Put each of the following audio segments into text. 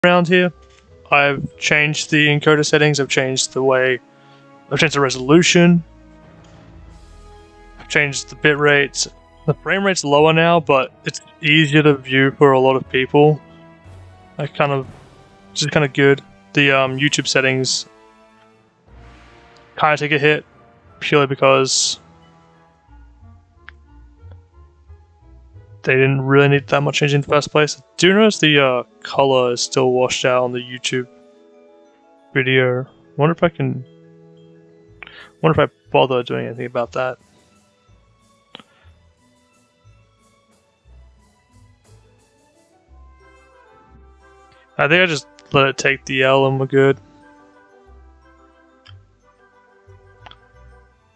around here. I've changed the encoder settings, I've changed the resolution, I've changed the bit rates. The frame rate's lower now, but it's easier to view for a lot of people. Which is kind of good. The YouTube settings kind of take a hit purely because they didn't really need that much change in the first place. I do notice the color is still washed out on the YouTube video. Wonder if I bother doing anything about that. I think I just let it take the L and we're good.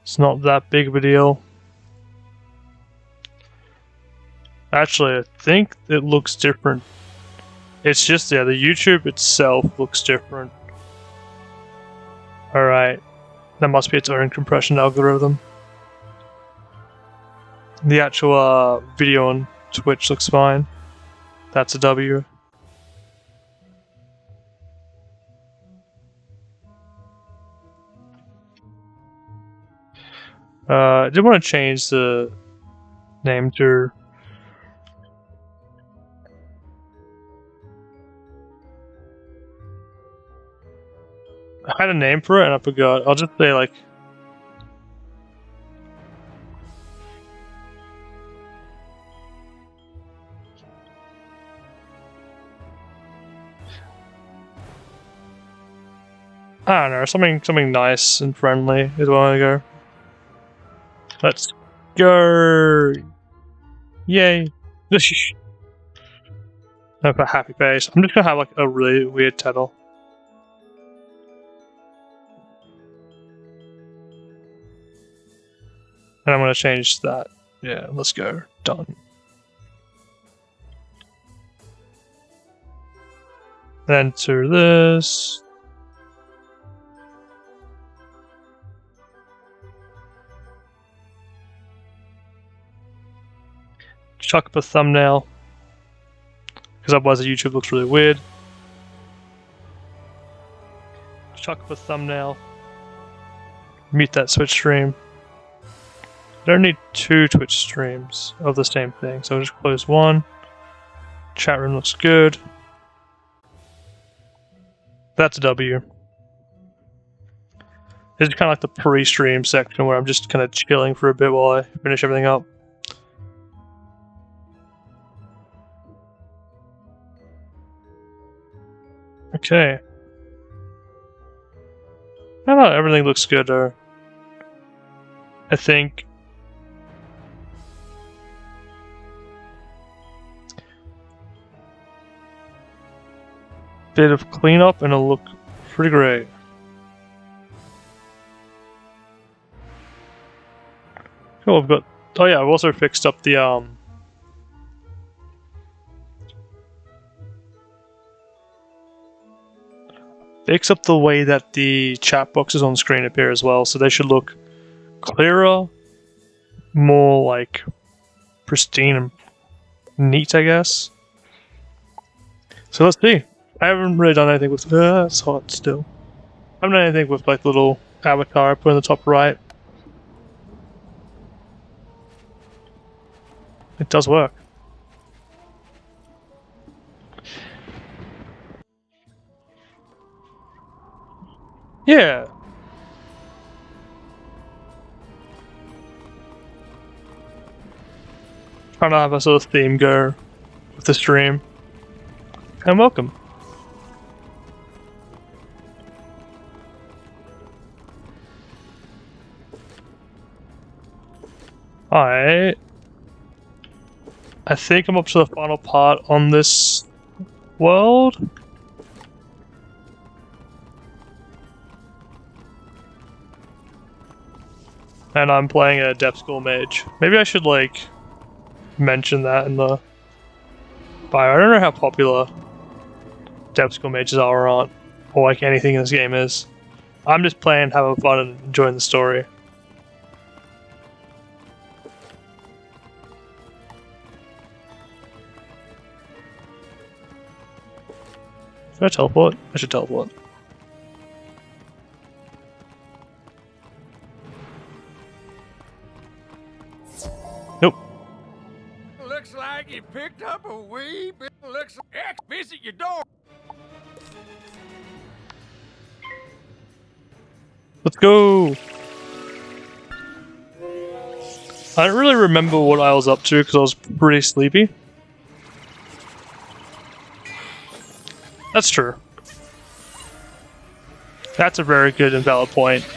It's not that big of a deal. Actually, I think it looks different. It's just, yeah, the YouTube itself looks different. Alright. That must be its own compression algorithm. The actual video on Twitch looks fine. That's a W. I did want to change the name to I had a name for it and I forgot. I'll just say like I don't know, something nice and friendly is what I go. Let's go! Yay! No, for happy face. I'm just gonna have like a really weird title. And I'm gonna change that. Yeah, let's go. Done. Enter this. Chuck up a thumbnail. Because otherwise the YouTube looks really weird. Chuck up a thumbnail. Mute that Twitch stream. I don't need 2 Twitch streams of the same thing, so I'll just close one. Chat room looks good. That's a W. This is kind of like the pre-stream section where I'm just kind of chilling for a bit while I finish everything up. Okay. I don't know, everything looks good. I think bit of cleanup and it'll look pretty great. Cool, I've got. Oh yeah, I've also fixed up the fix up the way that the chat boxes on screen appear as well, so they should look clearer, more like pristine and neat, I guess. So let's see. I haven't really done anything with it's hot still. I haven't done anything with like the little avatar I put in the top right. It does work. Yeah. Trying to have a sort of theme go with the stream. And welcome. I think I'm up to the final part on this world. And I'm playing a Depth School Mage. Maybe I should, like, mention that in the bio. I don't know how popular Depth School Mages are or aren't, or like anything in this game is. I'm just playing, having fun, and enjoying the story. Should I teleport? I should teleport. Nope. Looks like you picked up a wee bit. Looks like visit your door. Let's go! I don't really remember what I was up to because I was pretty sleepy. That's true. That's a very good and valid point.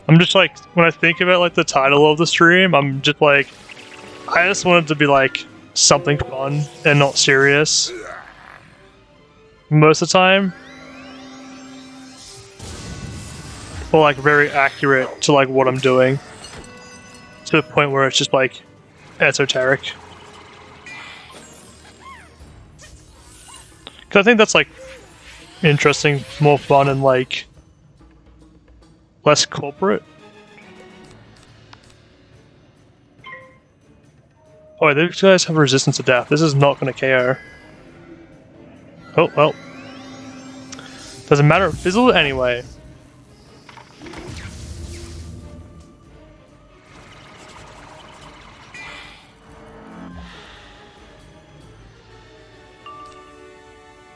I'm just like, when I think about like the title of the stream, I'm just like, I just want it to be like something fun and not serious. Most of the time. Or like very accurate to like what I'm doing. To the point where it's just like esoteric. Cause I think that's like interesting, more fun, and like less corporate. Oh, these guys have resistance to death. This is not going to KO. Oh, well. Doesn't matter, it fizzled anyway.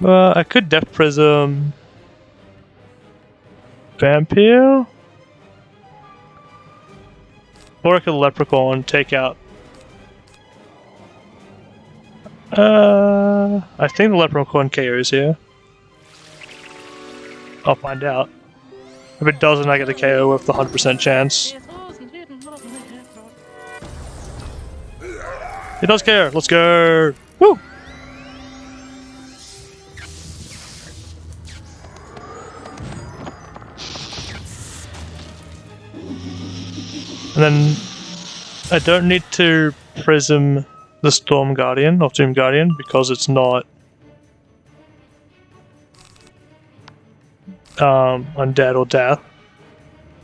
I could Death Prism. Vampire? Or I could Leprechaun, take out. I think the Leprechaun KOs here. I'll find out. If it doesn't, I get a KO with the 100% chance. It does KO. Let's go! Woo! And then I don't need to Prism the Storm Guardian, or Tomb Guardian, because it's not undead or death.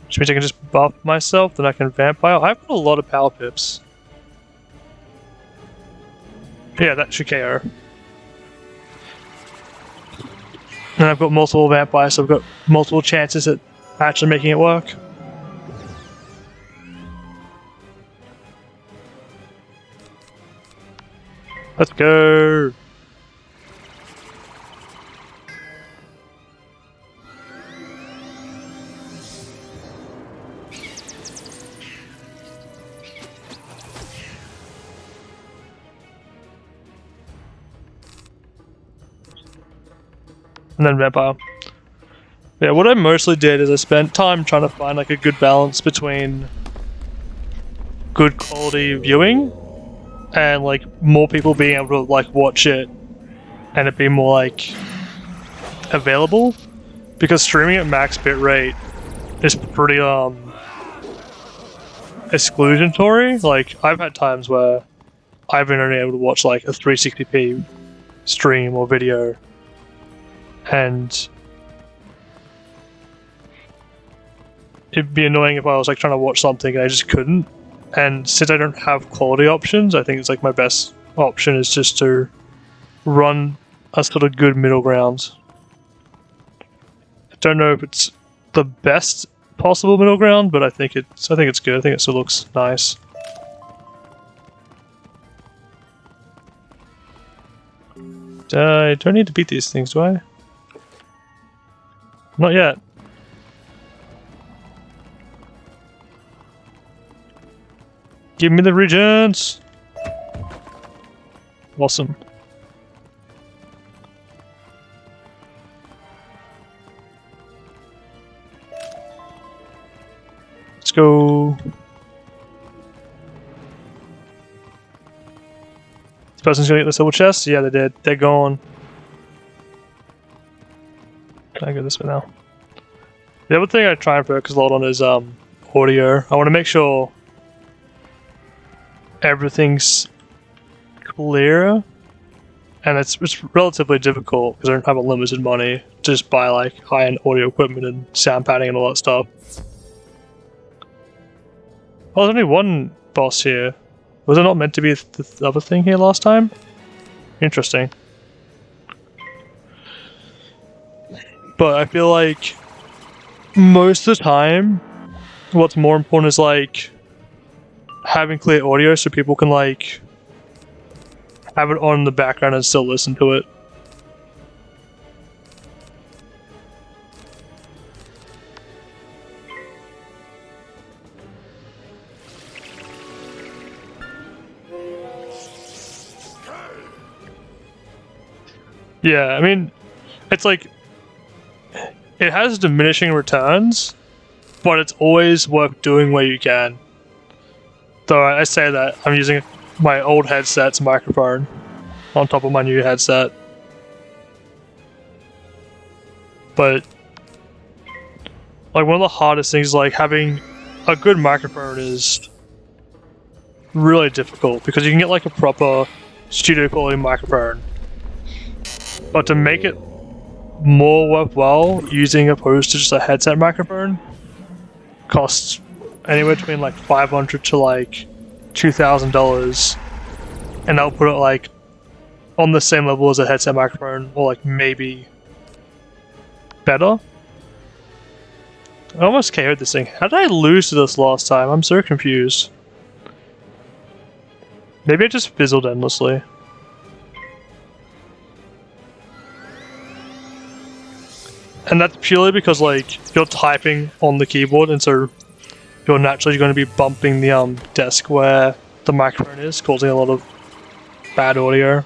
Which means I can just buff myself, then I can Vampire. I've got a lot of Power Pips. Yeah, that should KO. And I've got multiple Vampires, so I've got multiple chances at actually making it work. Let's go! And then Vampire. Yeah, what I mostly did is I spent time trying to find like a good balance between good quality viewing and like more people being able to like watch it and it being more like available, because streaming at max bitrate is pretty exclusionary. Like I've had times where I've been only able to watch like a 360p stream or video, and it'd be annoying if I was like trying to watch something and I just couldn't. And since I don't have quality options, I think it's like my best option is just to run a sort of good middle ground. I don't know if it's the best possible middle ground, but I think it's good. I think it still looks nice. I don't need to beat these things, do I? Not yet. Give me the regents! Awesome. Let's go. This person's gonna get the silver chest? Yeah, they did. They're gone. Can I go this way now? The other thing I try and focus a lot on is audio. I want to make sure everything's clear, and it's relatively difficult because I don't have unlimited money to just buy like high-end audio equipment and sound padding and all that stuff. Oh, there's only one boss here. Was it not meant to be the other thing here last time? Interesting. But I feel like most of the time, what's more important is like having clear audio so people can like have it on in the background and still listen to it. Yeah, I mean, it's like, it has diminishing returns, but it's always worth doing where you can. Though I say that, I'm using my old headset's microphone on top of my new headset. But, like, one of the hardest things, like, having a good microphone is really difficult, because you can get, like, a proper studio quality microphone. But to make it more worthwhile, using opposed to just a headset microphone costs anywhere between like $500 to like $2,000, and I'll put it like on the same level as a headset microphone, or like maybe better. I almost KO'd this thing. How did I lose to this last time? I'm so confused. Maybe it just fizzled endlessly. And that's purely because, like, you're typing on the keyboard, and so you're naturally going to be bumping the desk where the microphone is, causing a lot of bad audio.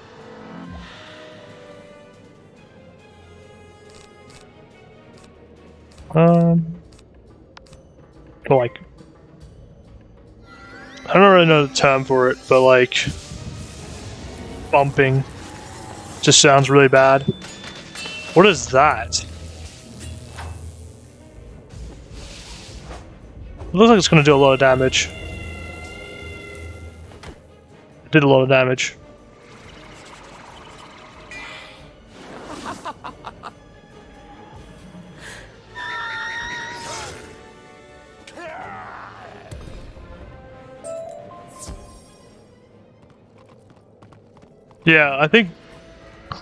Like, I don't really know the term for it, but like, bumping just sounds really bad. What is that? It looks like it's going to do a lot of damage. It did a lot of damage. Yeah, I think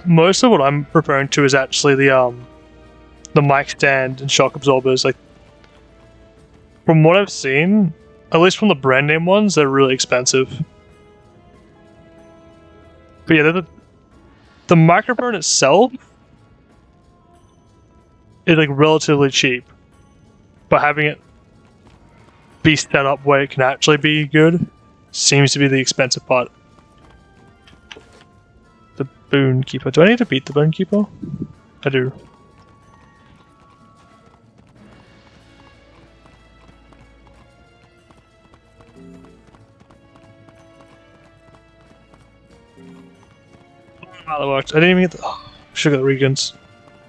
most of what I'm referring to is actually the mic stand and shock absorbers. Like, from what I've seen, at least from the brand name ones, they're really expensive. But yeah, the microphone itself is like relatively cheap, but having it be set up where it can actually be good seems to be the expensive part. The Boon Keeper. Do I need to beat the Boon Keeper? I do. Oh, that worked. I didn't even get the... Oh, should have got Regans.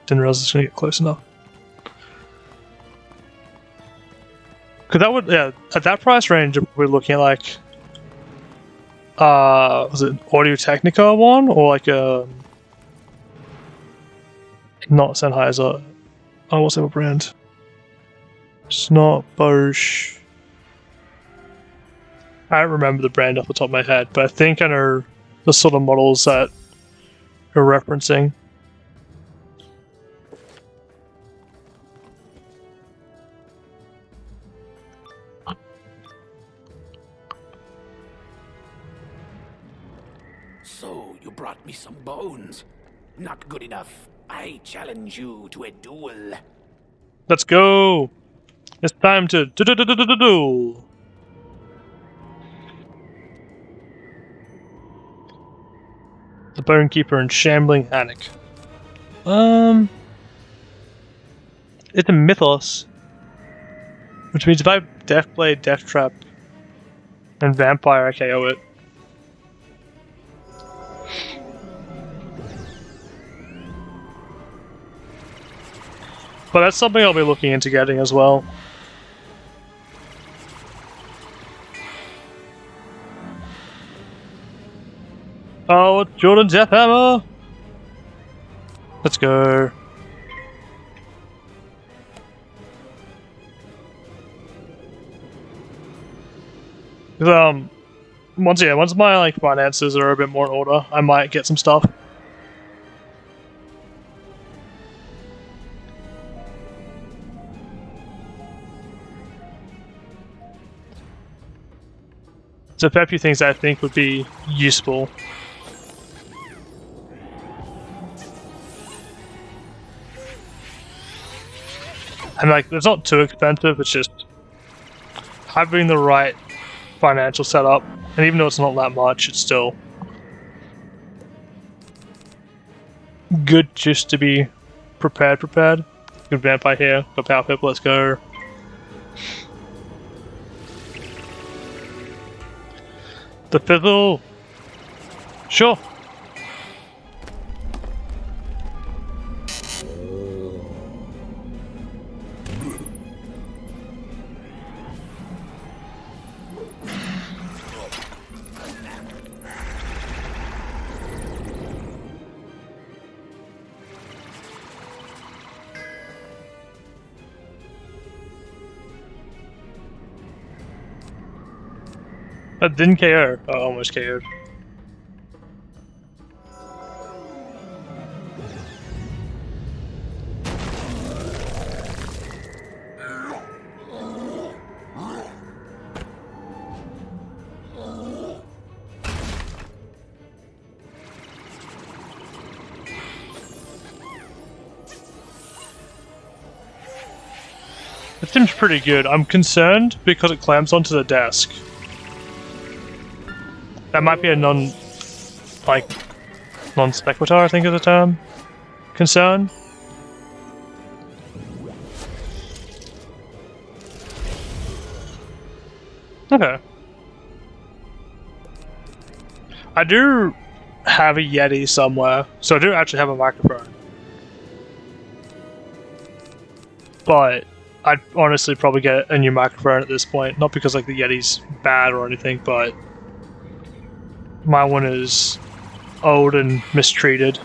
Didn't realize I was going to get close enough. Because that would... Yeah, at that price range, we're looking at like... was it Audio Technica one? Or like a... Not Sennheiser. Oh, what's that brand? It's not Bosch. I don't remember the brand off the top of my head, but I think I know the sort of models that you're referencing. So, you brought me some bones. Not good enough. I challenge you to a duel. Let's go! It's time to duel! The Bone Keeper and Shambling Anik. It's a Mythos. Which means if I have Deathblade, Death Trap, and Vampire, I KO it. But that's something I'll be looking into getting as well. Oh, Jordan Deathhammer! Let's go. 'Cause, once my like finances are a bit more in order, I might get some stuff. So a fair few things I think would be useful. And like, it's not too expensive, it's just having the right financial setup. And even though it's not that much, it's still good just to be prepared. Good vampire here, got power pip, let's go. The fizzle! Sure. That didn't KO. Oh, almost KO'd. It seems pretty good. I'm concerned because it clamps onto the desk. That might be a non-sequitur, I think is the term. Concern? Okay. I do have a Yeti somewhere, so I do actually have a microphone. But I'd honestly probably get a new microphone at this point. Not because like the Yeti's bad or anything, but my one is old and mistreated.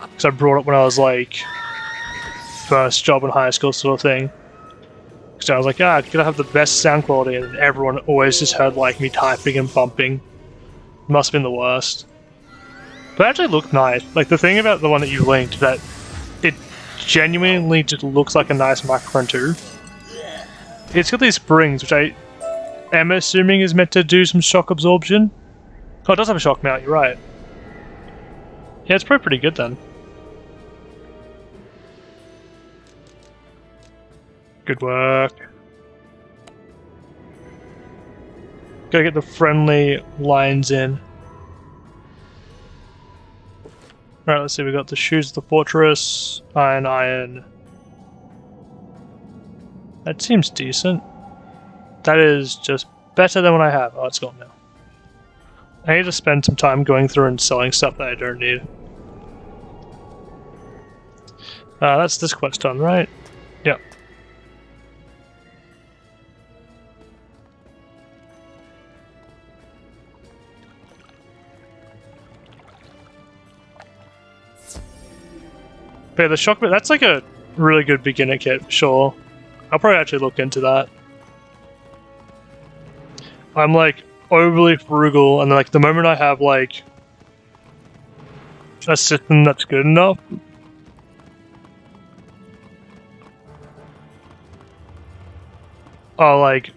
Because I brought it when I was like first job in high school sort of thing. Because I was like, I gotta have the best sound quality, and everyone always just heard like me typing and bumping. Must have been the worst. But it actually looked nice. Like the thing about the one that you linked, that it genuinely just looks like a nice microphone too. It's got these springs, which I am assuming is meant to do some shock absorption. Oh, it does have a shock mount, you're right. Yeah, it's probably pretty good then. Good work. Gotta get the friendly lines in. Alright, let's see, we got the Shoes of the Fortress, Iron. That seems decent. That is just better than what I have. Oh, it's gone now. I need to spend some time going through and selling stuff that I don't need. That's this quest done, right? Yep. But yeah, the shock, that's like a really good beginner kit, for sure. I'll probably actually look into that. I'm like overly frugal, and like the moment I have like a system that's good enough, I'll like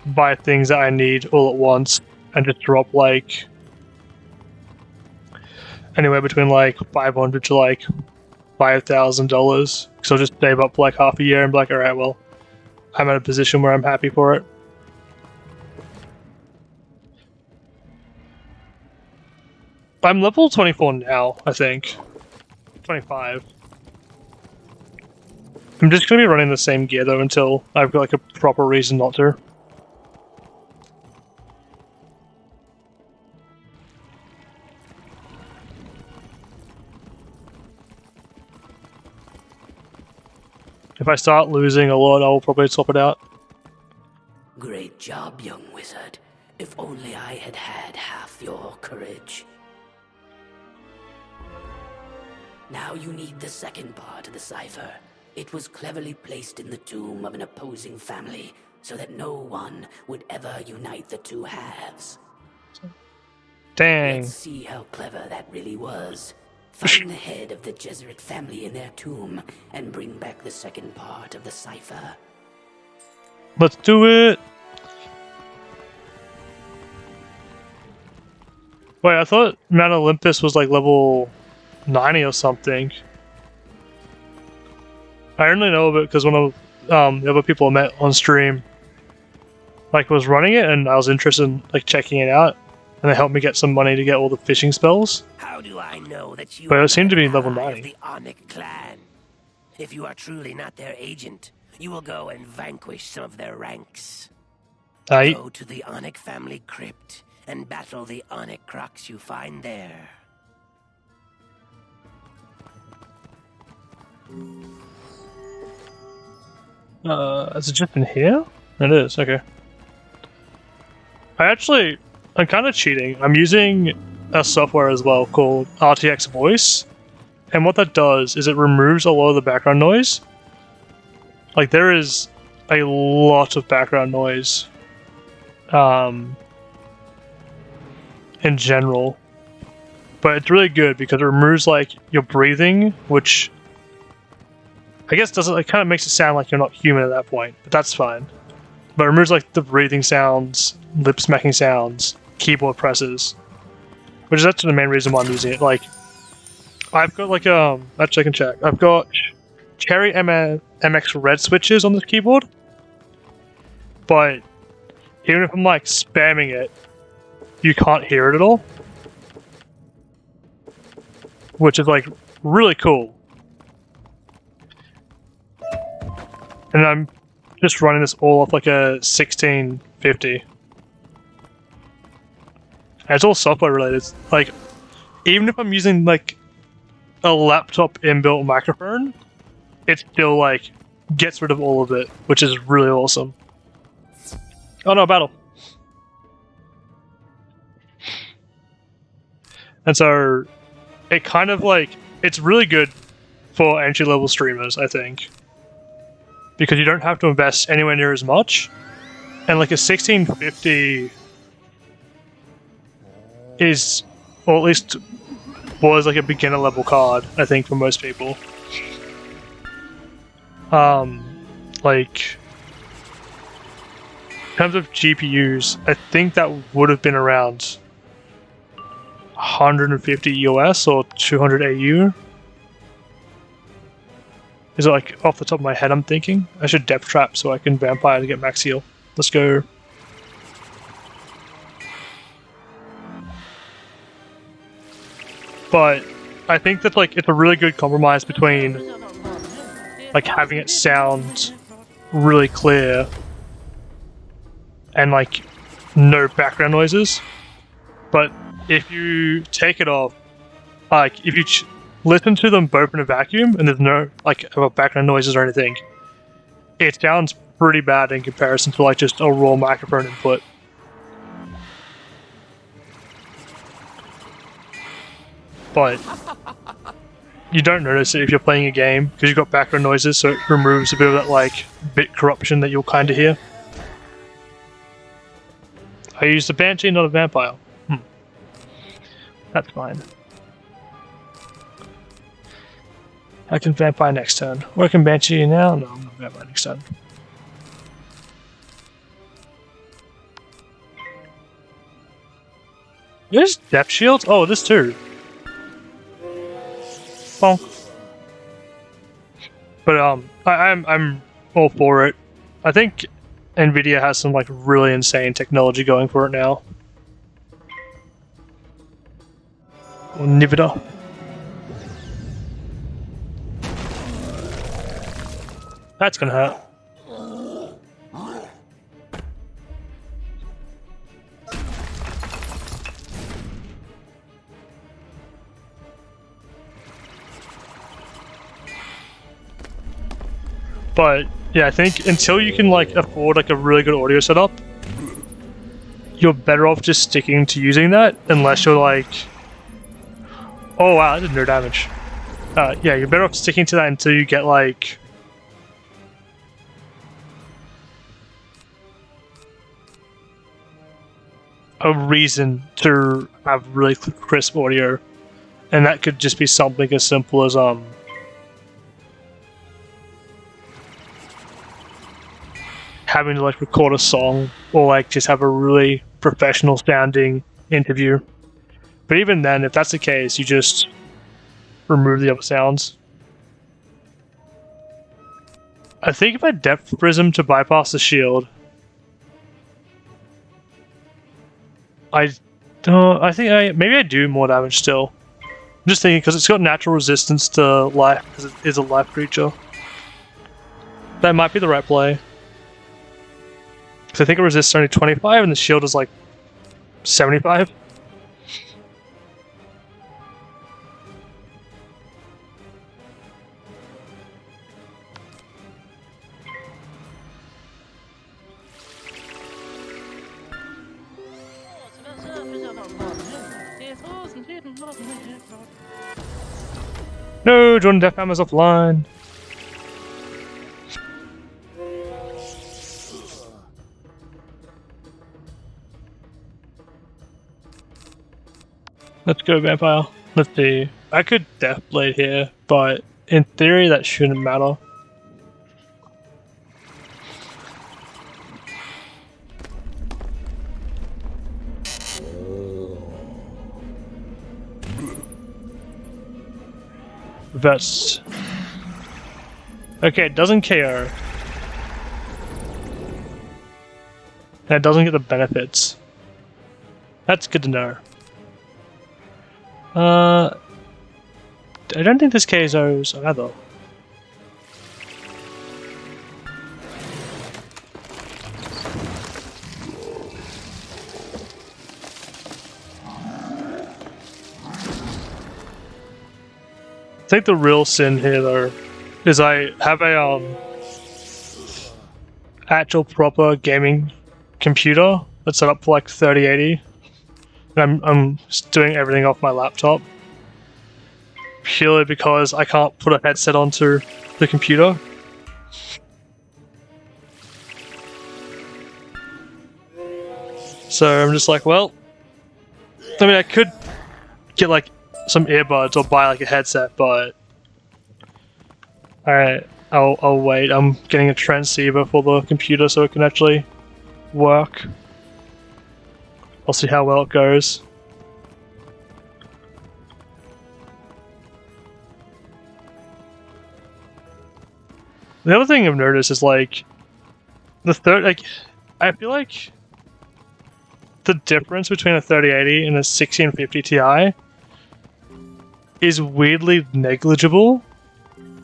buy things that I need all at once and just drop like anywhere between like $500 to like $5,000. So I'll just save up for like half a year and be like, alright, well, I'm in a position where I'm happy for it. I'm level 24 now, I think. 25. I'm just going to be running the same gear though until I've got like a proper reason not to. If I start losing a lot, I'll probably swap it out. Great job, young wizard. If only I had had half your courage. Now you need the second part of the cipher. It was cleverly placed in the tomb of an opposing family, so that no one would ever unite the two halves. Dang. Let's see how clever that really was. Find the head of the Jesuit family in their tomb and bring back the second part of the cipher. Let's do it! Wait, I thought Mount Olympus was like level 90 or something. I only know of it because one of the other people I met on stream like was running it, and I was interested in like checking it out, and they helped me get some money to get all the fishing spells. How do I know that you But it are seemed to be an level ally of 90. the Onyx clan? If you are truly not their agent, you will go and vanquish some of their ranks. Aye. Go to the Onyx family crypt and battle the Onyx crocs you find there. Is it just in here? It is, okay. I'm kind of cheating. I'm using a software as well called RTX Voice, and what that does is it removes a lot of the background noise. Like, there is a lot of background noise in general, but it's really good because it removes like your breathing, which I guess doesn't, it kind of makes it sound like you're not human at that point, but that's fine. But it removes like the breathing sounds, lip smacking sounds, keyboard presses, which is actually the main reason why I'm using it. Like, I've got like actually I can check. I've got Cherry MX Red switches on this keyboard, but even if I'm like spamming it, you can't hear it at all, which is like really cool. And I'm just running this all off like a 1650. And it's all software related. Like, even if I'm using like a laptop inbuilt microphone, it still like gets rid of all of it, which is really awesome. Oh no, battle. And so it kind of like, it's really good for entry level streamers, I think, because you don't have to invest anywhere near as much, and like a 1650 is, or at least was, like a beginner level card, I think, for most people. Like, in terms of GPUs, I think that would have been around 150 US or 200 AU. Is it like off the top of my head? I'm thinking I should depth trap so I can vampire to get max heal. Let's go. But I think that like it's a really good compromise between like having it sound really clear and like no background noises. But if you take it off, like if you listen to them both in a vacuum and there's no like background noises or anything, it sounds pretty bad in comparison to like just a raw microphone input. But you don't notice it if you're playing a game because you've got background noises, so it removes a bit of that like bit corruption that you'll kind of hear. I used a Banshee, not a Vampire. That's fine. I can Vampire next turn. Or I can Banshee now? No, I'm not Vampire next turn. There's Depth Shield? Oh, this too. Bonk. But I'm all for it. I think Nvidia has some like really insane technology going for it now. Or Nvidia. That's gonna hurt. But yeah, I think until you can like afford like a really good audio setup, you're better off just sticking to using that unless you're like, oh wow, I did no damage. Yeah, you're better off sticking to that until you get like a reason to have really crisp audio, and that could just be something as simple as having to like record a song or like just have a really professional sounding interview. But even then, if that's the case, you just remove the other sounds. I think if I depth prism to bypass the shield, I think maybe I do more damage still. I'm just thinking because it's got natural resistance to life because it is a life creature. That might be the right play. Because I think it resists only 25 and the shield is like 75. No, Jordan Deathhammer's offline. Let's go, Vampire. Let's see. I could Deathblade here, but in theory that shouldn't matter. That's... Okay, it doesn't KO. And it doesn't get the benefits. That's good to know. I don't think this KOs either. I think the real sin here, though, is I have a actual proper gaming computer that's set up for like 3080, and I'm doing everything off my laptop purely because I can't put a headset onto the computer. So I'm just like, well, I mean, I could get like some earbuds or buy like a headset, but alright, I'll wait. I'm getting a transceiver for the computer so it can actually work. I'll see how well it goes. The other thing I've noticed is like I feel like the difference between a 3080 and a 1650 Ti is weirdly negligible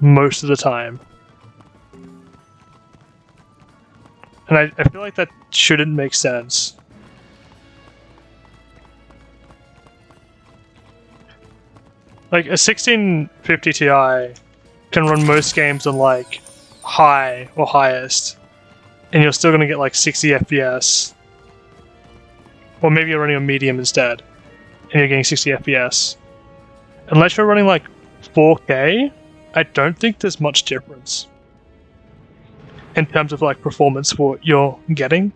most of the time. And I feel like that shouldn't make sense. Like, a 1650 Ti can run most games on, like, high or highest, and you're still gonna get, like, 60 FPS. Or maybe you're running on medium instead, and you're getting 60 FPS. Unless you're running, like, 4K, I don't think there's much difference in terms of, like, performance for what you're getting.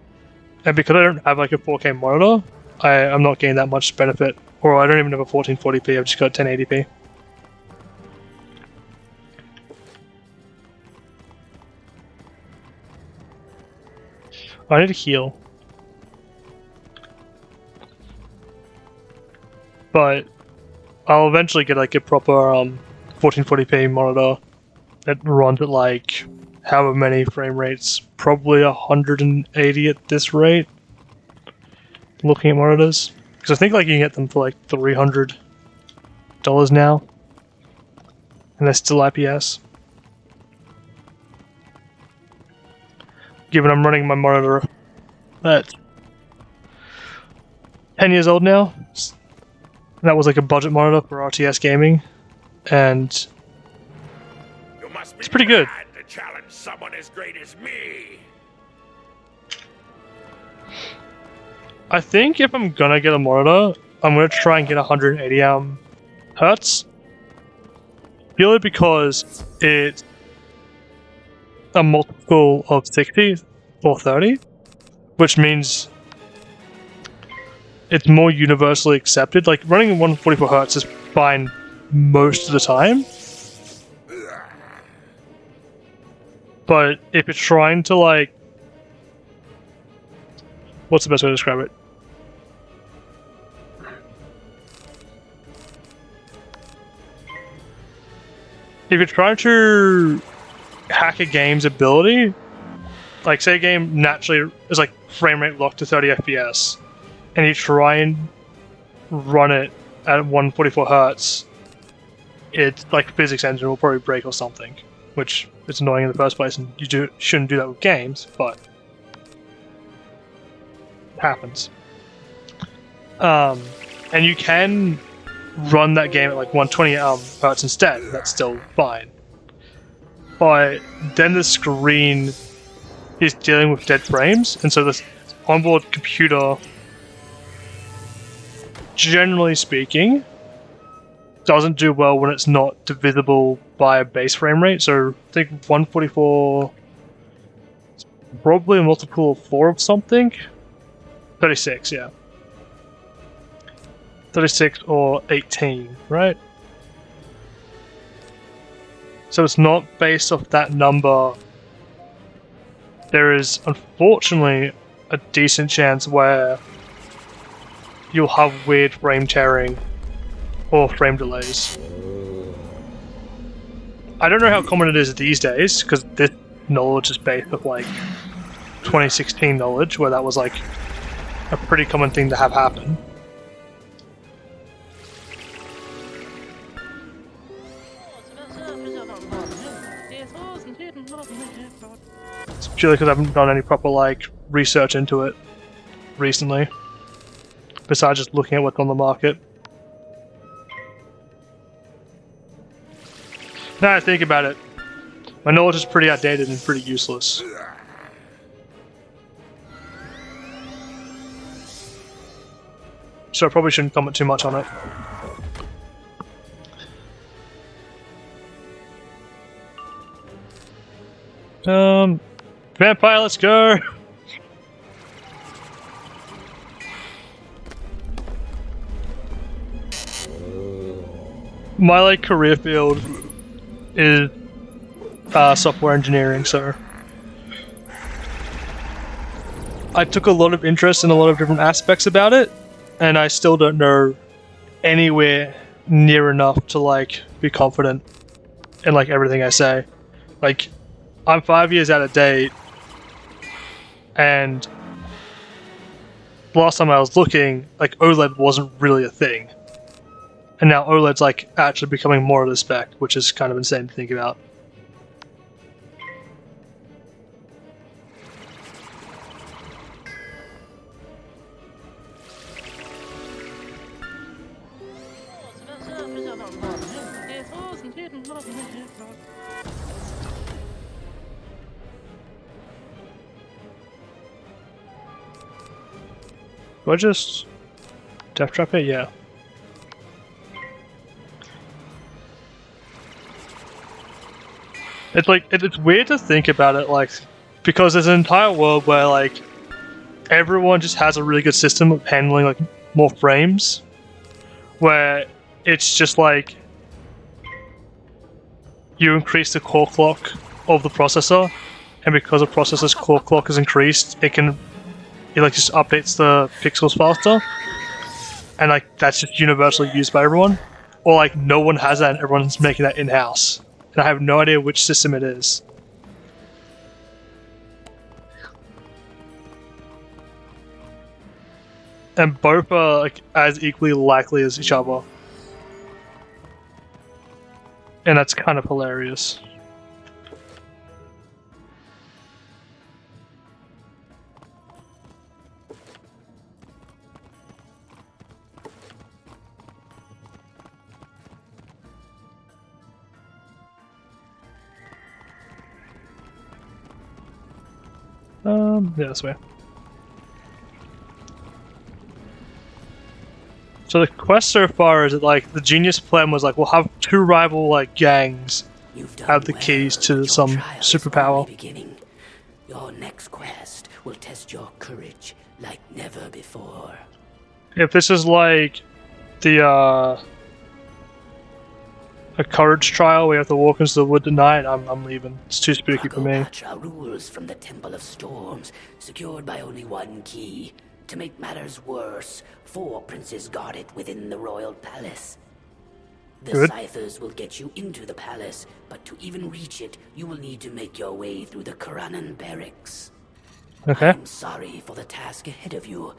And because I don't have, like, a 4K monitor, I'm not getting that much benefit. Or I don't even have a 1440p, I've just got 1080p. I need to heal. But I'll eventually get like a proper 1440p monitor that runs at like however many frame rates, probably 180 at this rate. Looking at monitors. Because I think like you can get them for like $300 now. And they're still IPS. Given I'm running my monitor that's 10 years old now. And that was like a budget monitor for RTS gaming. And it's pretty good. To challenge someone as great as me. I think if I'm gonna get a monitor, I'm gonna try and get 180 hertz. Purely because it's a multiple of 60 or 30, which means it's more universally accepted. Like running in 144 hertz is fine most of the time, but if you're trying to like, what's the best way to describe it? If you're trying to hack a game's ability, like say a game naturally is like frame rate locked to 30 FPS, and you try and run it at 144 hertz, it's like physics engine will probably break or something, which is annoying in the first place, and you shouldn't do that with games, but it happens. And you can run that game at like 120 hertz instead. That's still fine. But then the screen is dealing with dead frames, and so this onboard computer, generally speaking, doesn't do well when it's not divisible by a base frame rate. So I think 144 is probably a multiple of 4 of something. 36, yeah. 36 or 18, right? So it's not based off that number. There is, unfortunately, a decent chance where you'll have weird frame tearing or frame delays. I don't know how common it is these days, because this knowledge is based off like 2016 knowledge, where that was like a pretty common thing to have happen. It's purely because I haven't done any proper like research into it recently, besides just looking at what's on the market. Now I think about it, my knowledge is pretty outdated and pretty useless. So I probably shouldn't comment too much on it. Vampire, let's go! My like career field is software engineering, so I took a lot of interest in a lot of different aspects about it, and I still don't know anywhere near enough to like be confident in like everything I say. Like, I'm 5 years out of date, and last time I was looking, like OLED wasn't really a thing. And now OLED's like actually becoming more of the spec, which is kind of insane to think about. Do I just death trap it? Yeah. It's like it's weird to think about it, like, because there's an entire world where like everyone just has a really good system of handling like more frames, where it's just like you increase the core clock of the processor, and because the processor's core clock is increased, it like just updates the pixels faster, and like that's just universally used by everyone. Or like no one has that and everyone's making that in-house, and I have no idea which system it is. And both are like as equally likely as each other, and that's kind of hilarious. Yeah, this way. So the quest so far is that like the genius plan was like we'll have 2 rival like gangs have the keys to some superpower. Beginning. Your next quest will test your courage like never before. If this is like the a courage trial where you have to walk into the wood tonight, I'm leaving. It's too spooky for me. Patra rules from the Temple of Storms, secured by only one key. To make matters worse, 4 princes guard it within the royal palace. The Good. Scythers will get you into the palace, but to even reach it, you will need to make your way through the Karanan barracks. Okay. I'm sorry for the task ahead of you.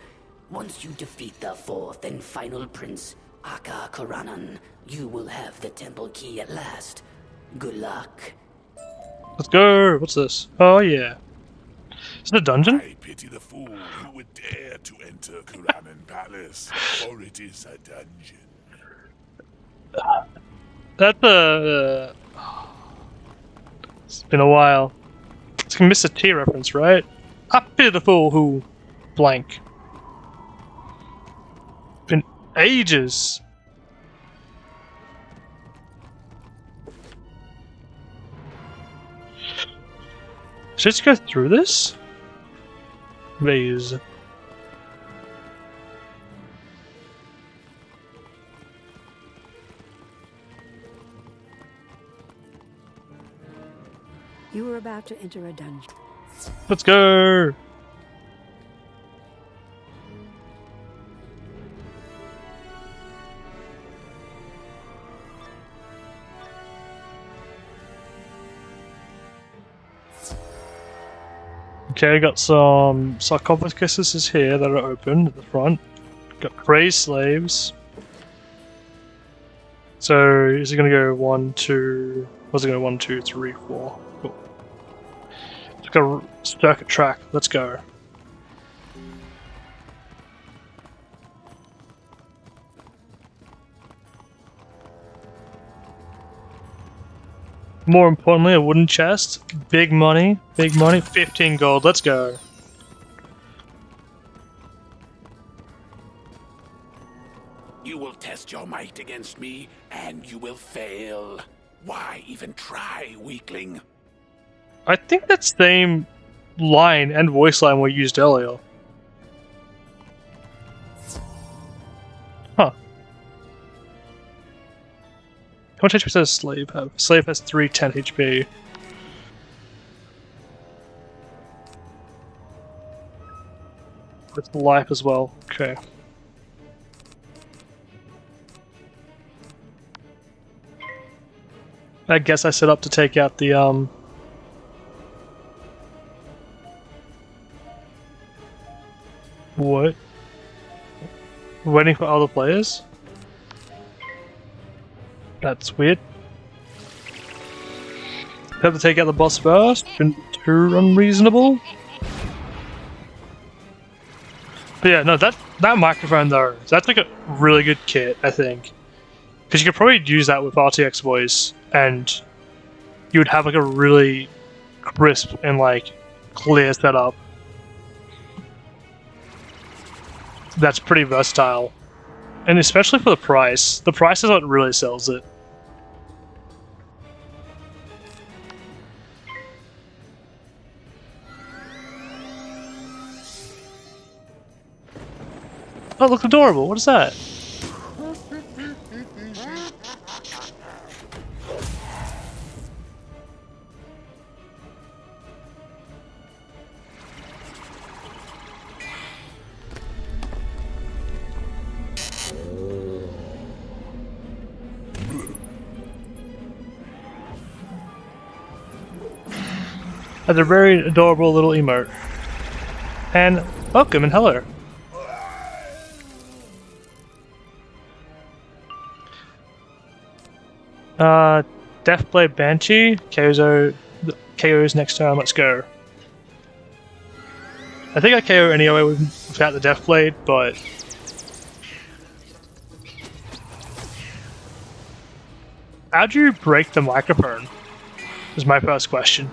Once you defeat the 4th and final prince, Aka Karanan, you will have the temple key at last. Good luck. Let's go. What's this? Oh yeah. Is it a dungeon? I pity the fool who would dare to enter Kuranan Palace, for it is a dungeon. That's a. It's been a while. It's a Mr. T reference, right? I pity the fool who blank. Been ages. Should I just go through this? Maze. You were about to enter a dungeon. Let's go! Okay, got some sarcophaguses here that are open at the front. Got crazed slaves. So is it gonna go 1, 2? What's it gonna go 1, 2, 3, 4? Cool. It's got a circuit track. Let's go. More importantly, a wooden chest. Big money. Big money. 15 gold. Let's go. You will test your might against me, and you will fail. Why even try, weakling? I think that same line and voice line we used earlier. Huh. How much HP does a slave have? A slave has 310 HP. With life as well. Okay. I guess I set up to take out the What? Waiting for other players? That's weird. Have to take out the boss first? Been too unreasonable? But yeah, no, that microphone though, that's like a really good kit, I think. Because you could probably use that with RTX voice, and you would have like a really crisp and like clear setup. That's pretty versatile. And especially for the price. The price is what really sells it. Oh, it looks adorable. What is that? That's a very adorable little emote. And welcome and hello. Deathblade Banshee, KO's next turn, let's go. I think I KO anyway without the Deathblade, but how'd you break the microphone? Is my first question.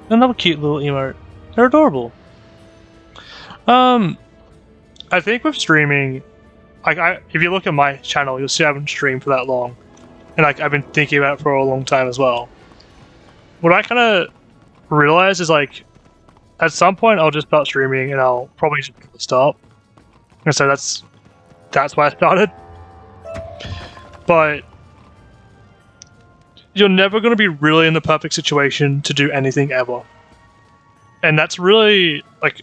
Another cute little emote. They're adorable. I think with streaming, like if you look at my channel, you'll see I haven't streamed for that long, and like I've been thinking about it for a long time as well. What I kind of realize is like, at some point I'll just start streaming, and I'll probably just stop. And so that's why I started. But you're never going to be really in the perfect situation to do anything ever. And that's really, like,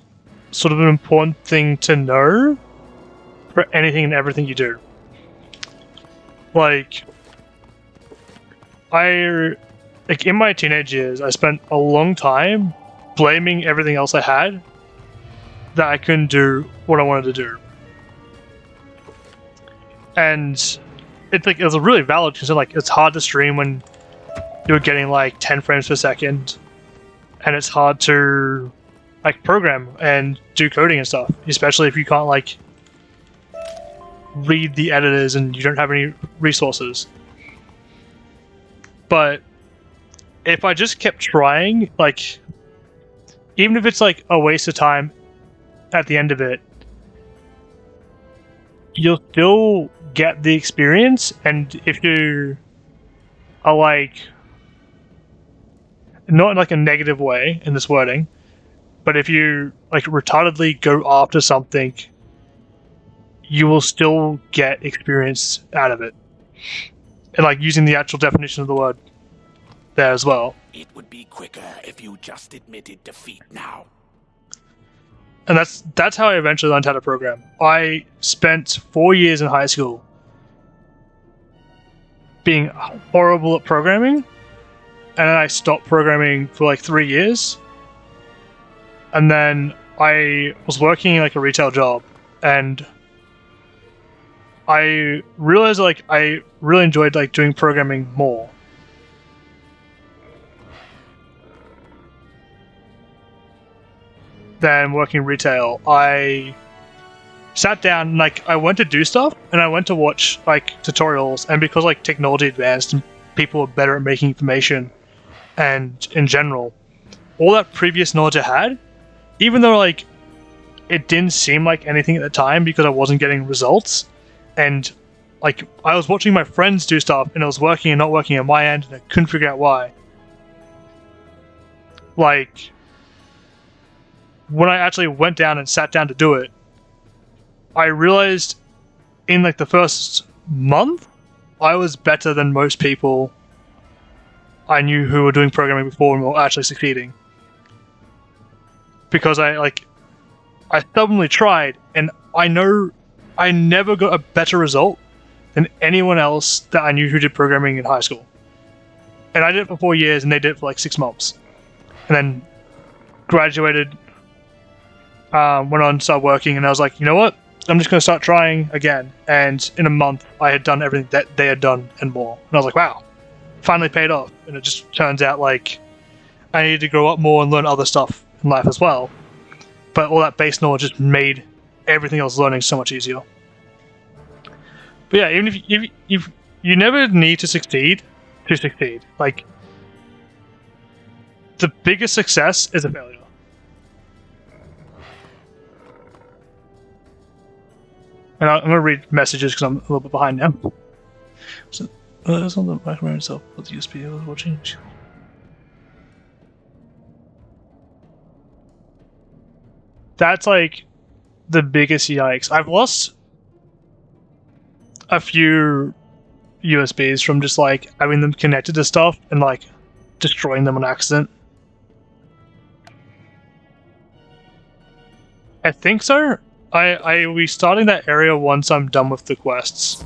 sort of an important thing to know for anything and everything you do. Like, in my teenage years, I spent a long time blaming everything else I had that I couldn't do what I wanted to do. And it's like, it was a really valid concern. Like, it's hard to stream when you're getting like 10 frames per second, and it's hard to like program and do coding and stuff, especially if you can't like read the editors and you don't have any resources. But if I just kept trying, like, even if it's like a waste of time at the end of it, you'll still get the experience. And if you are like, not in like a negative way in this wording, but if you like retardedly go after something, you will still get experience out of it. And like using the actual definition of the word there as well. It would be quicker if you just admitted defeat now. And that's how I eventually learned how to program. I spent 4 years in high school being horrible at programming, and then I stopped programming for like 3 years. And then I was working like a retail job, and I realized like I really enjoyed like doing programming more. Than working retail. I sat down and like I went to do stuff, and I went to watch like tutorials, and because like technology advanced and people were better at making information, and in general, all that previous knowledge I had, even though like it didn't seem like anything at the time because I wasn't getting results, and like I was watching my friends do stuff and it was working and not working on my end, and I couldn't figure out why. Like, when I actually went down and sat down to do it, I realized in like the first month, I was better than most people I knew who were doing programming before and were actually succeeding. Because I stubbornly tried, and I know I never got a better result than anyone else that I knew who did programming in high school. And I did it for 4 years, and they did it for like 6 months. And then graduated, went on to start working, and I was like, you know what? I'm just going to start trying again. And in a month, I had done everything that they had done and more. And I was like, wow, finally paid off. And it just turns out like I needed to grow up more and learn other stuff in life as well. But all that base knowledge just made everything else learning so much easier. But yeah, even if you never need to succeed to succeed. Like, the biggest success is a failure. And I'm going to read messages because I'm a little bit behind now. So, it's on the microphone itself with the USB I was watching. That's like the biggest yikes. I've lost a few USBs from just like having them connected to stuff and like destroying them on accident. I think so. I will be starting that area once I'm done with the quests.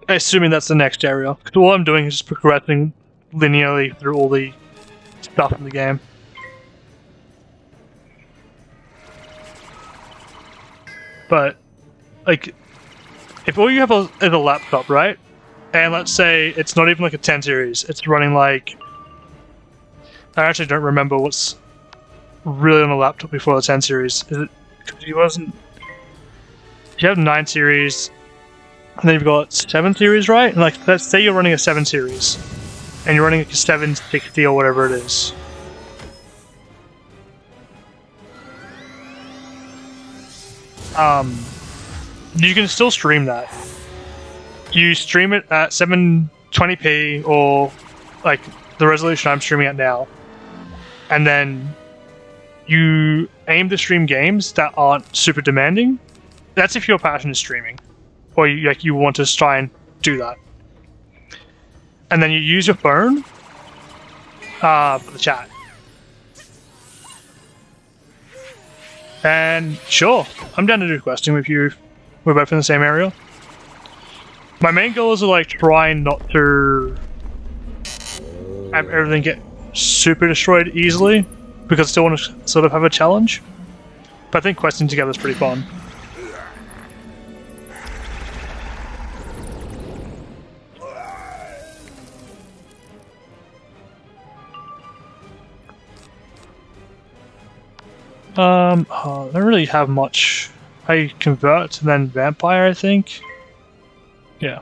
Assuming that's the next area. Because all I'm doing is just progressing linearly through all the stuff in the game. But, like, if all you have is a laptop, right? And let's say it's not even like a 10 series. It's running like... I actually don't remember what's really on a laptop before the 10 series. Is it? Because he wasn't. You have 9 series, and then you've got 7 series, right? And like, let's say you're running a 7 series. and you're running like a 760 or whatever it is. You can still stream that. You stream it at 720p or like the resolution I'm streaming at now, and then you aim to stream games that aren't super demanding. That's if your passion is streaming, or you want to try and do that. And then you use your phone for the chat. And sure, I'm down to do questing with you. We're both in the same area. My main goal is to like try not to have everything get super destroyed easily, because I still want to sort of have a challenge. But I think questing together is pretty fun. I don't really have much. I convert and then vampire, I think. Yeah.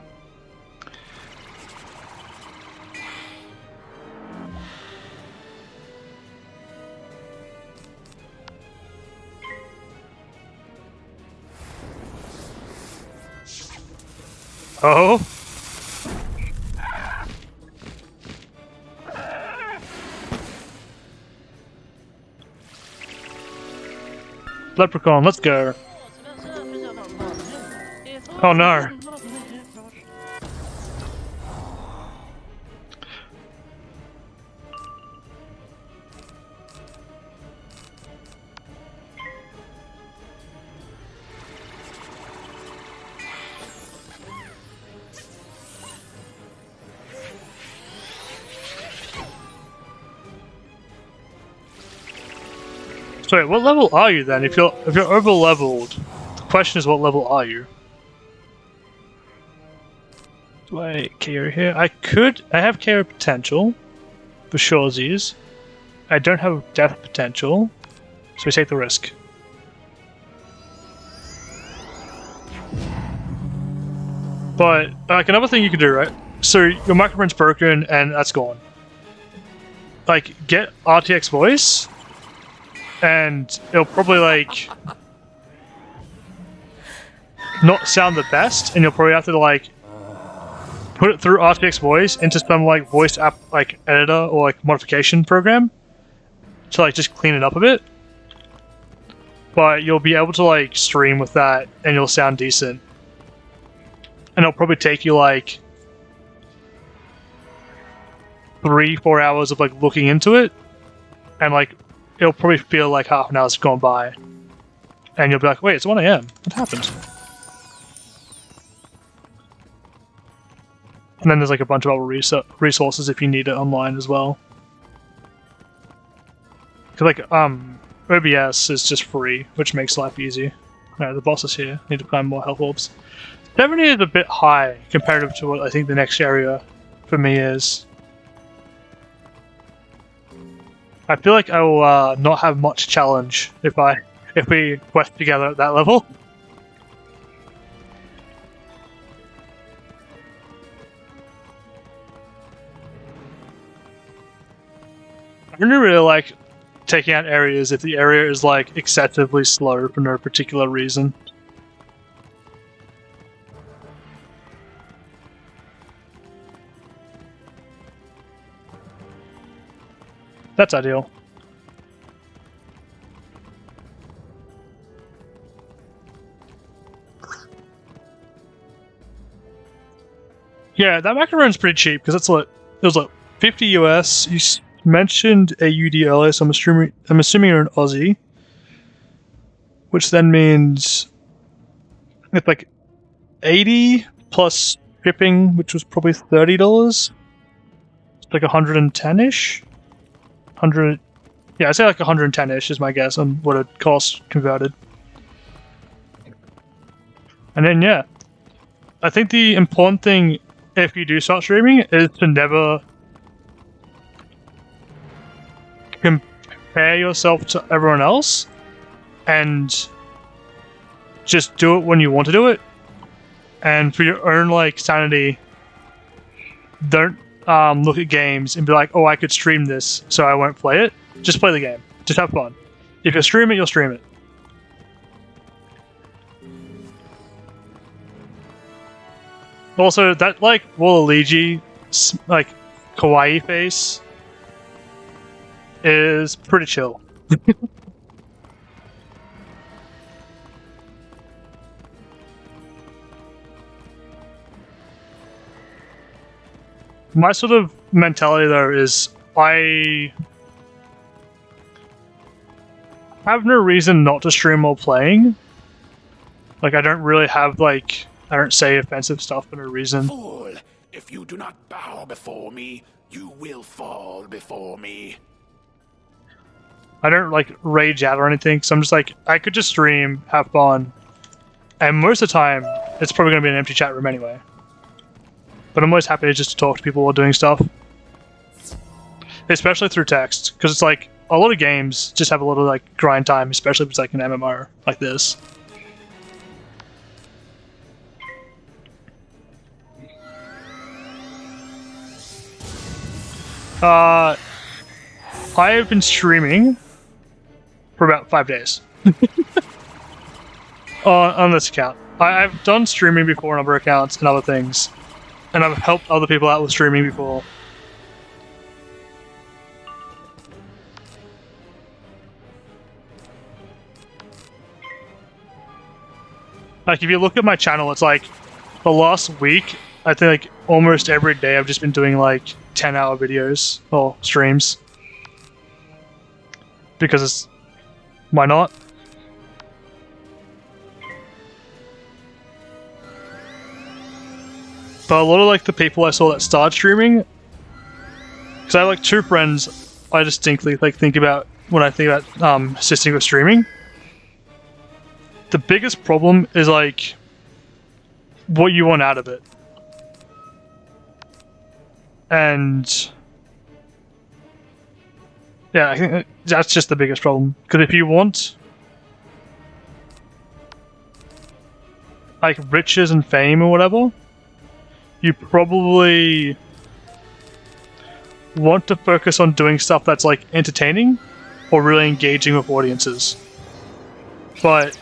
Oh. Leprechaun, let's go. Oh no. So wait, what level are you then? If you're over leveled, the question is what level are you? Do I KO here? I have KO potential for surezies. I don't have death potential, so we take the risk. But like another thing you can do, right? So your microphone's broken and that's gone. Like get RTX voice. And it'll probably like not sound the best, and you'll probably have to like put it through RTX voice into some like voice app like editor or like modification program to like just clean it up a bit. But you'll be able to like stream with that, and you'll sound decent. And it'll probably take you like 3-4 hours of like looking into it, and like it'll probably feel like half an hour's gone by. And you'll be like, wait, it's 1 AM. What happened? And then there's like a bunch of other resources if you need it online as well. Cause like, OBS is just free, which makes life easy. Alright, the boss is here. Need to find more health orbs. 70 is a bit high comparative to what I think the next area for me is. I feel like I will not have much challenge if we quest together at that level. I don't really like taking out areas if the area is like excessively slow for no particular reason. That's ideal. Yeah, that macaron's pretty cheap because it's like it was like 50 US. You mentioned AUD earlier, so I'm assuming you're an Aussie, which then means it's like 80 plus shipping, which was probably $30. It's like 110-ish. 100, yeah, I'd say like 110-ish is my guess on what it costs converted. And then yeah, I think the important thing if you do start streaming is to never compare yourself to everyone else, and just do it when you want to do it. And for your own like sanity, don't look at games and be like, oh, I could stream this, so I won't play it. Just play the game. Just have fun. If you stream it, you'll stream it. Also, that like Waluigi, like kawaii face is pretty chill. My sort of mentality though is I have no reason not to stream while playing. Like I don't really have like I don't say offensive stuff for no reason. Fool! If you do not bow before me, you will fall before me. I don't like rage out or anything, so I'm just like I could just stream, have fun, and most of the time it's probably gonna be an empty chat room anyway. But I'm always happy just to talk to people while doing stuff. Especially through text, because it's like, a lot of games just have a lot of like grind time, especially if it's like an MMO like this. I have been streaming for about 5 days. on this account. I've done streaming before on other accounts and other things. And I've helped other people out with streaming before. Like, if you look at my channel, it's like, the last week, I think like almost every day I've just been doing like 10-hour videos, or streams. Because it's... why not? But a lot of like the people I saw that started streaming, because I have like 2 friends I distinctly like think about when I think about assisting with streaming. The biggest problem is like what you want out of it, and yeah, I think that's just the biggest problem. Because if you want like riches and fame or whatever, you probably want to focus on doing stuff that's like entertaining or really engaging with audiences. But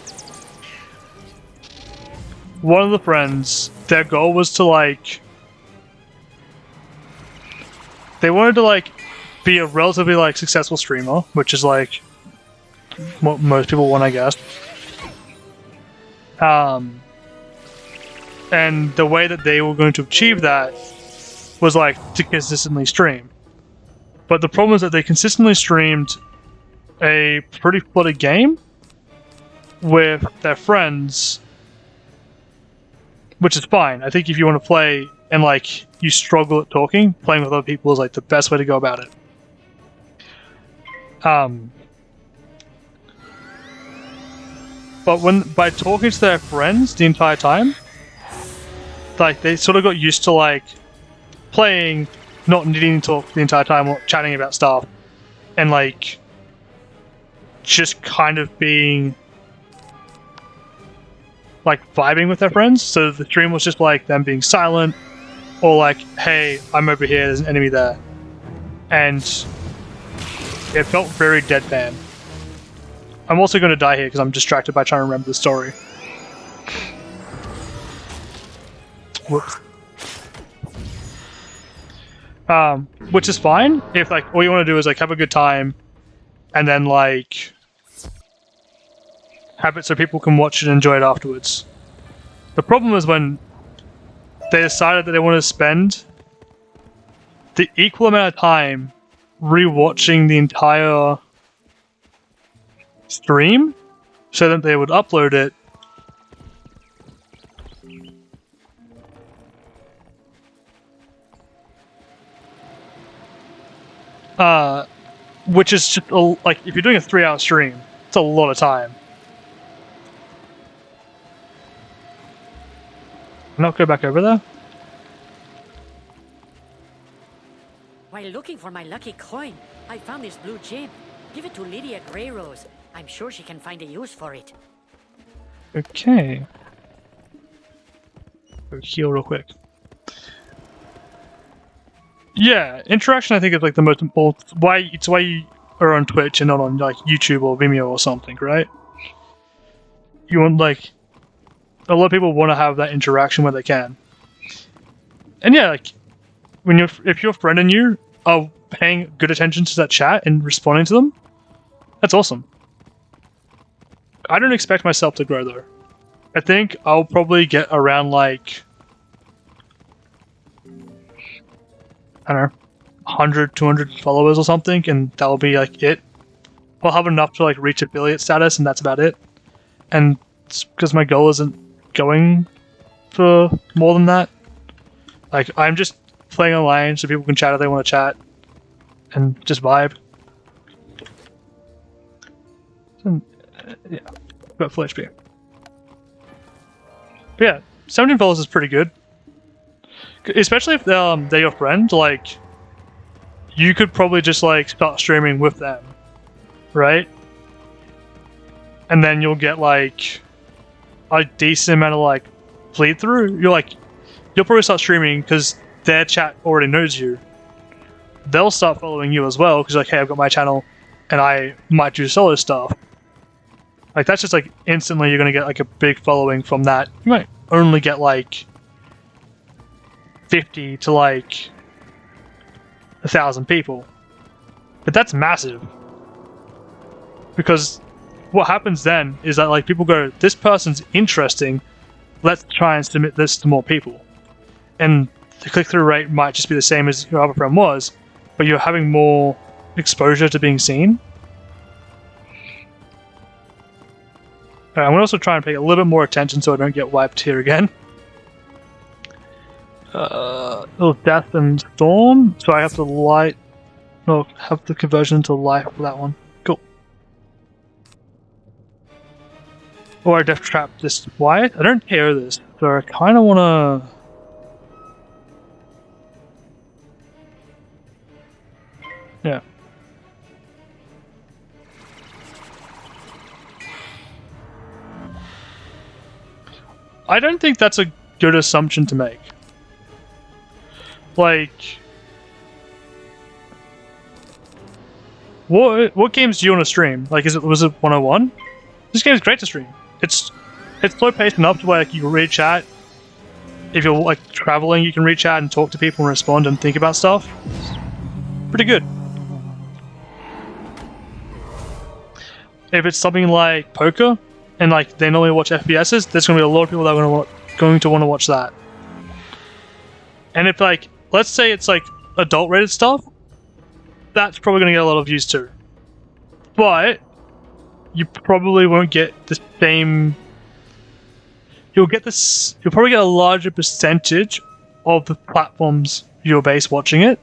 one of the friends, their goal was to like, they wanted to like be a relatively like successful streamer, which is like what most people want, I guess. And the way that they were going to achieve that was like to consistently stream. But the problem is that they consistently streamed a pretty flooded game with their friends, which is fine. I think if you want to play and like you struggle at talking, playing with other people is like the best way to go about it. But by talking to their friends the entire time, like they sort of got used to like playing, not needing to talk the entire time or chatting about stuff, and like just kind of being like vibing with their friends. So the stream was just like them being silent, or like, hey, I'm over here, there's an enemy there. And it felt very deadpan. I'm also going to die here because I'm distracted by trying to remember the story. Whoops. Which is fine if like all you want to do is like have a good time and then like have it so people can watch it and enjoy it afterwards. The problem is when they decided that they want to spend the equal amount of time rewatching the entire stream so that they would upload it. Which is just like if you're doing a 3-hour stream, it's a lot of time. Not go back over there. While looking for my lucky coin, I found this blue gem. Give it to Lydia Greyrose. I'm sure she can find a use for it. Okay. Go heal real quick. Yeah, interaction I think is like the most important. It's why you are on Twitch and not on like YouTube or Vimeo or something, right? You want like a lot of people want to have that interaction where they can. And yeah, like if your friend and you are paying good attention to that chat and responding to them, that's awesome. I don't expect myself to grow though. I think I'll probably get around like, I don't know, 100, 200 followers or something, and that'll be like it. I'll have enough to like reach affiliate status, and that's about it. And because my goal isn't going for more than that. Like, I'm just playing online so people can chat if they want to chat, and just vibe. And, yeah, got full HP. But yeah, 17 followers is pretty good. Especially if they're your friend, like, you could probably just like start streaming with them, right? And then you'll get like a decent amount of like bleed through. You'll probably start streaming because their chat already knows you. They'll start following you as well because like, hey, I've got my channel and I might do solo stuff. Like, that's just like instantly you're gonna get like a big following from that. You might only get like 50 to like 1,000 people, but that's massive. Because what happens then is that like people go, this person's interesting, let's try and submit this to more people. And the click-through rate might just be the same as your other friend was, but you're having more exposure to being seen. I'm going to also try and pay a little bit more attention so I don't get wiped here again. Little Death and Storm, so I have to light... No, have the conversion to light for that one. Cool. Or I Death Trap this Wyatt. I don't care this, so I kind of want to... Yeah. I don't think that's a good assumption to make. Like, what games do you want to stream? Like, was it 101? This game is great to stream. It's slow paced enough to where like, you can read chat. If you're like traveling, you can read chat and talk to people and respond and think about stuff. It's pretty good. If it's something like poker, and like they normally watch FPSs, there's going to be a lot of people that are going to want to watch that. And if like, let's say it's like adult rated stuff, that's probably going to get a lot of views too. But you probably won't get the same. You'll probably get a larger percentage of the platforms your base watching it,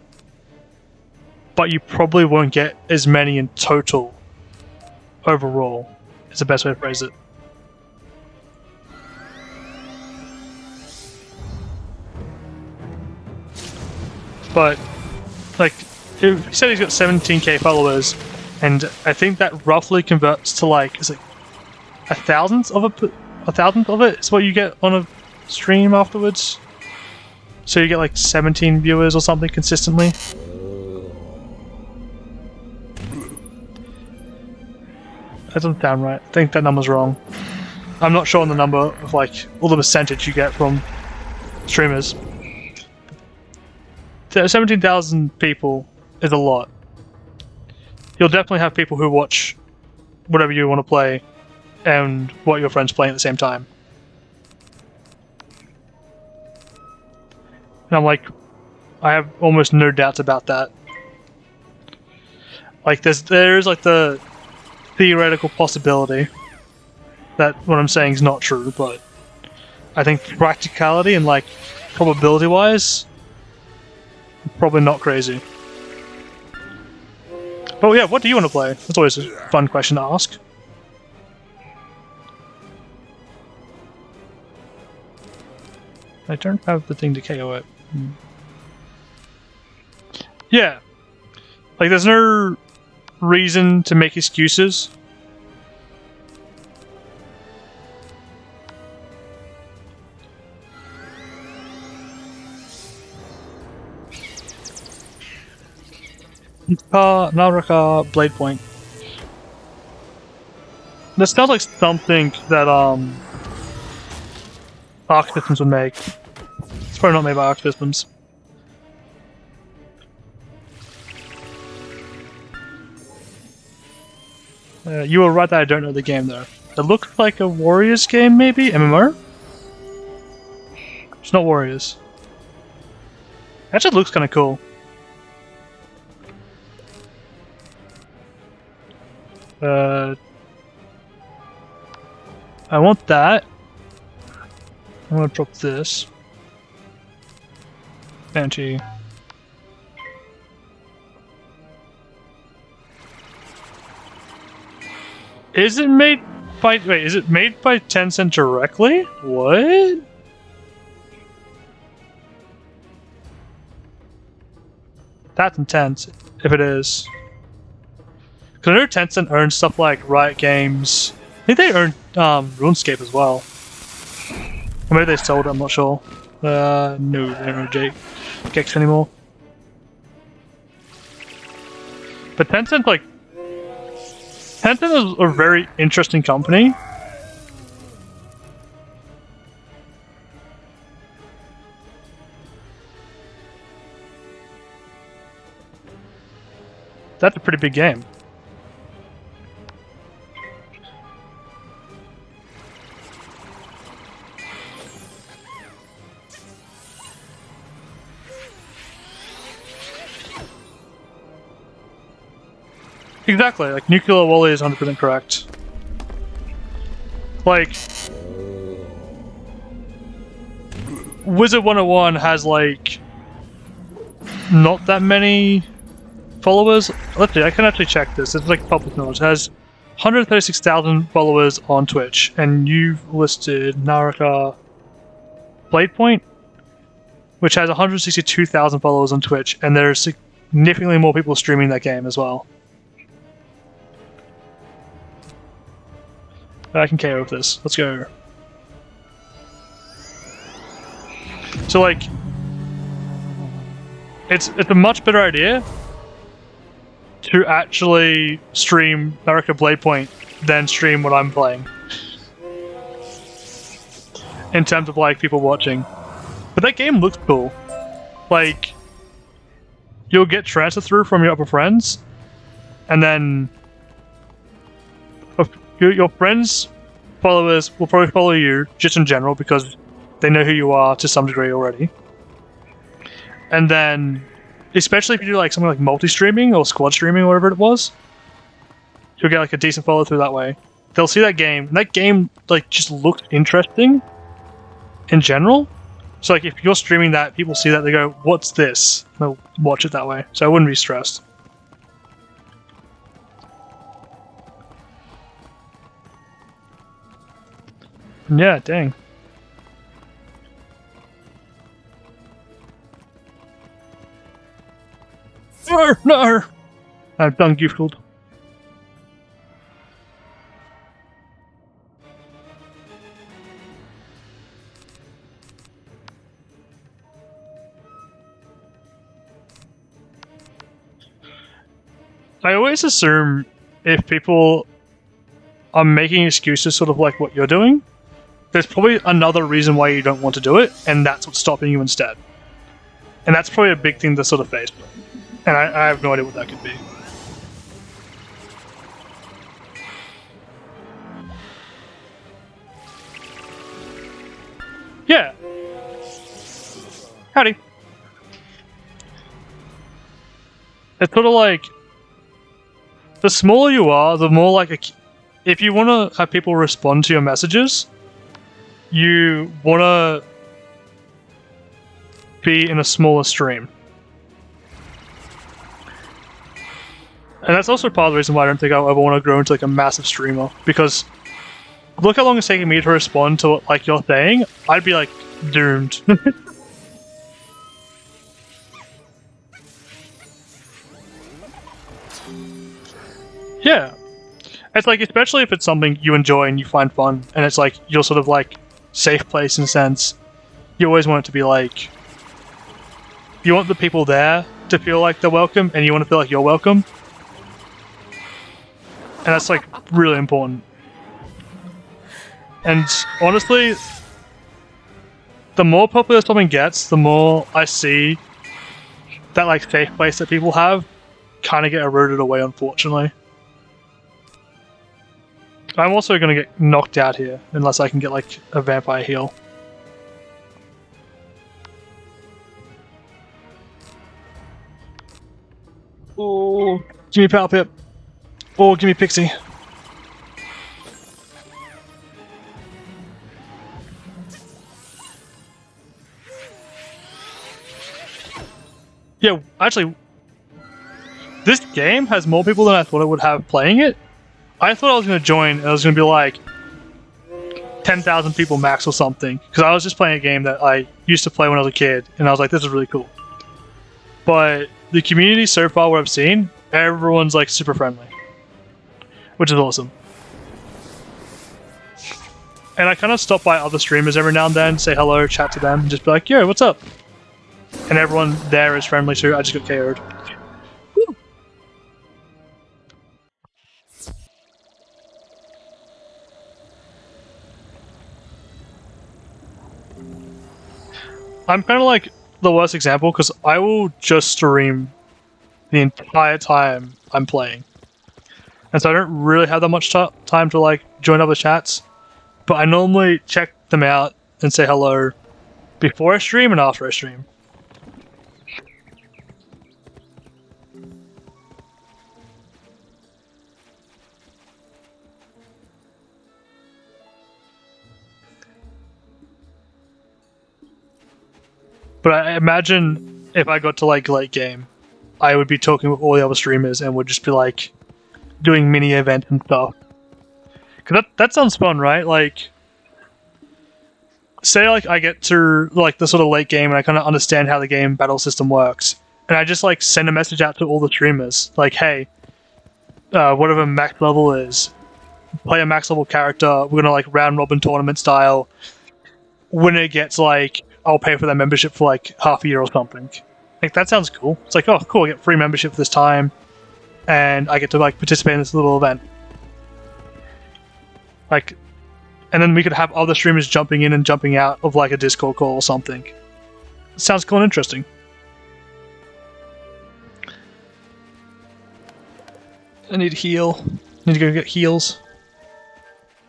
but you probably won't get as many in total overall. Is the best way to phrase it. But like, he said he's got 17k followers, and I think that roughly converts to like, is it a thousandth of it is what you get on a stream afterwards. So you get like 17 viewers or something consistently. That doesn't sound right. I think that number's wrong. I'm not sure on the number of like all the percentage you get from streamers. 17,000 people is a lot. You'll definitely have people who watch whatever you want to play and what your friends play at the same time. And I'm like, I have almost no doubts about that. Like there's like the theoretical possibility that what I'm saying is not true, but I think practicality and like probability wise, probably not crazy. But yeah, what do you want to play? That's always a fun question to ask. I don't have the thing to KO it. Yeah. Like, there's no reason to make excuses. Naraka Blade Point. This sounds like something that Arc Systems would make. It's probably not made by Arc Systems. You were right that I don't know the game though. It looks like a Warriors game, maybe? MMO? It's not Warriors. It actually looks kind of cool. I want that. I'm gonna drop this. Banshee. Is it made by... Wait, is it made by Tencent directly? What? That's intense, if it is. Because I know Tencent owns stuff like Riot Games. I think they own RuneScape as well. Or maybe they sold it, I'm not sure. No, they don't own Gex anymore. But Tencent, like... Tencent is a very interesting company. That's a pretty big game. Exactly, like Nuclear Wally is 100% correct. Like, Wizard 101 has like not that many followers. Let's see, I can actually check this. It's like public knowledge. It has 136,000 followers on Twitch, and you've listed Naraka Blade Point, which has 162,000 followers on Twitch, and there's significantly more people streaming that game as well. I can KO with this. Let's go. So like, it's a much better idea to actually stream Naraka Blade Point than stream what I'm playing. In terms of like people watching. But that game looks cool. Like, you'll get transfer through from your upper friends, and then your friends' followers will probably follow you just in general because they know who you are to some degree already. And then, especially if you do like something like multi-streaming or squad streaming or whatever it was, you'll get like a decent follow through that way. They'll see that game, and that game like just looks interesting in general. So like if you're streaming that, people see that, they go, "What's this?" And they'll watch it that way. So I wouldn't be stressed. Yeah, dang. No! I've done Goofled. I always assume if people are making excuses sort of like what you're doing, there's probably another reason why you don't want to do it, and that's what's stopping you instead. And that's probably a big thing to sort of face. And I have no idea what that could be. Yeah. Howdy. It's sort of like, the smaller you are, the more like if you want to have people respond to your messages, you want to be in a smaller stream. And that's also part of the reason why I don't think I'll ever want to grow into like a massive streamer, because look how long it's taking me to respond to what like you're saying. I'd be like doomed. Yeah. It's like, especially if it's something you enjoy and you find fun, and it's like your sort of like safe place in a sense, you always want it to be like, you want the people there to feel like they're welcome, and you want to feel like you're welcome. And that's like really important. And honestly, the more popular something gets, the more I see that like safe place that people have kind of get eroded away, unfortunately. I'm also going to get knocked out here unless I can get like a vampire heal. Oh, give me Power Pip. Oh, give me Pixie. Yeah, actually, this game has more people than I thought it would have playing it. I thought I was going to join and it was going to be like 10,000 people max or something. Because I was just playing a game that I used to play when I was a kid. And I was like, this is really cool. But the community so far, what I've seen, everyone's like super friendly. Which is awesome. And I kind of stop by other streamers every now and then, say hello, chat to them, and just be like, yo, what's up? And everyone there is friendly too. I just got KO'd. Woo. I'm kind of like the worst example because I will just stream the entire time I'm playing. And so I don't really have that much time to like join other chats. But I normally check them out and say hello before I stream and after I stream. But I imagine if I got to like late game, I would be talking with all the other streamers and would just be like doing mini events and stuff. Cause that sounds fun, right? Like, say like I get to like the sort of late game and I kind of understand how the game battle system works, and I just like send a message out to all the streamers like, hey, whatever max level is, play a max level character. We're gonna like round robin tournament style. Winner gets like, I'll pay for their membership for like half a year or something. Like that sounds cool. It's like, oh cool, I get free membership for this time, and I get to like participate in this little event. Like, and then we could have other streamers jumping in and jumping out of like a Discord call or something. It sounds cool and interesting. I need heal. I need to go get heals.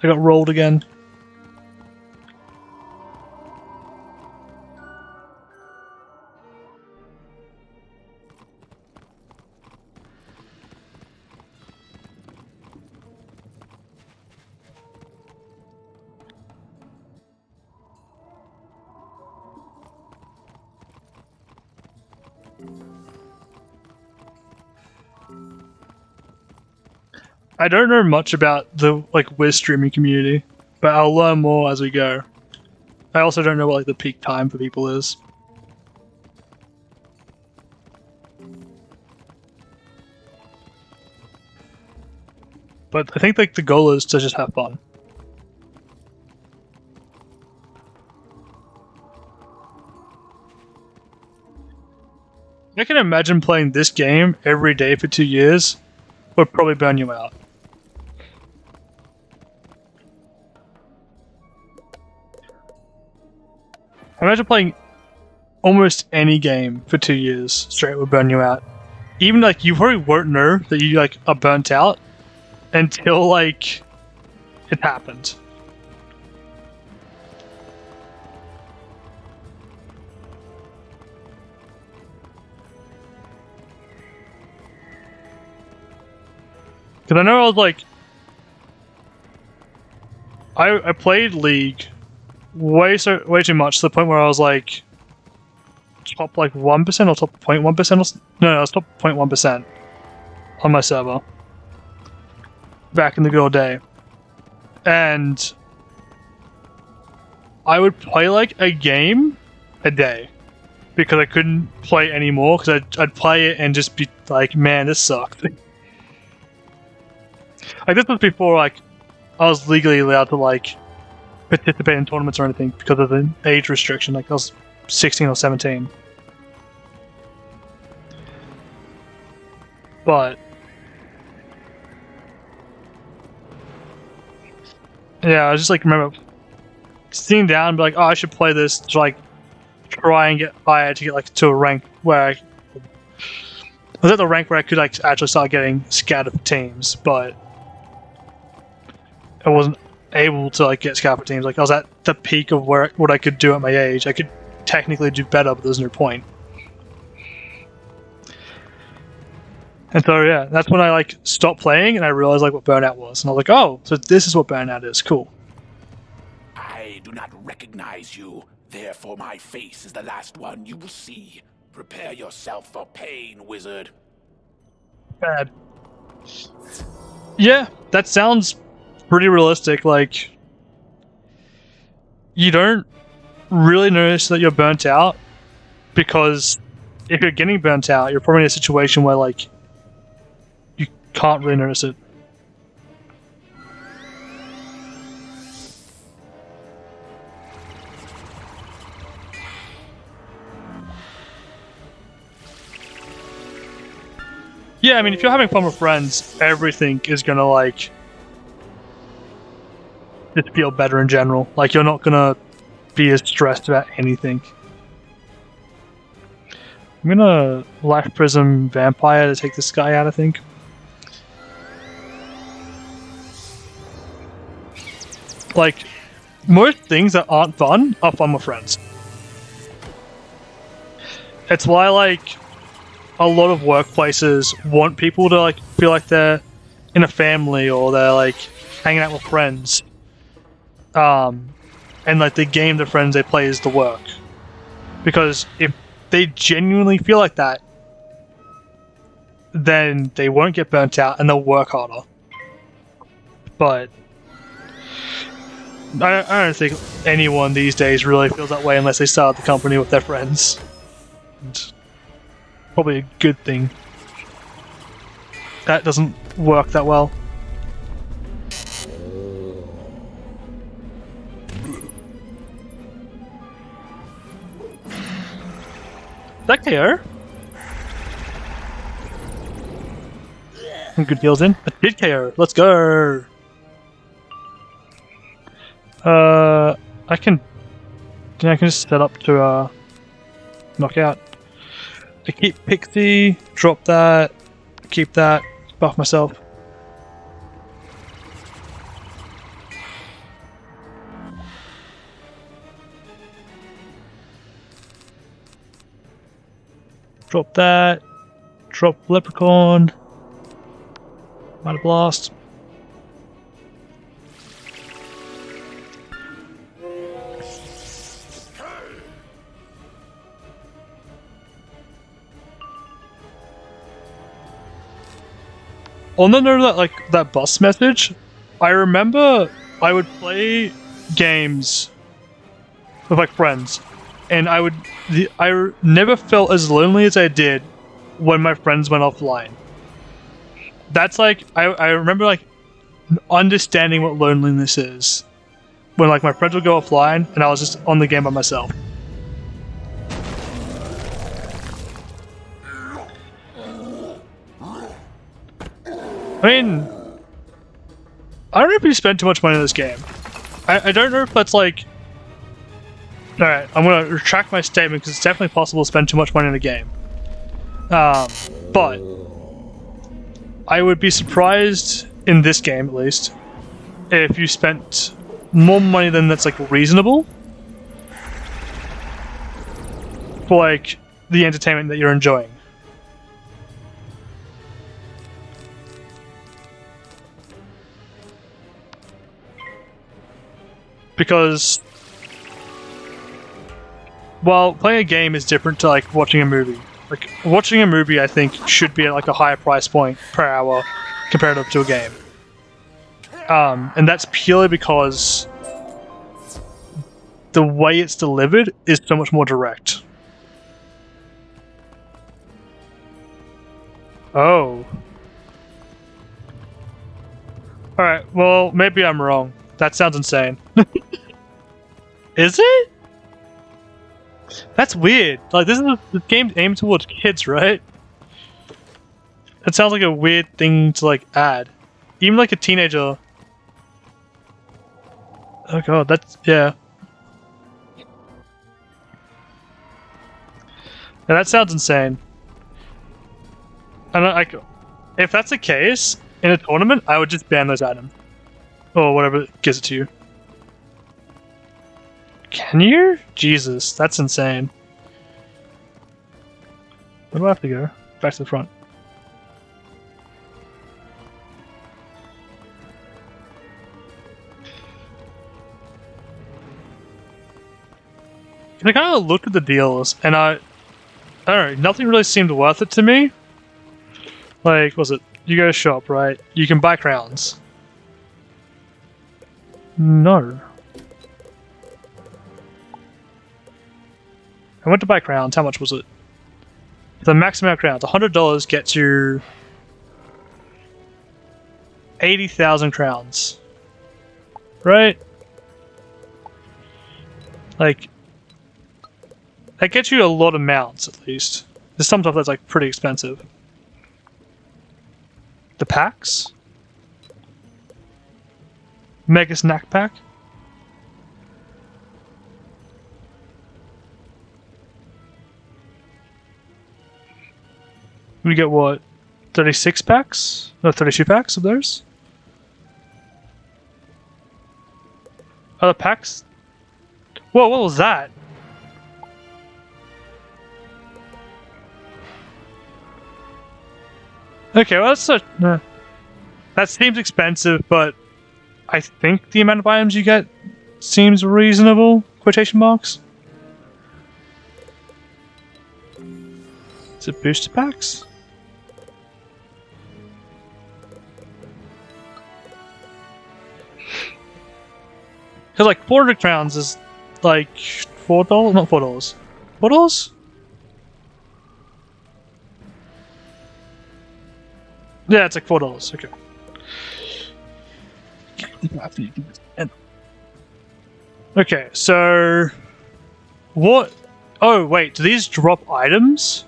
I got rolled again. I don't know much about the like Wiz streaming community, but I'll learn more as we go. I also don't know what like the peak time for people is. But I think like the goal is to just have fun. I can imagine playing this game every day for 2 years would probably burn you out. Imagine playing almost any game for 2 years straight would burn you out. Even like you probably won't know that you like are burnt out until like it happened. Cause I know I was like, I played League way too much to the point where I was like top like 1% or top 0.1%. No, I was top 0.1% on my server back in the good old day, and I would play like a game a day because I couldn't play anymore because I'd play it and just be like, man, this sucks. Like this was before like I was legally allowed to like participate in tournaments or anything because of the age restriction. Like I was 16 or 17. But yeah, I just like remember sitting down and be like, oh, I should play this to like try and get higher to get like to a rank where I was at the rank where I could like actually start getting scattered for teams, but I wasn't able to like get scattered for teams. Like I was at the peak of where what I could do at my age. I could technically do better, but there's no point. And so yeah, that's when I like stopped playing and I realized like what burnout was, and I was like, oh, so this is what burnout is. Cool. I do not recognize you. Therefore, my face is the last one you will see. Prepare yourself for pain, wizard. Bad. Yeah, that sounds pretty realistic. Like, you don't really notice that you're burnt out, because if you're getting burnt out, you're probably in a situation where like you can't really notice it. Yeah, I mean, if you're having fun with friends, everything is gonna like just feel better in general. Like you're not gonna be as stressed about anything. I'm gonna Life Prism Vampire to take this guy out, I think. Like, most things that aren't fun are fun with friends. It's why, like, a lot of workplaces want people to, like, feel like they're in a family or they're, like, hanging out with friends. And, like, the game the friends they play is the work. Because if they genuinely feel like that, then they won't get burnt out and they'll work harder. But I don't think anyone these days really feels that way unless they start the company with their friends. And probably a good thing. That doesn't work that well. That KO? Some good heals in. I did KO. Let's go. I can just set up to knock out. I keep Pixie, drop that, keep that, buff myself. Drop that, drop Leprechaun, Mighty Blast. On the note of that, like, that bus message, I remember I would play games with like friends, and I never felt as lonely as I did when my friends went offline. That's like, I remember like understanding what loneliness is when like my friends would go offline and I was just on the game by myself. I mean, I don't know if you spend too much money on this game. I don't know if that's like... Alright, I'm going to retract my statement because it's definitely possible to spend too much money on a game. But I would be surprised, in this game at least, if you spent more money than that's like reasonable for like the entertainment that you're enjoying. Because, well, playing a game is different to like watching a movie. Like, watching a movie, I think, should be at like a higher price point per hour comparative to a game. And that's purely because the way it's delivered is so much more direct. Oh. Alright, well, maybe I'm wrong. That sounds insane. Is it? That's weird. Like, this game's aimed towards kids, right? That sounds like a weird thing to like add. Even like a teenager. Oh god, that's yeah. Yeah, that sounds insane. And if that's the case in a tournament, I would just ban those items or whatever gives it to you. Can you? Jesus, that's insane. Where do I have to go? Back to the front. I kind of looked at the deals, and I don't know, nothing really seemed worth it to me. Like, was it? You go to shop, right? You can buy crowns. No. I went to buy crowns. How much was it? The max amount of crowns, $100 gets you 80,000 crowns. Right? Like, that gets you a lot of mounts, at least. There's some stuff that's like pretty expensive. The packs? Mega snack pack? We get what? 36 packs? No, 32 packs of those? Are the packs? Whoa, what was that? Okay, well that's that seems expensive, but I think the amount of items you get seems reasonable, quotation marks. Is it booster packs? Because like 400 crowns is like $4, not $4. $4? Yeah, it's like $4. Okay. Okay, so what? Oh wait, do these drop items?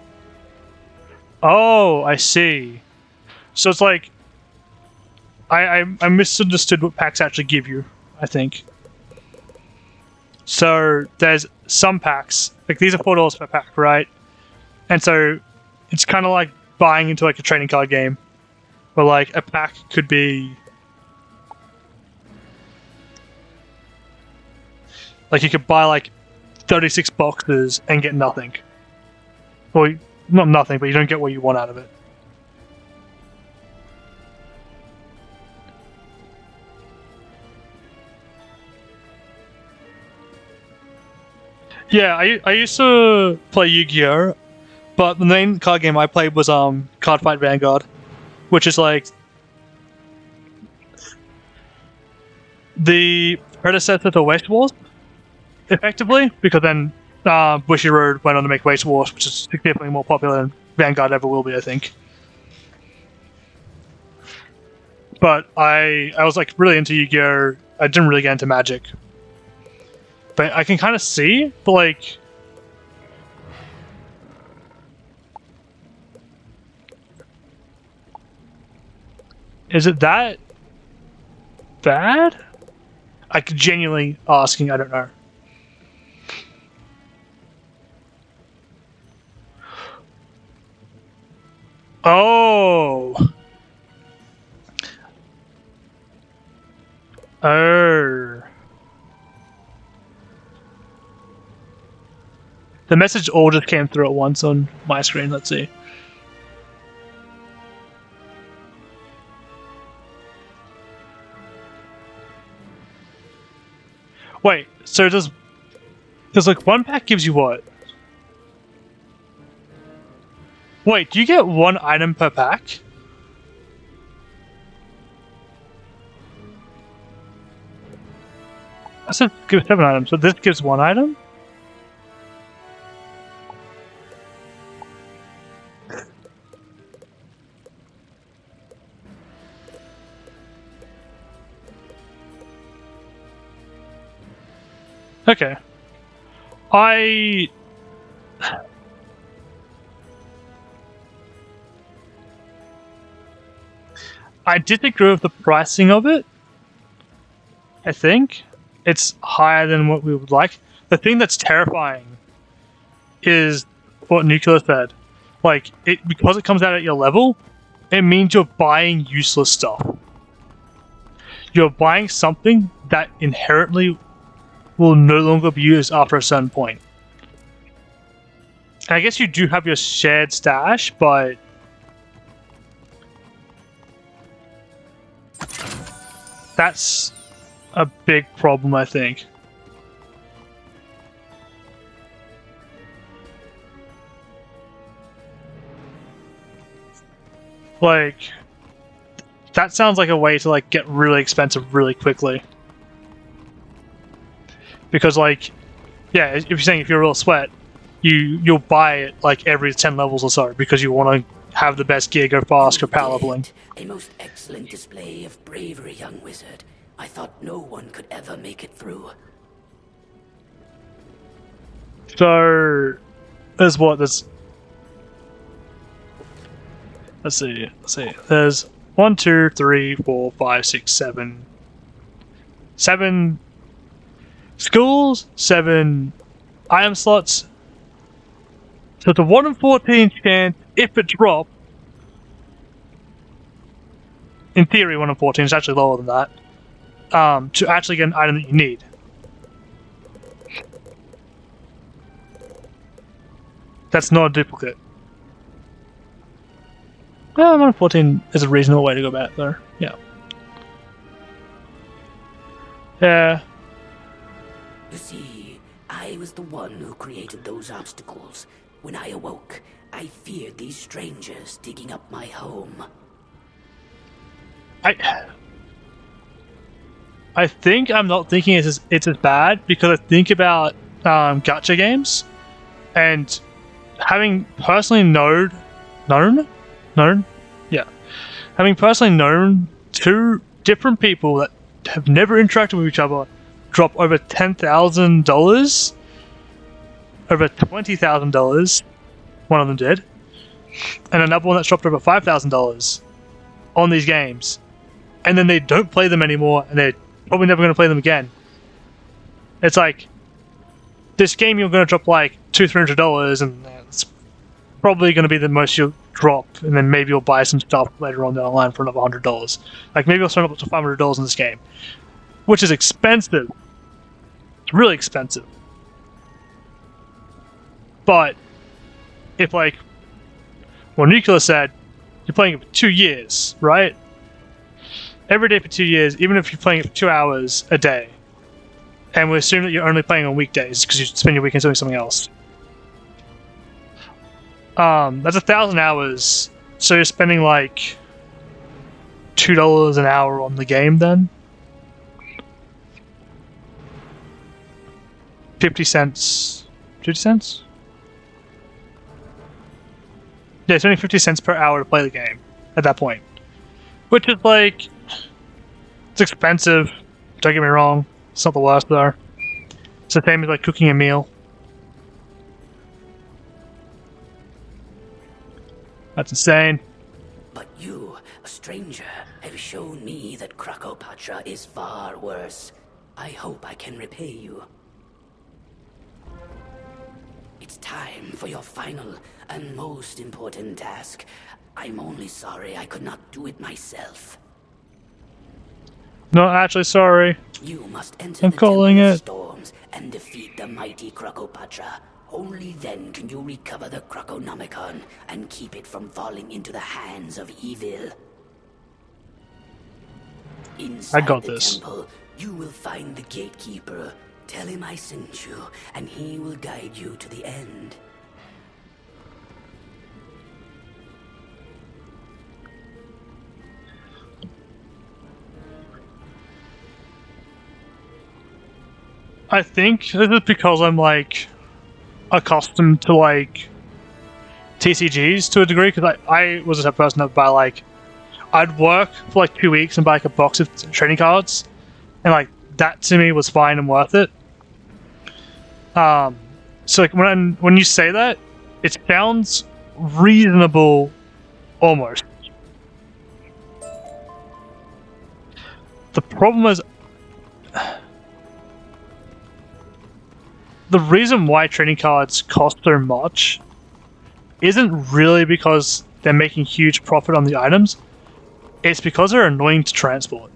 Oh, I see. So it's like I misunderstood what packs actually give you, I think. So there's some packs, like these are $4 per pack, right? And so it's kind of like buying into like a trading card game, where like a pack could be like you could buy like 36 boxes and get nothing. Well, not nothing, but you don't get what you want out of it. Yeah, I used to play Yu-Gi-Oh, but the main card game I played was Cardfight Vanguard, which is like the predecessor to Waste Wars, effectively, because then Bushiroad went on to make Waste Wars, which is significantly more popular than Vanguard ever will be, I think. But I was like really into Yu-Gi-Oh. I didn't really get into Magic. But I can kind of see, but like... Is it that bad? I could genuinely asking, I don't know. Oh! Oh. The message all just came through at once on my screen, let's see. Wait, so does like one pack gives you what? Wait, do you get one item per pack? I said give 7 items, so this gives 1 item? Okay. I disagree with the pricing of it. I think it's higher than what we would like. The thing that's terrifying is what Nuclear said. Like, because it comes out at your level, it means you're buying useless stuff. You're buying something that inherently will no longer be used after a certain point. And I guess you do have your shared stash, but that's a big problem, I think. Like, that sounds like a way to like get really expensive really quickly. Because like, yeah, if you're saying if you're a real sweat, you'll buy it like every 10 levels or so because you want to have the best gear, go fast, go power leveling. A most excellent display of bravery, young wizard. I thought no one could ever make it through. So, there's what? There's... Let's see. There's 1, 2, 3, 4, 5, 6, 7. 7 schools, 7 item slots. So it's a 1 in 14 chance, if it drops. In theory, 1 in 14 is actually lower than that. To actually get an item that you need. That's not a duplicate. Well, 1 in 14 is a reasonable way to go about it, though. Yeah. Yeah. You see, I was the one who created those obstacles. When I awoke, I feared these strangers digging up my home. I think I'm not thinking it's as bad because I think about gacha games and having personally having personally known 2 different people that have never interacted with each other drop over $10,000, over $20,000. One of them did, and another one that's dropped over $5,000 on these games, and then they don't play them anymore, and they're probably never going to play them again. It's like, this game you're going to drop like $200-300, and it's probably going to be the most you'll drop, and then maybe you'll buy some stuff later on down the line for another $100. Like, maybe you'll spend up to $500 in this game, which is expensive. It's really expensive. But if, like, well, Nuclear said, you're playing it for 2 years, right? Every day for 2 years, even if you're playing it for 2 hours a day, and we assume that you're only playing on weekdays because you spend your weekends doing something else. That's 1,000 hours, so you're spending like $2 an hour on the game then? 50 cents. 50 cents? Yeah, it's only 50 cents per hour to play the game at that point. Which is like, it's expensive, don't get me wrong. It's not the worst though. It's the same as like cooking a meal. That's insane. But you, a stranger, have shown me that Krakopatra is far worse. I hope I can repay you. It's time for your final and most important task. I'm only sorry I could not do it myself. No, actually, sorry. You must enter I'm the calling Temple of it. Storms and defeat the mighty Krakopatra. Only then can you recover the Krakonomicon and keep it from falling into the hands of evil. Inside I got the this. temple, you will find the gatekeeper. Tell him I sent you, and he will guide you to the end. I think this is because I'm like accustomed to like TCGs to a degree, because I was the type of person that would buy like, I'd work for like 2 weeks and buy like a box of trading cards, and like that to me was fine and worth it. So like when you say that, it sounds reasonable, almost. The problem is, the reason why trading cards cost so much isn't really because they're making huge profit on the items. It's because they're annoying to transport.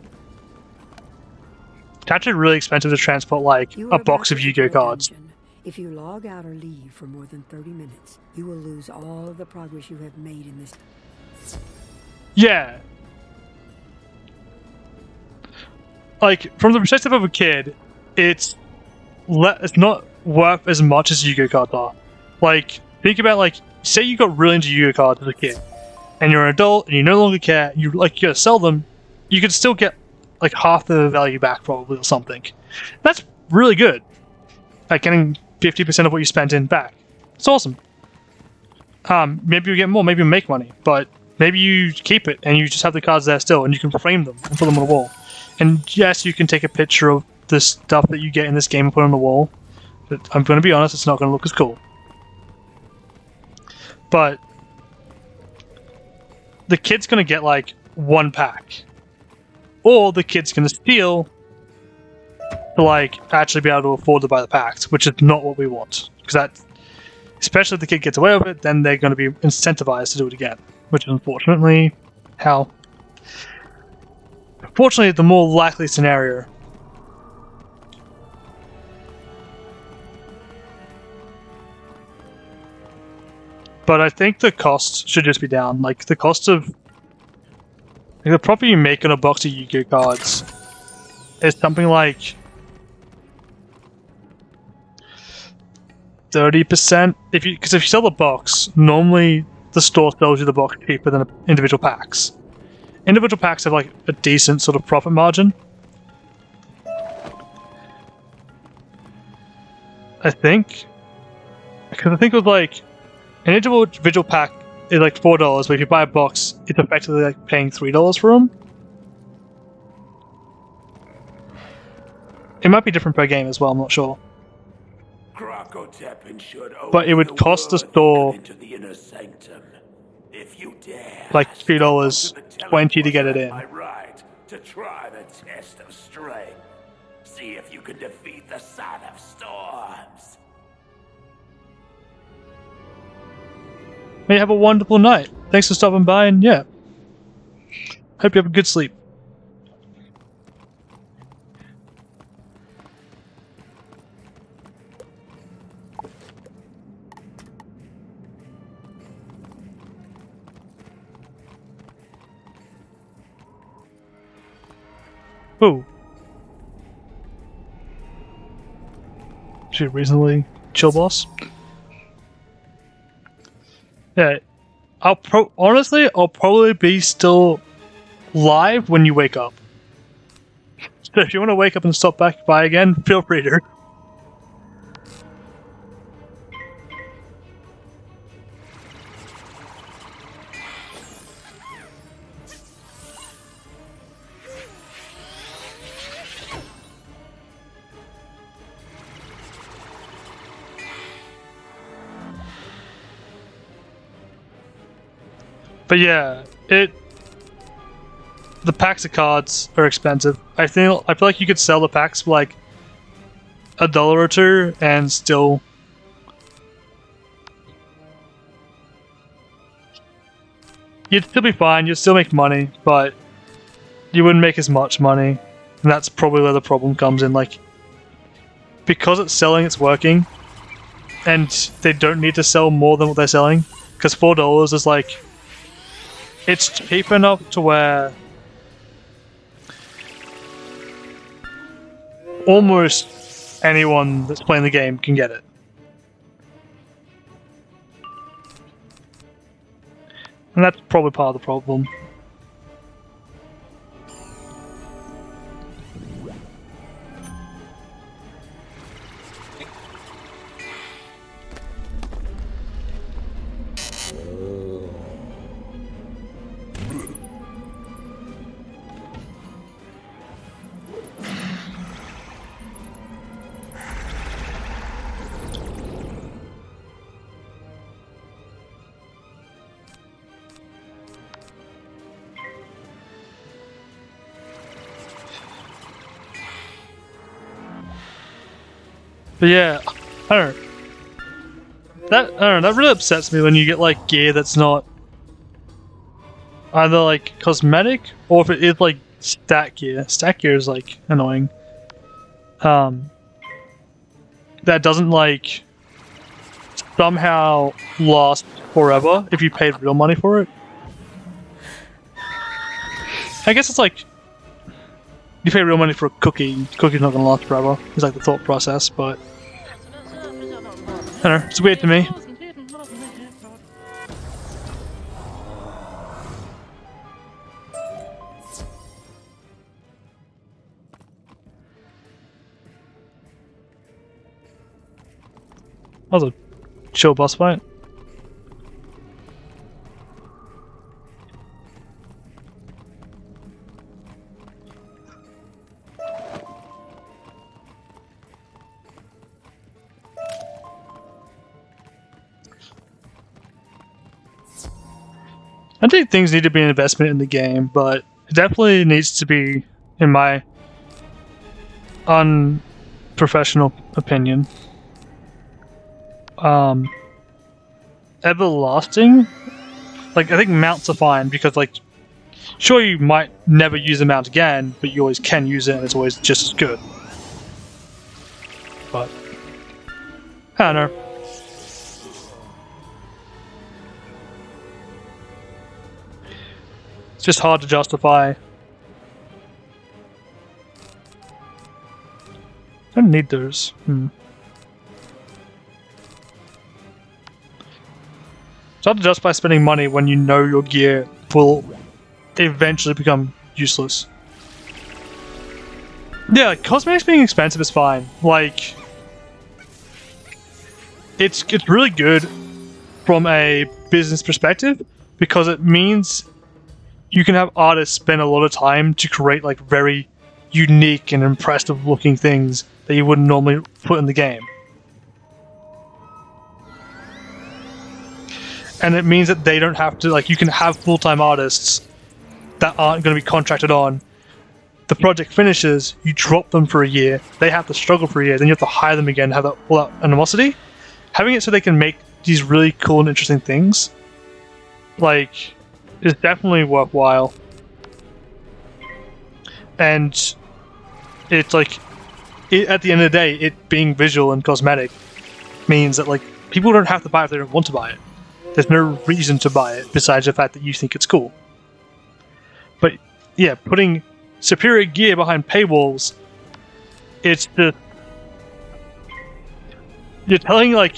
It's actually really expensive to transport, like, You are a box about of to Yu-Gi-Oh enter a cards. dungeon. If you log out or leave for more than 30 minutes, you will lose all of the progress you have made in this. Yeah. Like, from the perspective of a kid, it's not worth as much as Yu-Gi-Oh cards are. Like, think about, like, say you got really into Yu-Gi-Oh cards as a kid, and you're an adult, and you no longer care, you gotta sell them, you could still get, like, half the value back, probably, or something. That's really good. Like, getting 50% of what you spent in back. It's awesome. Maybe you get more, maybe you make money, but maybe you keep it, and you just have the cards there still, and you can frame them, and put them on the wall. And yes, you can take a picture of the stuff that you get in this game and put it on the wall, but I'm going to be honest, it's not going to look as cool. But the kid's going to get like one pack, or the kid's going to steal to like actually be able to afford to buy the packs, which is not what we want. Because that, especially if the kid gets away with it, then they're going to be incentivized to do it again, which is unfortunately Fortunately, the more likely scenario. But I think the cost should just be down. Like, the cost of... Like, the profit you make on a box of Yu-Gi-Oh cards is something like 30%. Because if you sell the box, normally the store sells you the box cheaper than individual packs. Individual packs have like a decent sort of profit margin. I think. Because I think it was like an individual pack is like $4, but if you buy a box, it's effectively like paying $3 for them. It might be different per game as well, I'm not sure. But it would cost the store like $3.20 to get it in. Right to try the test of strength. See if you can defeat the Son of Storms. May you have a wonderful night. Thanks for stopping by, and yeah. Hope you have a good sleep. Ooh. She's a reasonably chill boss. Yeah. Honestly, I'll probably be still live when you wake up. So if you want to wake up and stop back by again, feel free to. But yeah, the packs of cards are expensive. I feel like you could sell the packs for like $1 or $2 and still you'd still be fine, you'd still make money, but you wouldn't make as much money. And that's probably where the problem comes in, like because it's selling, it's working. And they don't need to sell more than what they're selling. Because $4 is like it's cheap enough to where almost anyone that's playing the game can get it. And that's probably part of the problem. But yeah, I don't know. That really upsets me when you get like gear that's not either like cosmetic or if it is like stat gear. Stat gear is like annoying. That doesn't like somehow last forever if you paid real money for it. I guess it's like you pay real money for a cookie. Cookie's not gonna last forever. It's like the thought process, but I don't know. It's weird to me. That was a chill boss fight. I think things need to be an investment in the game, but it definitely needs to be, in my unprofessional opinion, everlasting. Like, I think mounts are fine because, like, sure, you might never use a mount again, but you always can use it and it's always just as good. But I don't know. It's just hard to justify. I don't need those. It's hard to justify spending money when you know your gear will eventually become useless. Yeah, like, cosmetics being expensive is fine. Like, it's really good from a business perspective because it means you can have artists spend a lot of time to create like very unique and impressive looking things that you wouldn't normally put in the game. And it means that they don't have to, like, you can have full-time artists that aren't going to be contracted on. The project finishes, you drop them for a year, they have to struggle for a year, then you have to hire them again, have that all that animosity. Having it so they can make these really cool and interesting things, like, is definitely worthwhile. And it's like, at the end of the day, it being visual and cosmetic means that, like, people don't have to buy it if they don't want to buy it. There's no reason to buy it besides the fact that you think it's cool. But yeah, putting superior gear behind paywalls, it's the... You're telling, like,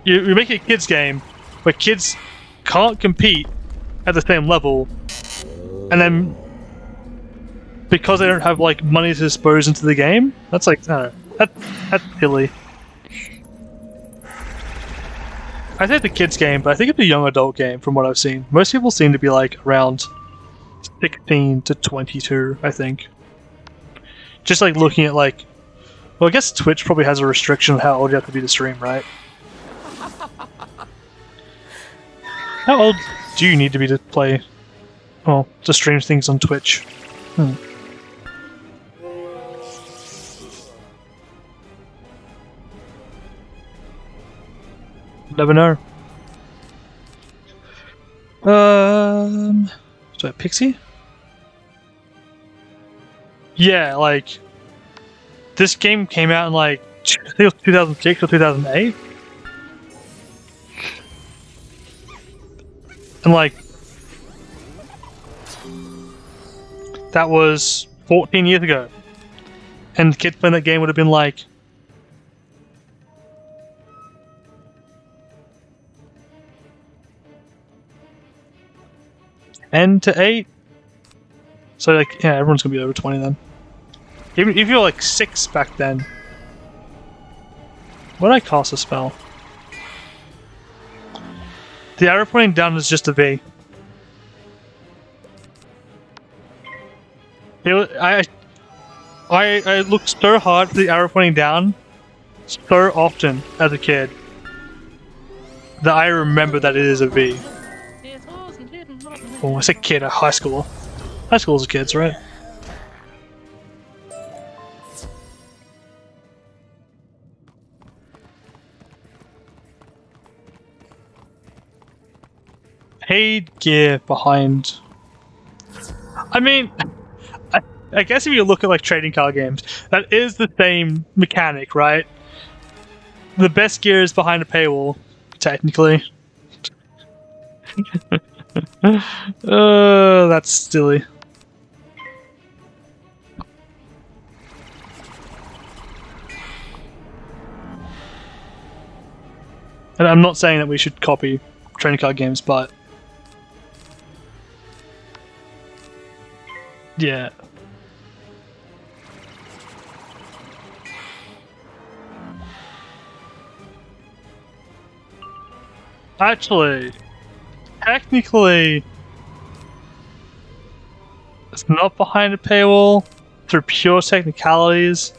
you're making a kids game where kids can't compete at the same level, and then because they don't have like money to dispose into the game, that's like, I don't know, that's silly. I say it's a kids game, but I think it's a young adult game from what I've seen. Most people seem to be like around 16 to 22, I think. Just like looking at like, well, I guess Twitch probably has a restriction on how old you have to be to stream, right? How old do you need to be to play, well, to stream things on Twitch? Never know. So Pixie? Yeah, like, this game came out in like, I think it was 2006 or 2008. And like, that was 14 years ago. And the kids playing that game would have been like, N to 8. So like, yeah, everyone's gonna be over 20 then. Even if you're like 6 back then. What did I cast a spell? The arrow pointing down is just a V. I looked so hard for the arrow pointing down so often as a kid that I remember that it is a V. Oh, I said kid, a high schooler. High schoolers are kids, right? paid gear behind. I mean, I guess if you look at like trading card games, that is the same mechanic, right? The best gear is behind a paywall, technically. That's silly. And I'm not saying that we should copy trading card games, but yeah. Actually, technically, it's not behind a paywall. Through pure technicalities,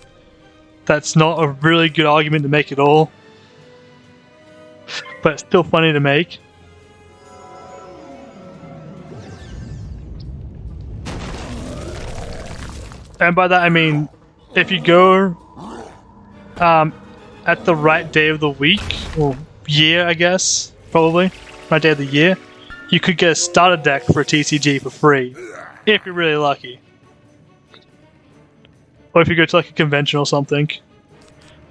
that's not a really good argument to make at all. But it's still funny to make. And by that I mean, if you go at the right day of the week, or year I guess, probably, right day of the year, you could get a starter deck for a TCG for free, if you're really lucky. Or if you go to like a convention or something.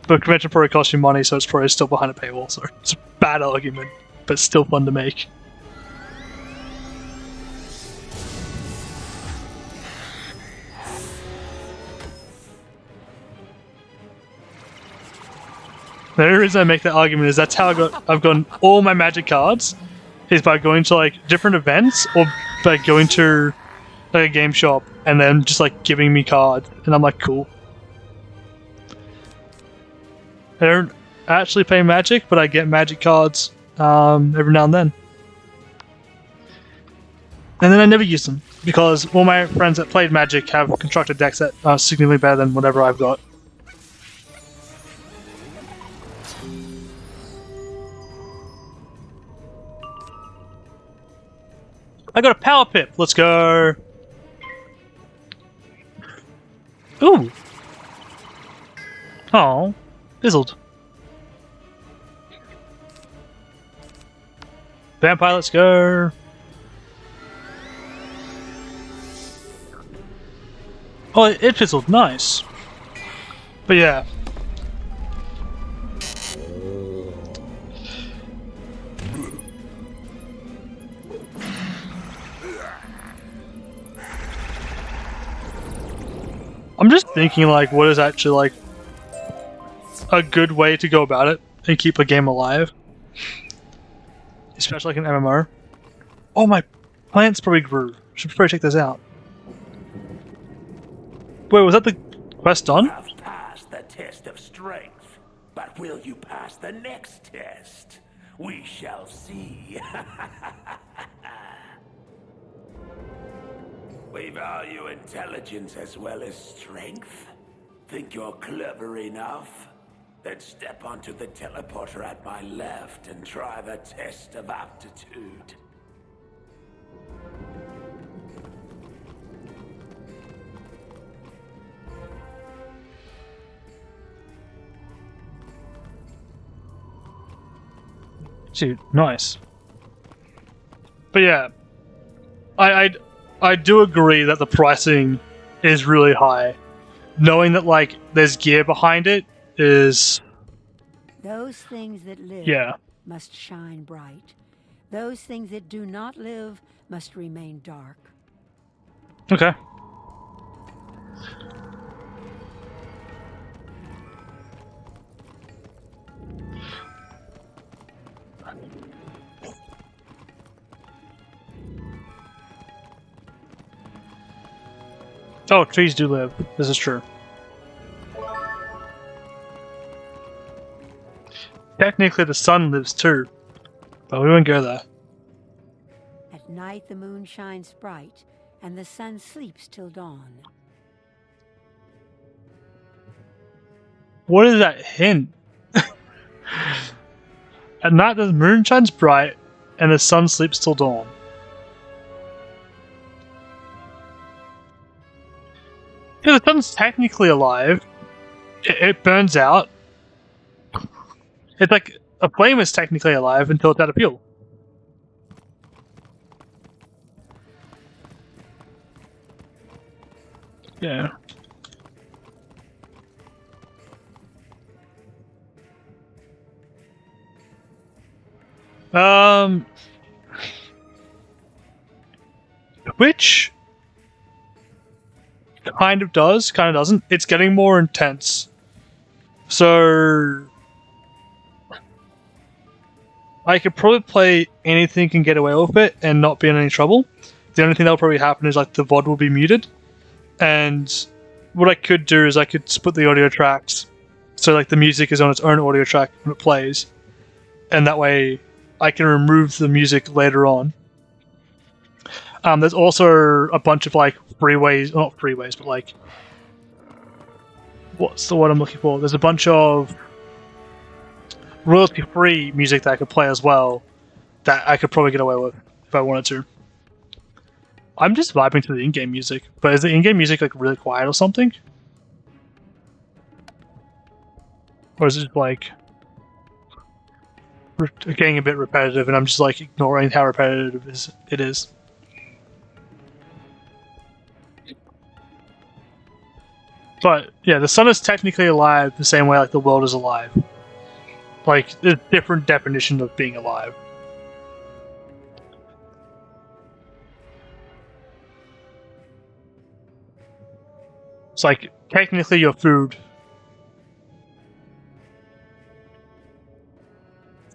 But a convention probably costs you money, so it's probably still behind a paywall, so it's a bad argument, but still fun to make. The only reason I make that argument is that's how I've gotten all my Magic cards, is by going to like different events or by going to like a game shop and then just like giving me cards, and I'm like, cool. I don't actually play Magic, but I get Magic cards every now and then. And then I never use them, because all my friends that played Magic have constructed decks that are significantly better than whatever I've got. I got a Power Pip. Let's go. Ooh. Oh. Fizzled. Vampire, let's go. Oh, it fizzled. Nice. But yeah. I'm just thinking, like, what is actually, like, a good way to go about it and keep a game alive? Especially like an MMO. Oh, my plants probably grew. Should probably check this out. Wait, was that the quest done? You have passed the test of strength, but will you pass the next test? We shall see. We value intelligence as well as strength. Think you're clever enough? Then step onto the teleporter at my left and try the test of aptitude. Dude, nice. But yeah, I do agree that the pricing is really high. Knowing that like there's gear behind it is... Those things that live must shine bright. Those things that do not live must remain dark. Okay. Oh, trees do live. This is true. Technically, the sun lives too, but we won't go there. At night the moon shines bright, and the sun sleeps till dawn. What is that hint? At night the moon shines bright, and the sun sleeps till dawn. Yeah, the sun's technically alive. It burns out. It's like a flame is technically alive until it's out of fuel. Yeah. Which kind of does, kind of doesn't. It's getting more intense. So I could probably play anything and get away with it and not be in any trouble. The only thing that'll probably happen is like the VOD will be muted. And what I could do is I could split the audio tracks so like the music is on its own audio track when it plays. And that way I can remove the music later on. There's also a bunch of like freeways, not freeways, but like, what's the word I'm looking for? There's a bunch of royalty-free music that I could play as well that I could probably get away with if I wanted to. I'm just vibing to the in-game music, but is the in-game music like really quiet or something? Or is it like getting a bit repetitive and I'm just like ignoring how repetitive it is? But yeah, the sun is technically alive the same way like the world is alive. Like, there's a different definition of being alive. It's like, technically your food.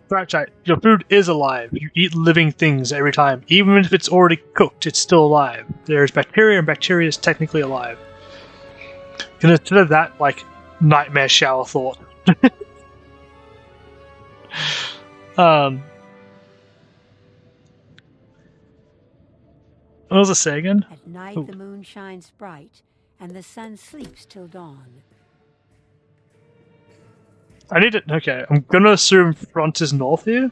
Right, your food is alive. You eat living things every time. Even if it's already cooked, it's still alive. There's bacteria, and bacteria is technically alive. Consider that like nightmare shower thought. What was I saying again? At night the moon shines bright, and the sun sleeps till dawn. I need it. Okay, I'm gonna assume front is north here.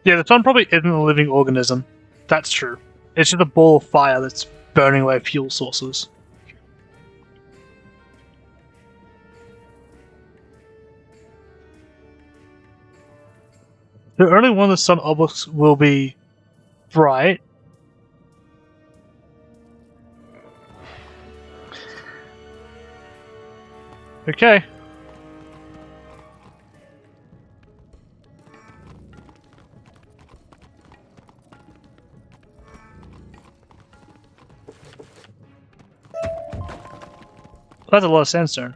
Yeah, the sun probably isn't a living organism. That's true. It's just a ball of fire that's burning away fuel sources. The only one of the sun objects will be bright. Okay. That's a lot of sandstone.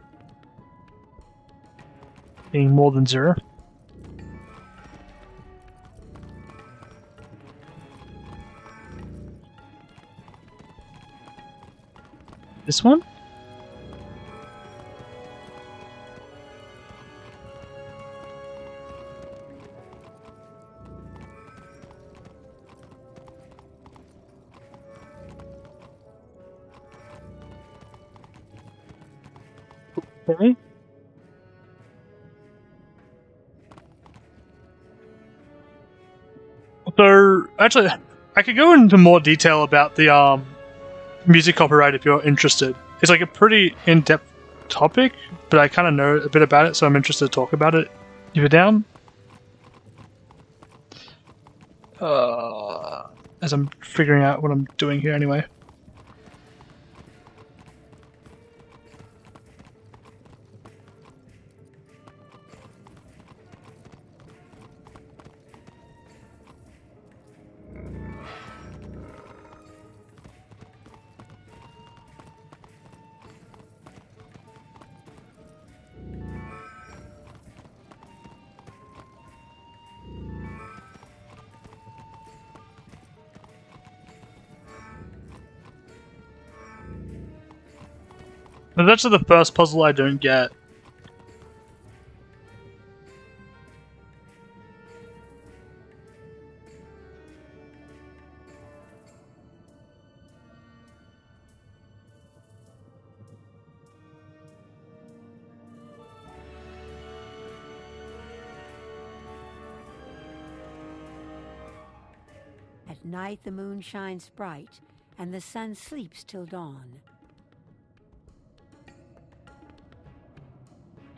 Being more than 0. This one? Okay. So, actually, I could go into more detail about the music copyright if you're interested. It's like a pretty in-depth topic, but I kind of know a bit about it, so I'm interested to talk about it. If you're down? As I'm figuring out what I'm doing here anyway. That's actually the first puzzle I don't get. night the moon shines bright, and the sun sleeps till dawn.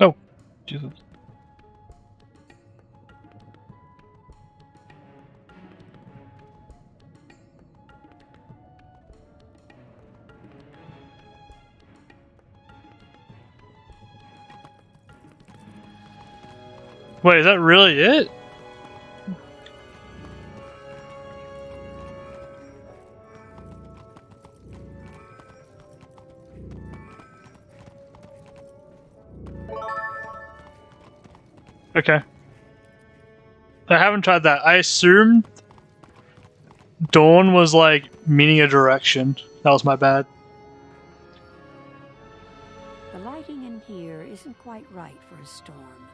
Oh, Jesus. Wait, is that really it? Okay. I haven't tried that. I assumed dawn was like meaning a direction. That was my bad. The lighting in here isn't quite right for a storm.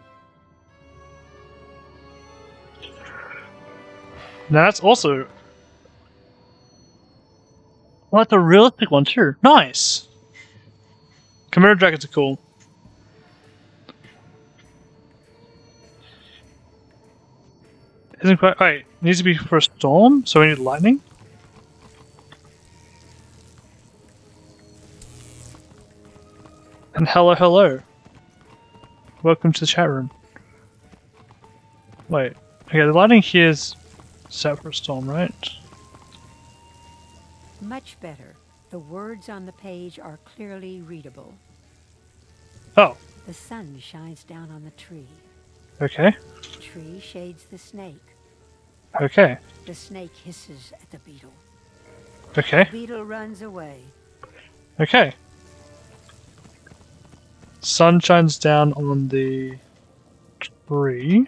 Now that's also... Well, that's a realistic one too. Nice! Chimera dragons are cool. Isn't quite... Wait, it needs to be for a storm, so we need lightning? And hello, hello. Welcome to the chat room. Wait, okay, the lightning here is set for a storm, right? Much better. The words on the page are clearly readable. Oh, The sun shines down on the tree. okay, The tree shades the snake. okay, The snake hisses at the beetle. okay, The beetle runs away. okay. Sun shines down on the tree.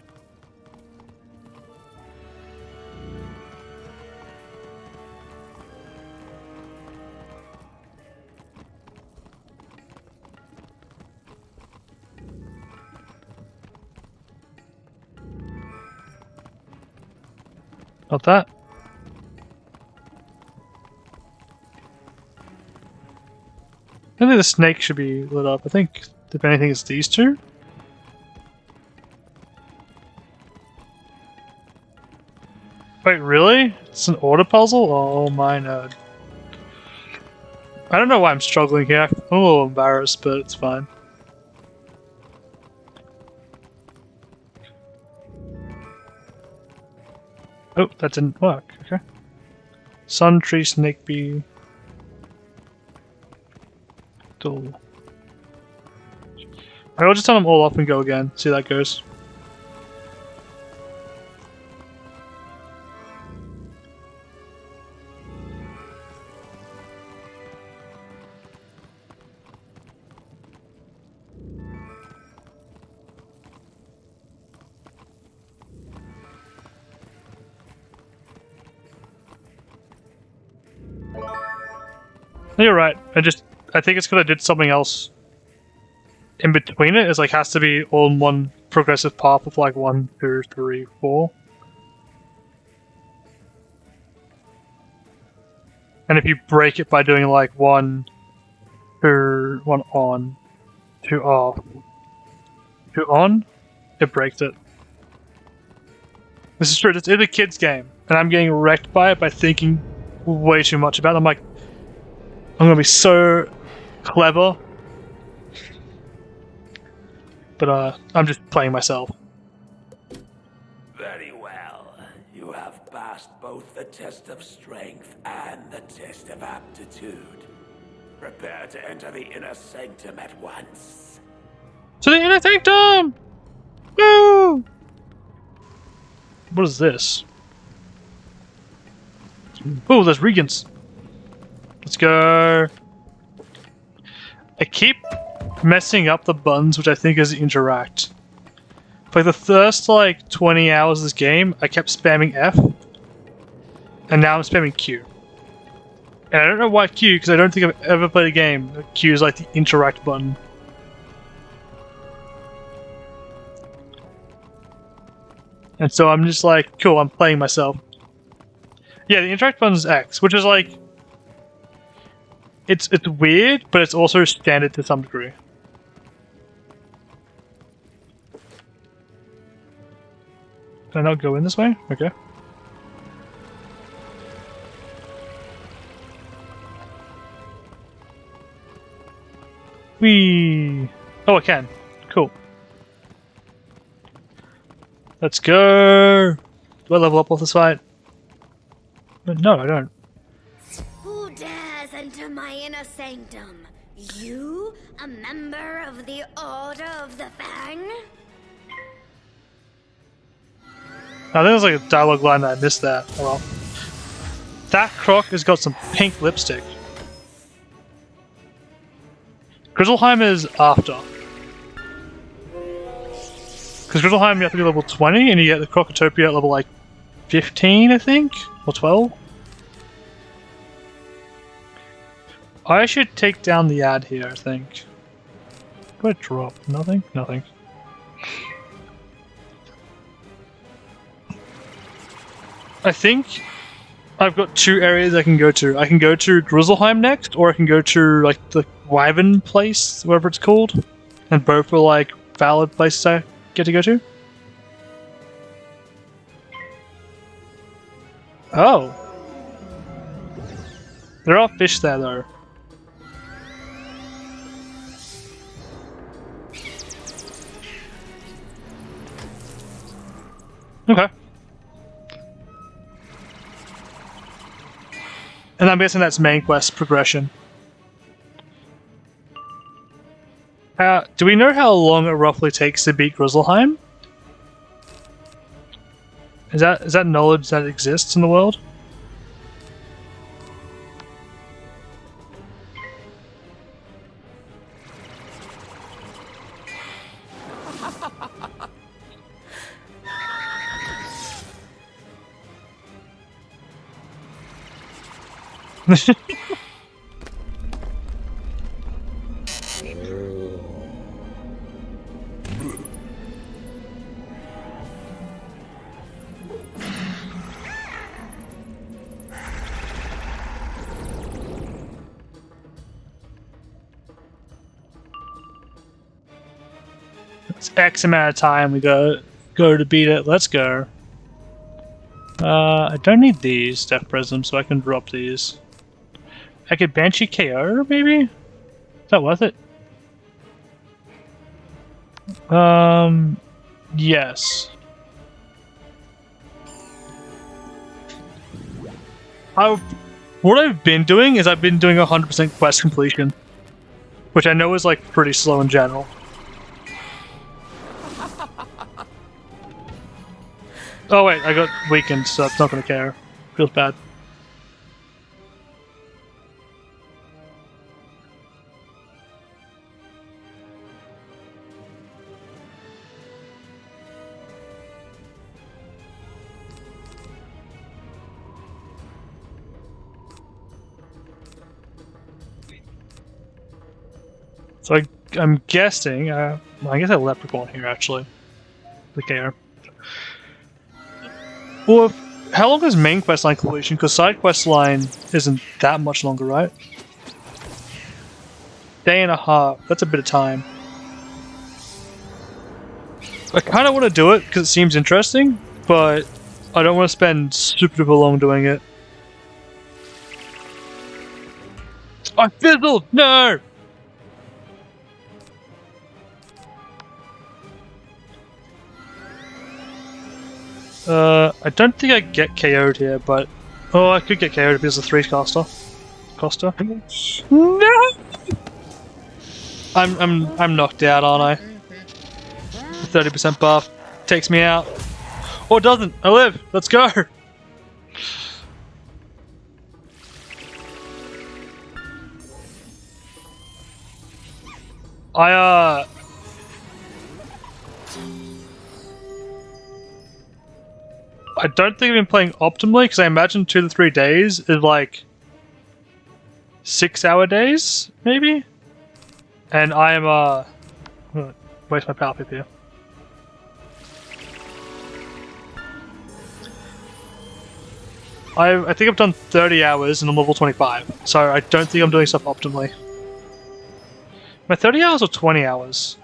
Not that. I think the snake should be lit up. I think, if anything, it's these two. Wait, really? It's an order puzzle? Oh my nerd. I don't know why I'm struggling here. I'm a little embarrassed, but it's fine. Oh, that didn't work. Okay. Sun, tree, snake, bee. Dull. I'll just turn them all off and go again. See how that goes. You're right. I think it's because I did something else in between it. It's like has to be all in one progressive path of like 1, 2, 3, 4. And if you break it by doing like 1, 2, 1 on, 2 off, 2 on, it breaks it. This is true. It's a kid's game, and I'm getting wrecked by it by thinking way too much about it. I'm like, I'm gonna be so clever, but I'm just playing myself. Very well. You have passed both the test of strength and the test of aptitude. Prepare to enter the inner sanctum at once. To the inner sanctum! Woo! What is this? Oh, there's Regans. Let's go. I keep messing up the buttons, which I think is interact. For like the first like 20 hours of this game, I kept spamming F, and now I'm spamming Q. And I don't know why Q, because I don't think I've ever played a game that Q is like the interact button. And so I'm just like, cool, I'm playing myself. Yeah, the interact button is X, which is like... It's weird, but it's also standard to some degree. Can I not go in this way? Okay. Whee! Oh, I can. Cool. Let's go! Do I level up off this fight? No, I don't. Who dares enter my inner sanctum? You? A member of the Order of the Fang? I think there's like a dialogue line that I missed that. Oh well. That croc has got some pink lipstick. Grizzleheim is after. Because Grizzleheim you have to be level 20 and you get the Crocotopia at level like 15, I think? Or 12? I should take down the ad here, I think. Go ahead, drop. Nothing? Nothing. I think I've got two areas I can go to. I can go to Grizzleheim next, or I can go to like the Wyvern place, whatever it's called. And both are like valid places I get to go to. Oh. There are fish there though. Okay. And I'm guessing that's main quest progression. Do we know how long it roughly takes to beat Grizzleheim? Is that knowledge that exists in the world? It's X amount of time we go to beat it. Let's go. I don't need these Death Prisms, so I can drop these. I could Banshee KO, maybe? Is that worth it? Yes. What I've been doing is I've been doing 100% quest completion, which I know is like pretty slow in general. Oh wait, I got weakened, so it's not gonna care. Feels bad. So I'm guessing, I guess a leprechaun here actually. The KO. Well, how long is main quest line completion? Because side quest line isn't that much longer, right? Day and a half. That's a bit of time. I kind of want to do it because it seems interesting, but I don't want to spend super duper long doing it. I fizzled! No! I don't think I get KO'd here, but... Oh, I could get KO'd if it's a 3-caster. Costa? No! I'm knocked out, aren't I? 30% buff. Takes me out. Or doesn't. I live. Let's go! I don't think I've been playing optimally, because I imagine 2 to 3 days is like 6-hour days, maybe? And I am, waste my power pip here. I think I've done 30 hours and I'm level 25, so I don't think I'm doing stuff optimally. Am I 30 hours or 20 hours?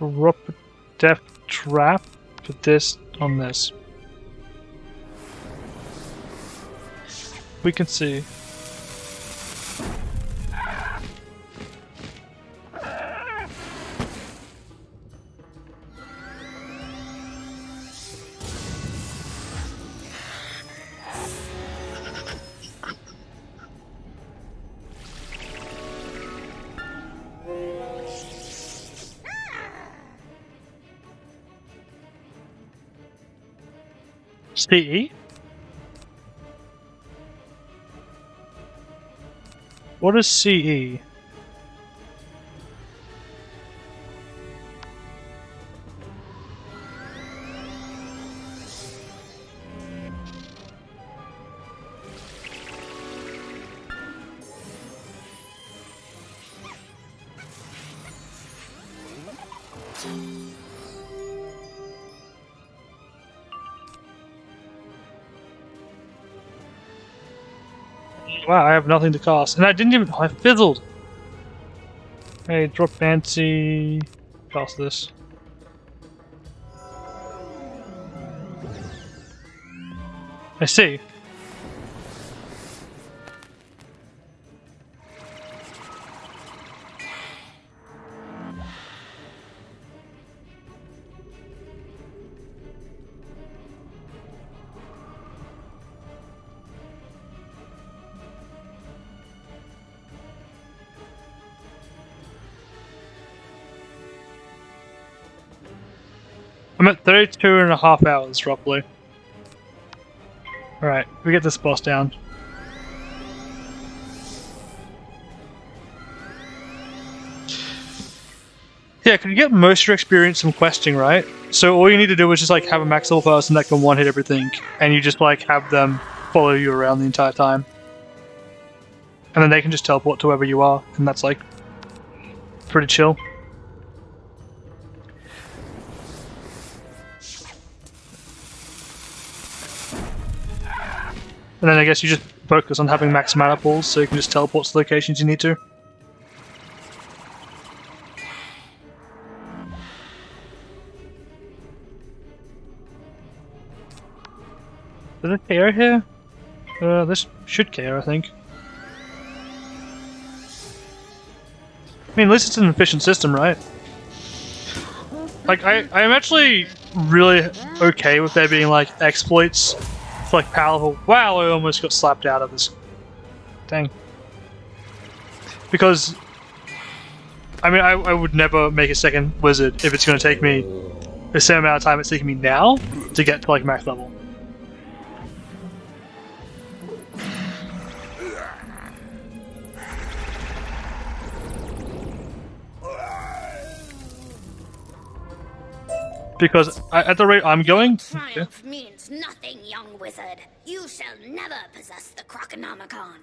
Drop a death trap for this on this. We can see. CE? What is CE? Wow, I have nothing to cast. And I didn't even... I fizzled! Hey, drop fancy... Cast this. I see. I'm at 32.5 hours, roughly. Alright, we get this boss down. Yeah, can you get most of your experience from questing, right? So all you need to do is just like have a max level person that can one-hit everything, and you just like have them follow you around the entire time. And then they can just teleport to wherever you are, and that's like pretty chill. And then I guess you just focus on having max mana pools, so you can just teleport to locations you need to. Is it KO here? This should KO, I think. I mean, at least it's an efficient system, right? Like, I'm actually really okay with there being, like, exploits. It's, like, powerful. Wow, I almost got slapped out of this. Dang. Because, I mean, I would never make a second wizard if it's going to take me the same amount of time it's taking me now to get to, like, max level. Because at the rate I'm going... Triumph means nothing, young wizard. You shall never possess the Croconomicon.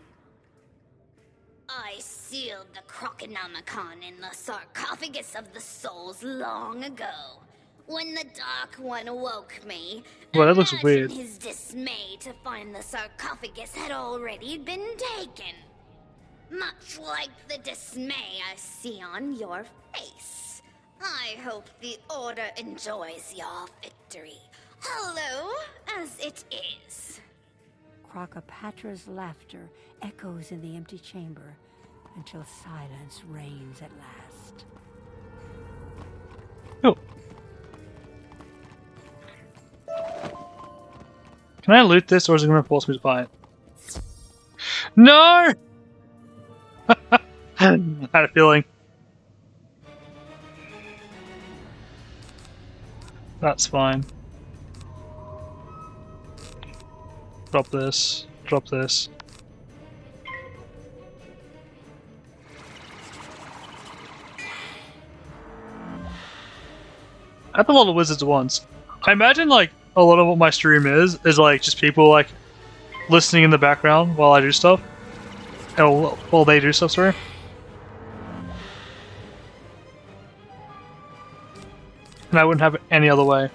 I sealed the Croconomicon in the sarcophagus of the souls long ago. When the Dark One woke me, well, that looks imagine weird. his dismay to find the sarcophagus had already been taken. Much like the dismay I see on your face. I hope the Order enjoys your victory, hollow as it is. Crocopatra's laughter echoes in the empty chamber until silence reigns at last. Oh. Can I loot this, or is it going to force me to buy it? No! I had a feeling. That's fine. Drop this. Drop this. I have a lot of wizards at once. I imagine like a lot of what my stream is like just people like listening in the background while I do stuff. Oh, while they do stuff, sorry. And I wouldn't have it any other way.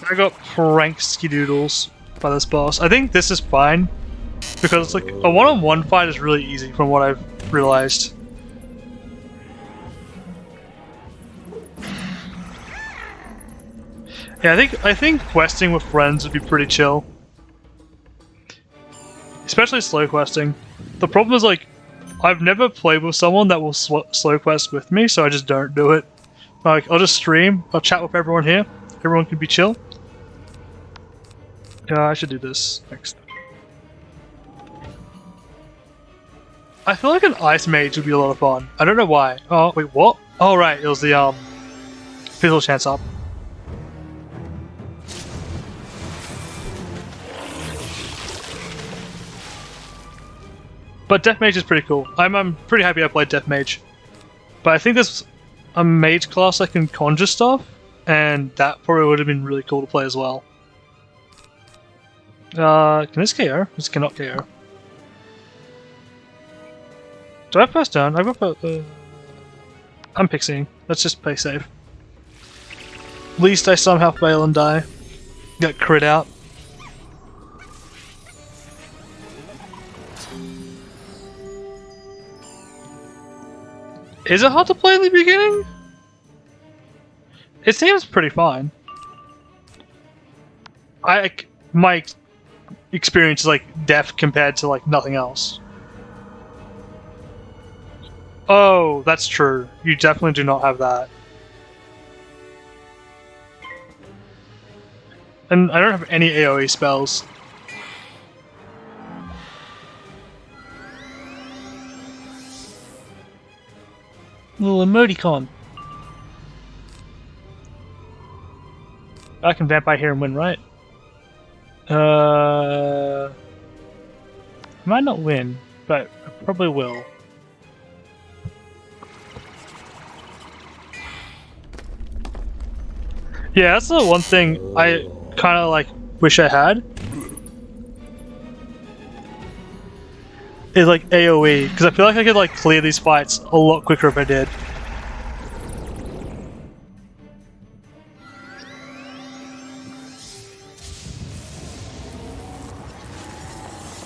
I got pranked skidoodles by this boss. I think this is fine, because it's like a one-on-one fight is really easy from what I've realized. Yeah, I think questing with friends would be pretty chill. Especially slow questing. The problem is, like, I've never played with someone that will slow quest with me, so I just don't do it. Like, I'll just stream, I'll chat with everyone here, everyone can be chill. Yeah, I should do this next. I feel like an ice mage would be a lot of fun. I don't know why. Oh, wait, what? Oh, right, it was the, Fizzle chance up. But Death Mage is pretty cool. I'm pretty happy I played Death Mage. But I think there's a mage class that can conjure stuff, and that probably would have been really cool to play as well. Can this KO? This cannot KO. Do I have first down? I've got I'm pixieing. Let's just play safe. At least I somehow fail and die. Get crit out. Is it hard to play in the beginning? It seems pretty fine. My experience is like death compared to like nothing else. Oh, that's true. You definitely do not have that. And I don't have any AoE spells. Little emoticon. I can vampire here and win, right? I might not win, but I probably will. Yeah, that's the one thing I kind of like wish I had. Is like AoE, because I feel like I could like clear these fights a lot quicker if I did.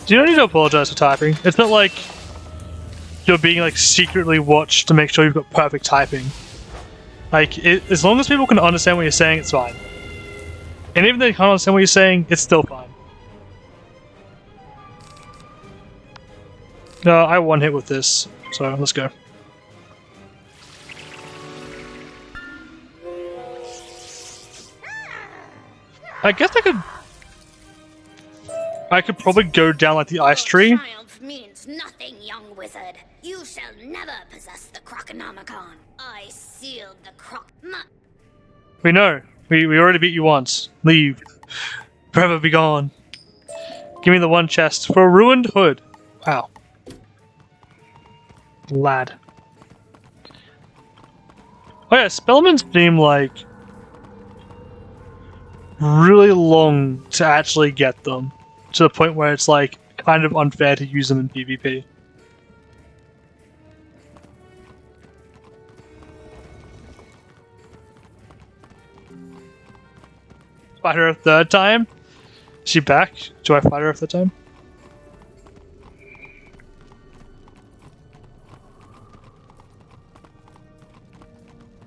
You don't need to apologize for typing. It's not like you're being like secretly watched to make sure you've got perfect typing. Like, as long as people can understand what you're saying, it's fine. And even if they can't understand what you're saying, it's still fine. I one hit with this, so let's go. I guess I could probably go down like the ice tree. Triumph means nothing, young wizard. You shall never possess the Croconomicon. I sealed the We know. We already beat you once. Leave. Forever be gone. Give me the one chest for a ruined hood. Wow. Lad. Oh yeah, Spellmans seem like really long to actually get them. To the point where it's like kind of unfair to use them in PvP. Fight her a third time? Is she back? Do I fight her a third time?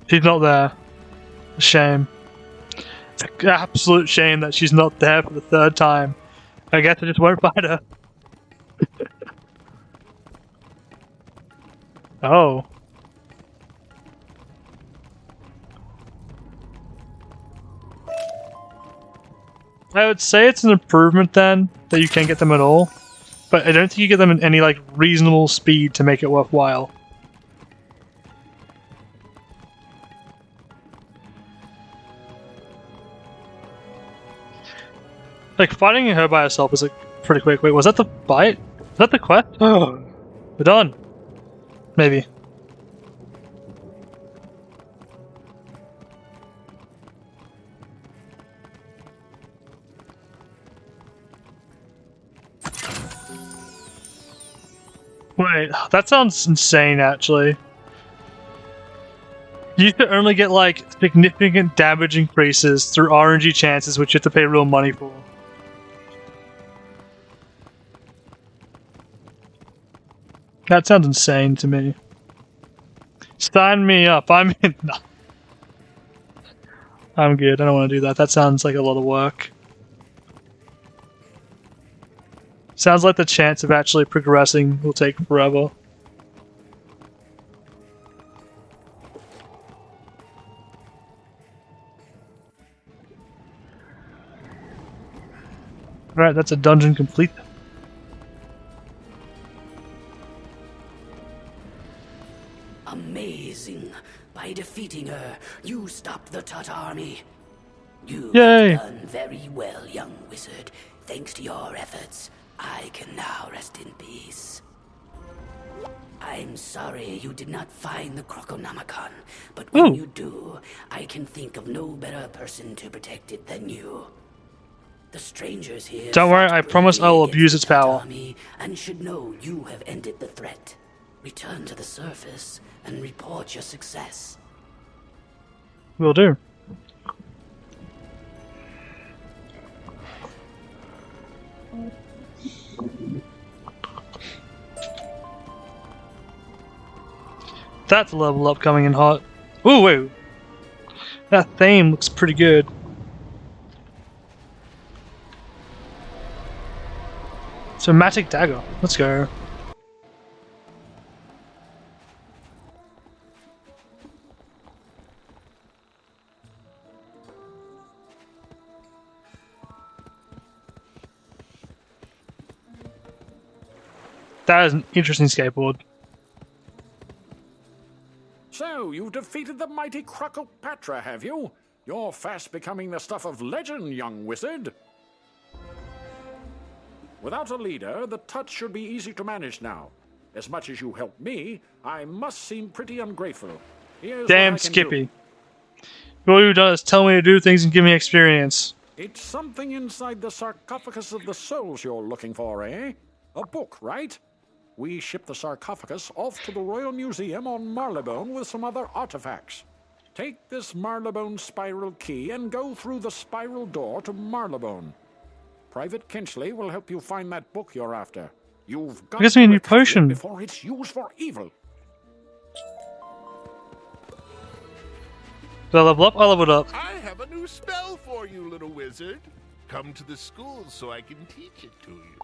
She's not there. A shame. It's an absolute shame that she's not there for the third time. I guess I just won't fight her. Oh. I would say it's an improvement then, that you can't get them at all. But I don't think you get them in any like reasonable speed to make it worthwhile. Like, fighting her by herself is like pretty quick. Wait, was that the fight? Was that the quest? Oh, we're done. Maybe. Wait, that sounds insane actually. You used to only get like significant damage increases through RNG chances, which you have to pay real money for. That sounds insane to me. Sign me up. I'm in. I'm good. I don't want to do that. That sounds like a lot of work. Sounds like the chance of actually progressing will take forever. Alright, that's a dungeon complete. Amazing. By defeating her, you stopped the Tut army. You Yay. have done very well, young wizard. Thanks to your efforts, I can now rest in peace. I'm sorry you did not find the Croconomicon, but when you do, I can think of no better person to protect it than you. The strangers here. Don't worry, I promise I will abuse its power. And should know you have ended the threat. Return to the surface and report your success. Will do. That's a level up coming in hot. Ooh, wait. That theme looks pretty good. Somatic Dagger. Let's go. That is an interesting skateboard. So, you've defeated the mighty Crocopatra, have you? You're fast becoming the stuff of legend, young wizard. Without a leader, the Tut should be easy to manage now. As much as you helped me, I must seem pretty ungrateful. Here's Damn what I can Skippy. do. All you do is tell me to do things and give me experience. It's something inside the sarcophagus of the souls you're looking for, eh? A book, right? We ship the sarcophagus off to the Royal Museum on Marylebone with some other artifacts. Take this Marylebone spiral key and go through the spiral door to Marylebone. Private Kinsley will help you find that book you're after. You've got I guess we to need a recover it potion. before it's used for evil. Did I level up? I leveled up. I have a new spell for you, little wizard. Come to the school so I can teach it to you.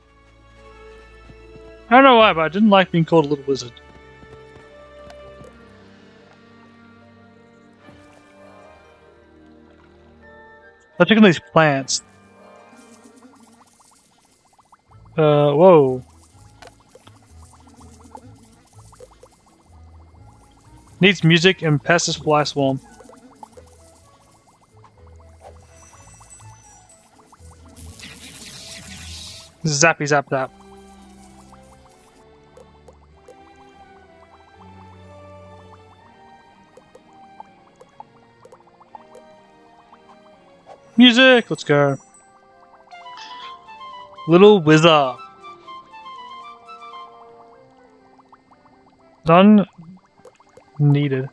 I don't know why, but I didn't like being called a little wizard. I took in these plants. Whoa. Needs music and Pestis Fly Swarm. Zappy zap zap. Music! Let's go. Little Wizard. None needed.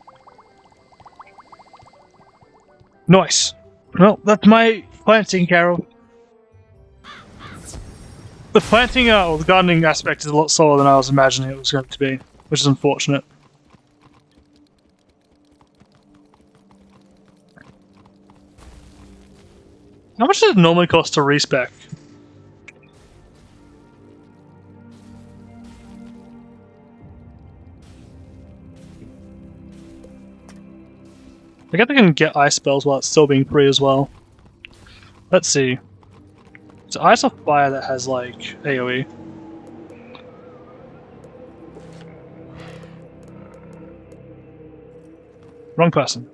Nice. Well, that's my planting, Carol. The planting, or the gardening aspect is a lot slower than I was imagining it was going to be, which is unfortunate. How much does it normally cost to respec? I guess I can get ice spells while it's still being free as well. Let's see. It's Ice or Fire that has like AoE. Wrong person.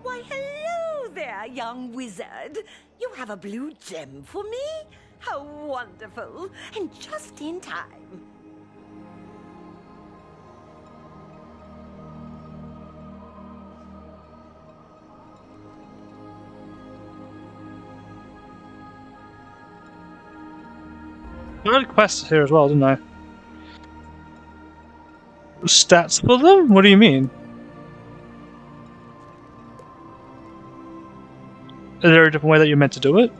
Why, hello there, young wizard. You have a blue gem for me? How wonderful. And just in time. I had quests here as well, didn't I? stats for them? What do you mean? Is there a different way that you're meant to do it?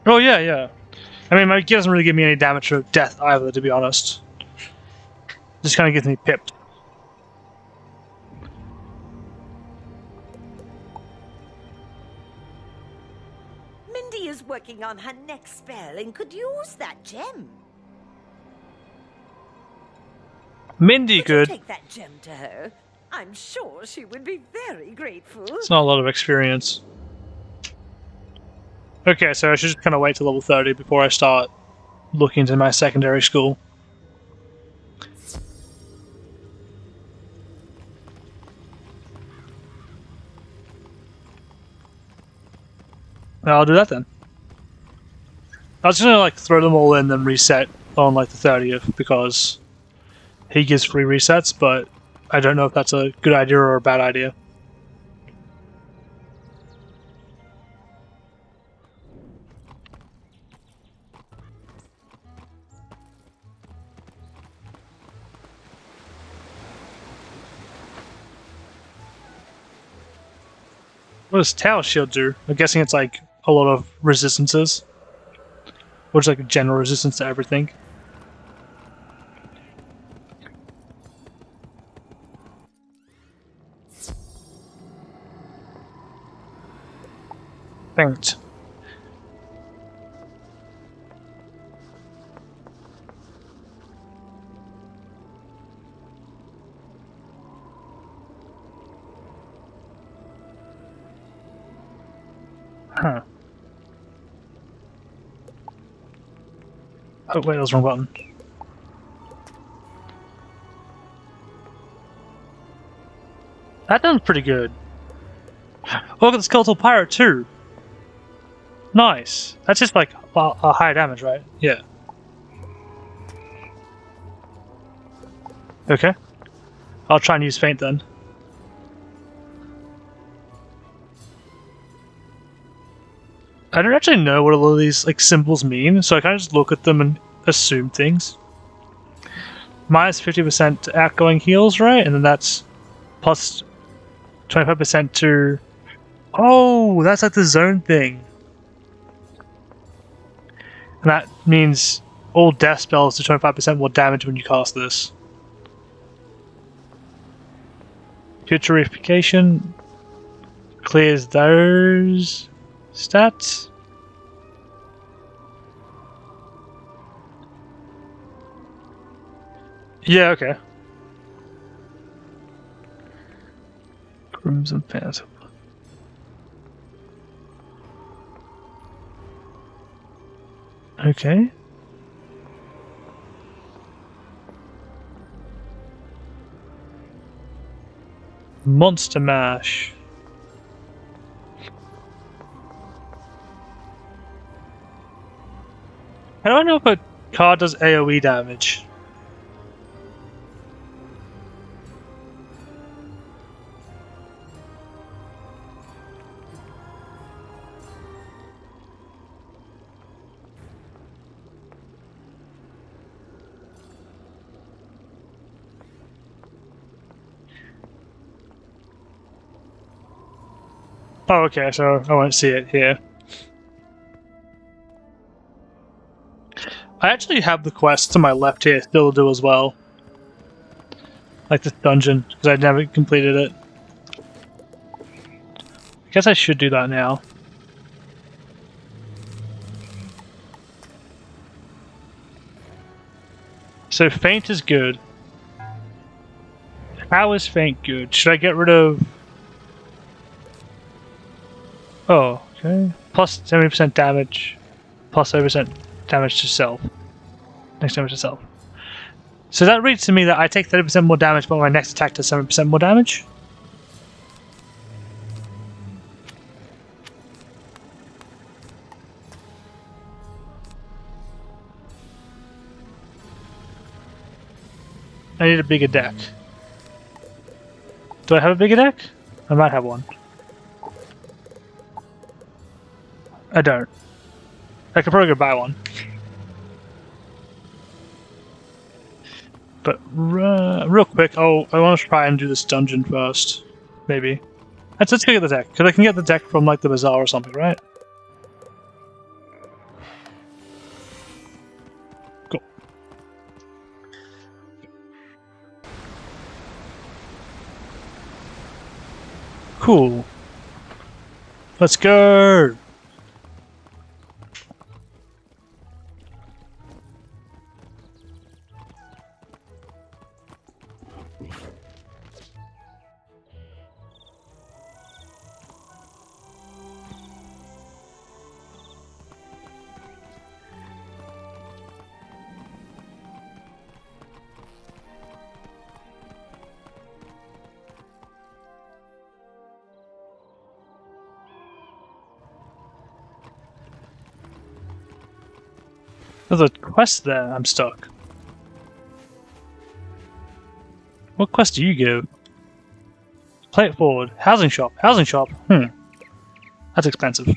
Oh yeah, yeah. I mean, my gear doesn't really give me any damage or death either, to be honest. Just kind of gets me pipped. Mindy is working on her next spell and could use that gem. Mindy Could could. you take that gem to her? I'm sure she would be very grateful. It's not a lot of experience. Okay, so I should just kind of wait till level 30 before I start looking into my secondary school. I'll do that then. I was gonna like throw them all in and reset on like the 30th because he gives free resets, but I don't know if that's a good idea or a bad idea. What does Tower Shield do? I'm guessing it's like a lot of resistances. Or just like a general resistance to everything. Thanks. Huh. Oh wait, that was the wrong button. That done pretty good. Oh, look at the Skeletal Pirate too! Nice! That's just like a high damage, right? Yeah. Okay. I'll try and use Feint then. I don't actually know what all of these like symbols mean, so I kind of just look at them and assume things. Minus 50% outgoing heals, right? And then that's plus 25% to... Oh, that's like the zone thing. And that means all death spells do 25% more damage when you cast this. Putrefaction clears those stats. Yeah, okay. Crimson Phantom. Okay. Monster Mash. How do I know if a card does AoE damage? Oh, okay, so I won't see it here. I actually have the quest to my left here still to do as well. Like this dungeon, because I never completed it. I guess I should do that now. So Feint is good. How is Feint good? Should I get rid of... Oh, okay. Plus 70% damage. Plus 70% damage to self. Next damage to self. So that reads to me that I take 30% more damage, but my next attack does 7% more damage? I need a bigger deck. Do I have a bigger deck? I might have one. I don't. I could probably go buy one. But real quick, I want to try and do this dungeon first. Maybe. Let's go get the deck. Because I can get the deck from like the bazaar or something, right? Cool. Cool. Let's go! There's a quest there, I'm stuck. What quest do you give? Play it forward. Housing shop. Housing shop. That's expensive.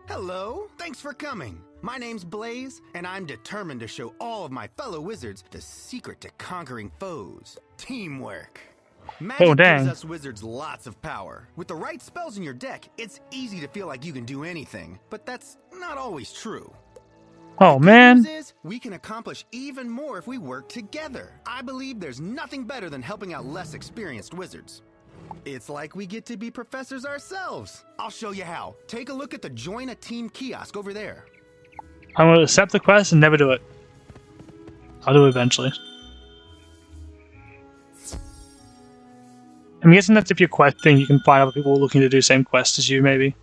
Hello. Thanks for coming. My name's Blaze, and I'm determined to show all of my fellow wizards the secret to conquering foes. Teamwork. Magic gives us wizards lots of power. With the right spells in your deck, it's easy to feel like you can do anything. But that's not always true. Oh, man. The good news is, we can accomplish even more if we work together. I believe there's nothing better than helping out less experienced wizards. It's like we get to be professors ourselves. I'll show you how. Take a look at the Join a Team kiosk over there. I'm going to accept the quest and never do it. I'll do it eventually. I'm guessing that's if you're questing, you can find other people looking to do the same quest as you, maybe.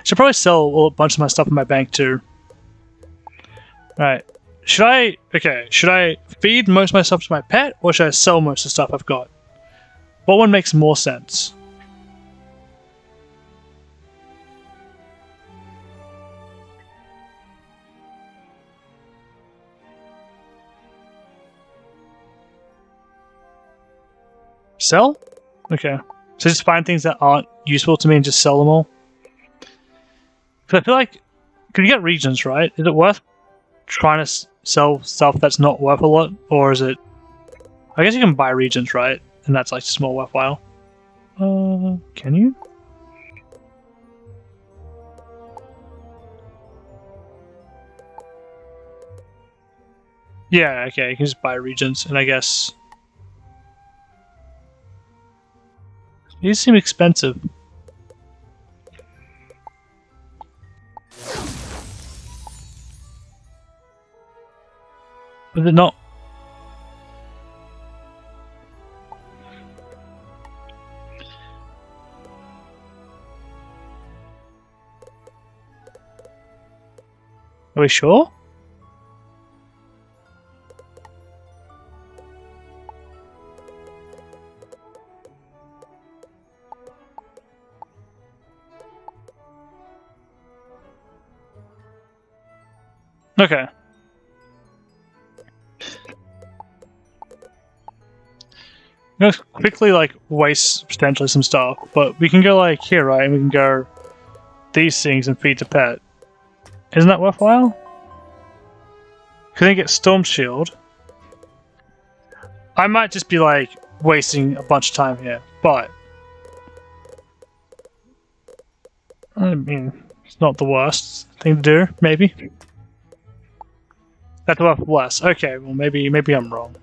Should probably sell a bunch of my stuff in my bank, too. Alright. Should I feed most of my stuff to my pet, or should I sell most of the stuff I've got? What one makes more sense? Sell? Okay. So just find things that aren't useful to me and just sell them all? Because I feel like... Because you get regions, right? Is it worth trying to sell stuff that's not worth a lot? Or is it... I guess you can buy regions, right? And that's like just more worthwhile. Can you? Yeah, okay. You can just buy regions, and I guess... These seem expensive. But they're not. Are we sure? Okay. I'm gonna quickly waste potentially some stuff, but we can go here, right? And we can go these things and feed the pet. Isn't that worthwhile? Can I get Storm Shield? I might just be wasting a bunch of time here, but I mean, it's not the worst thing to do, maybe. That's worth less. Okay, well maybe I'm wrong.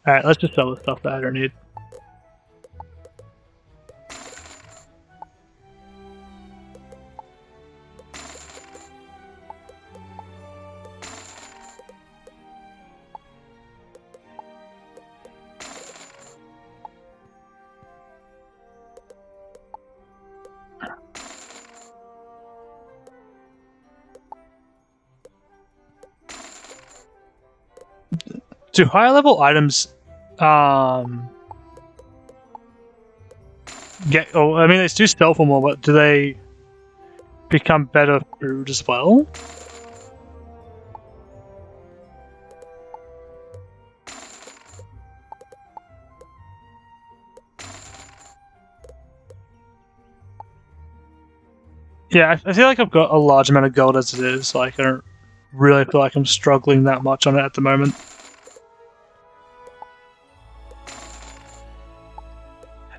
Alright, let's just sell the stuff that I don't need. Do higher level items get... Oh, I mean, they do stealth for more, but do they become better food as well. Yeah, I feel like I've got a large amount of gold as it is. Like, I don't really feel like I'm struggling that much on it at the moment.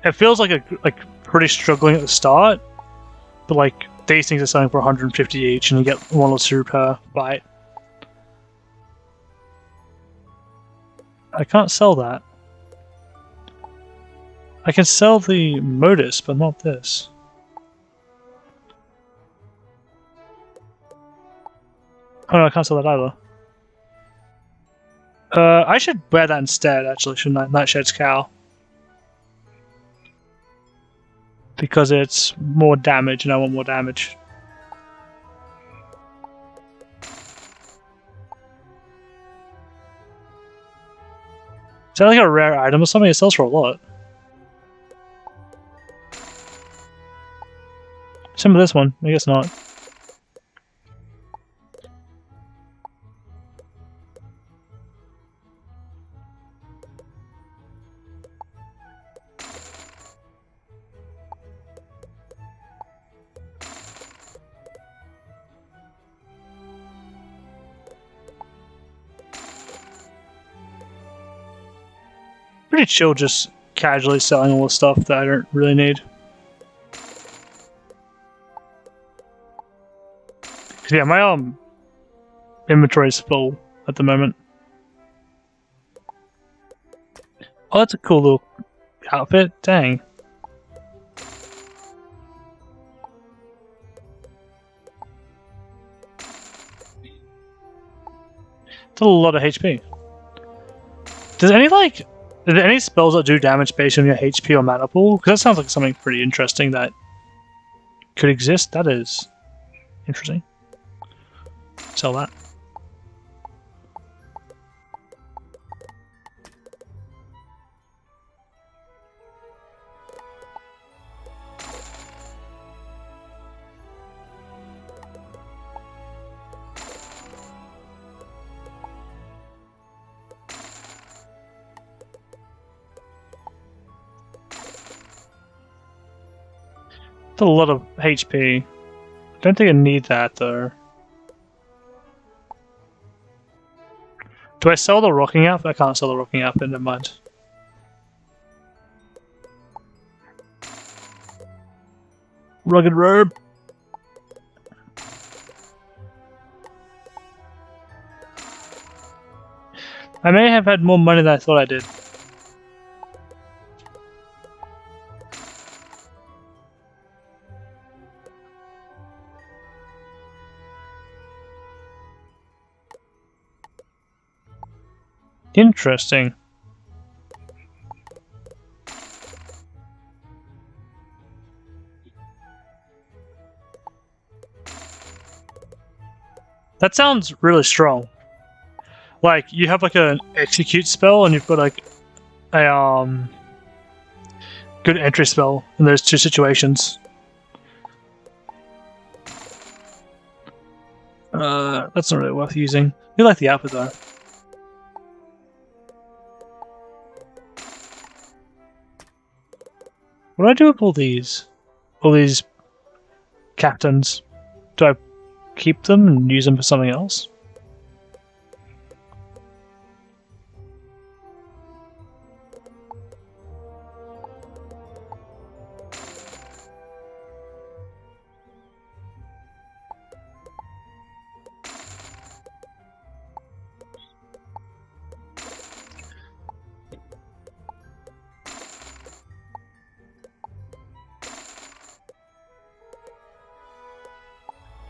It feels like pretty struggling at the start, but like these things are selling for 150 each, and you get 1 or 2 per bite. I can't sell that. I can sell the modus, but not this. Oh no, I can't sell that either. I should wear that instead, actually, shouldn't I? Nightshad's cowl. Because it's more damage, and I want more damage. Is that like a rare item or something? It sells for a lot. Some of this one, I guess not. Pretty chill, just casually selling all the stuff that I don't really need. Yeah, my inventory is full at the moment. Oh, that's a cool little outfit. Dang. It's a lot of HP. Does any are there any spells that do damage based on your HP or mana pool? Because that sounds like something pretty interesting that could exist. That is interesting. Sell that. That's a lot of HP. Don't think I need that though. Do I sell the rocking outfit? I can't sell the rocking outfit, never mind. Rugged robe. I may have had more money than I thought I did. Interesting. That sounds really strong. Like, you have like an execute spell and you've got like a good entry spell in those two situations. That's not really worth using. You like the outfit though. What do I do with all these captains? Do I keep them and use them for something else?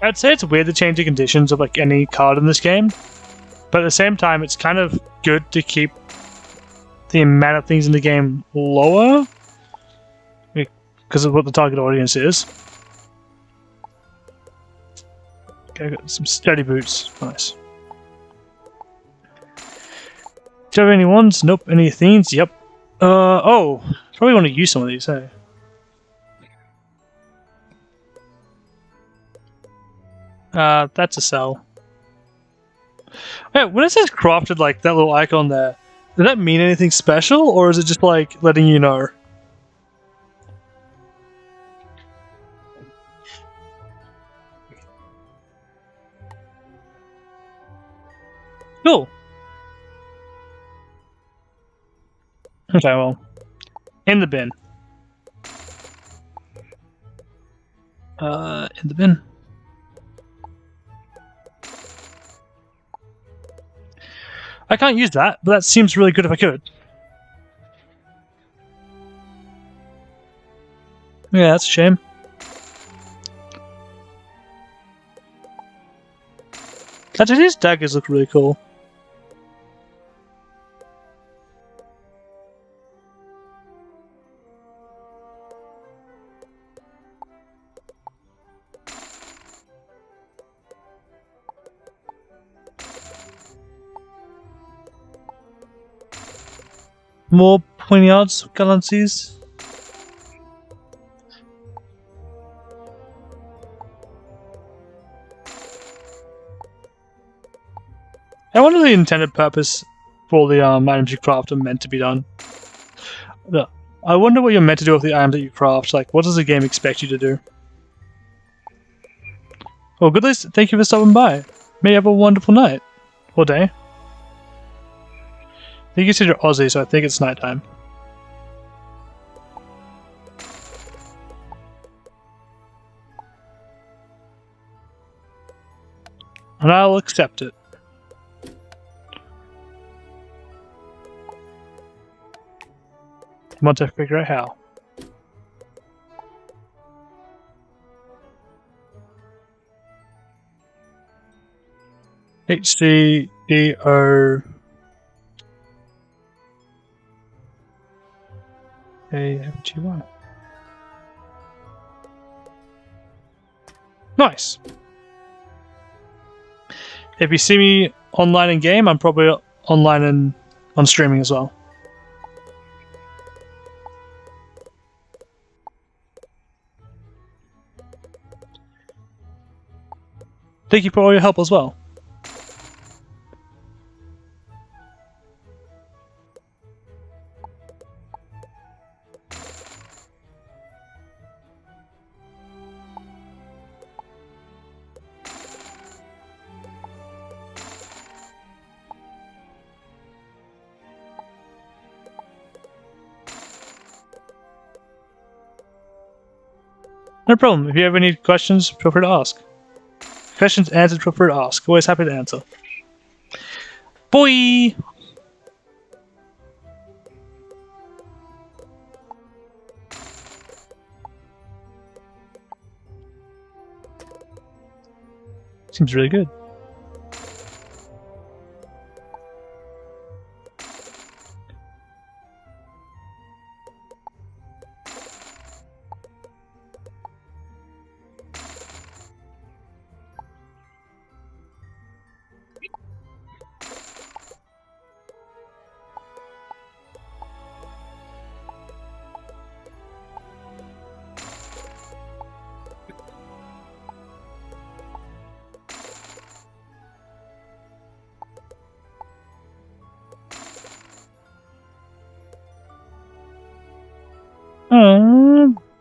I'd say it's weird to change the conditions of like any card in this game, but at the same time it's kind of good to keep the amount of things in the game lower because of what the target audience is. Okay, I got some sturdy boots. Nice. Do you have any ones? Nope. Any Athenes? Yep. Oh, probably want to use some of these, hey? That's a sell. Wait, when it says crafted, like that little icon there, does that mean anything special, or is it just like letting you know? Cool. Okay, well, in the bin. In the bin. I can't use that, but that seems really good if I could. Yeah, that's a shame. Actually, these daggers look really cool. More poignards, gallantries. I wonder the intended purpose for the items you craft are meant to be done. I wonder what you're meant to do with the items that you craft. Like, what does the game expect you to do? Well, good list. Thank you for stopping by. May you have a wonderful night. Or day. I think you said you're Aussie, so I think it's nighttime. And I'll accept it. I want to figure out how. HCDO AFGY. Nice. If you see me online in game, I'm probably online and on streaming as well. Thank you for all your help as well. No problem. If you have any questions, feel free to ask. Questions answered, feel free to ask. Always happy to answer. Boy! Seems really good.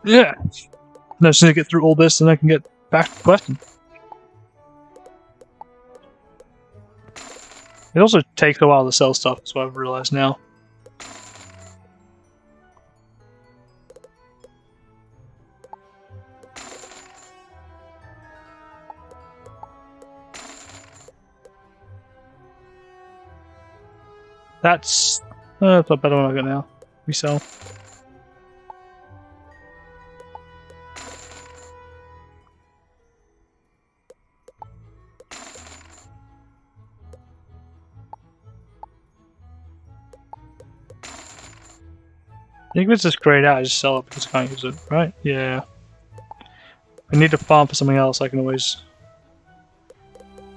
Yeah. No, just need to get through all this and I can get back to the question. It also takes a while to sell stuff, that's what I've realized now. That's a better one I got now. We sell. I think if it's just grayed out, I just sell it because I can't use it, right? Yeah. If I need to farm for something else, I can always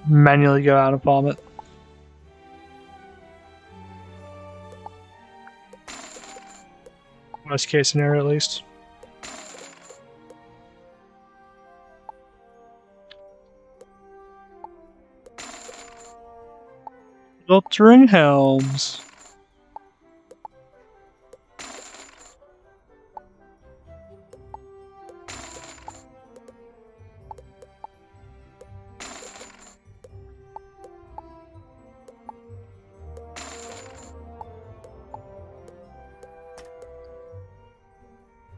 manually go out and farm it. Worst case scenario, at least. Filtering helms.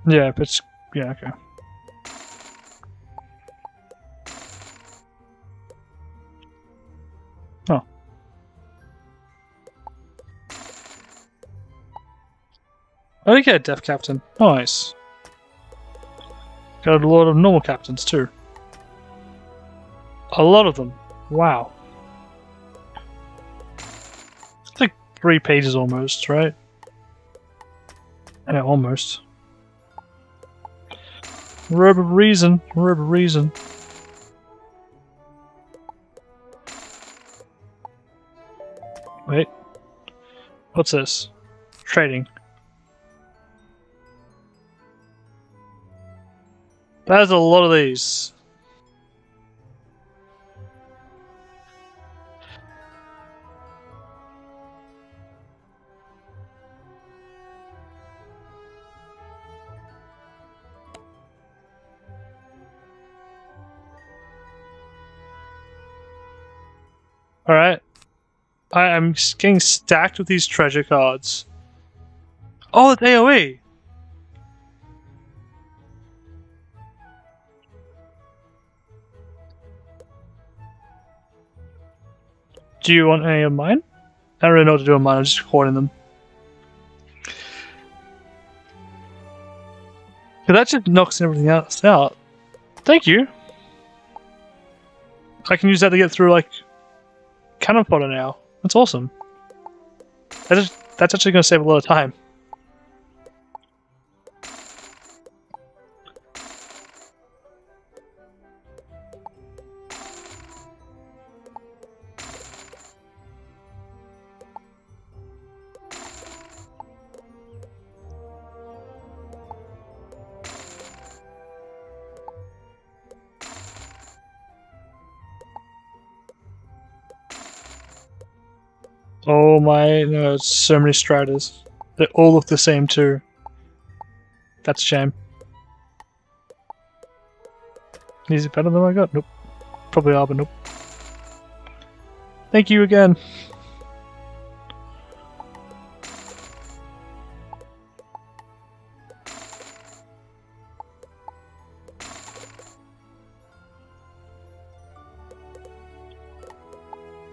Yeah, but yeah, okay. Oh. Oh, you get a deaf captain. Nice. Got a lot of normal captains too. A lot of them. Wow. It's like 3 pages almost, right? Yeah, almost. Rubber reason. Rubber reason. Wait. What's this? Trading. There's a lot of these. Alright. I'm getting stacked with these treasure cards. Oh, it's AoE! Do you want any of mine? I don't really know what to do with mine, I'm just hoarding them. That just knocks everything else out. Thank you. I can use that to get through, like, cannon fodder now. That's awesome. That's actually going to save a lot of time. Oh my, no, it's so many Striders. They all look the same too. That's a shame. Is it better than I got? Nope. Probably are, but nope. Thank you again.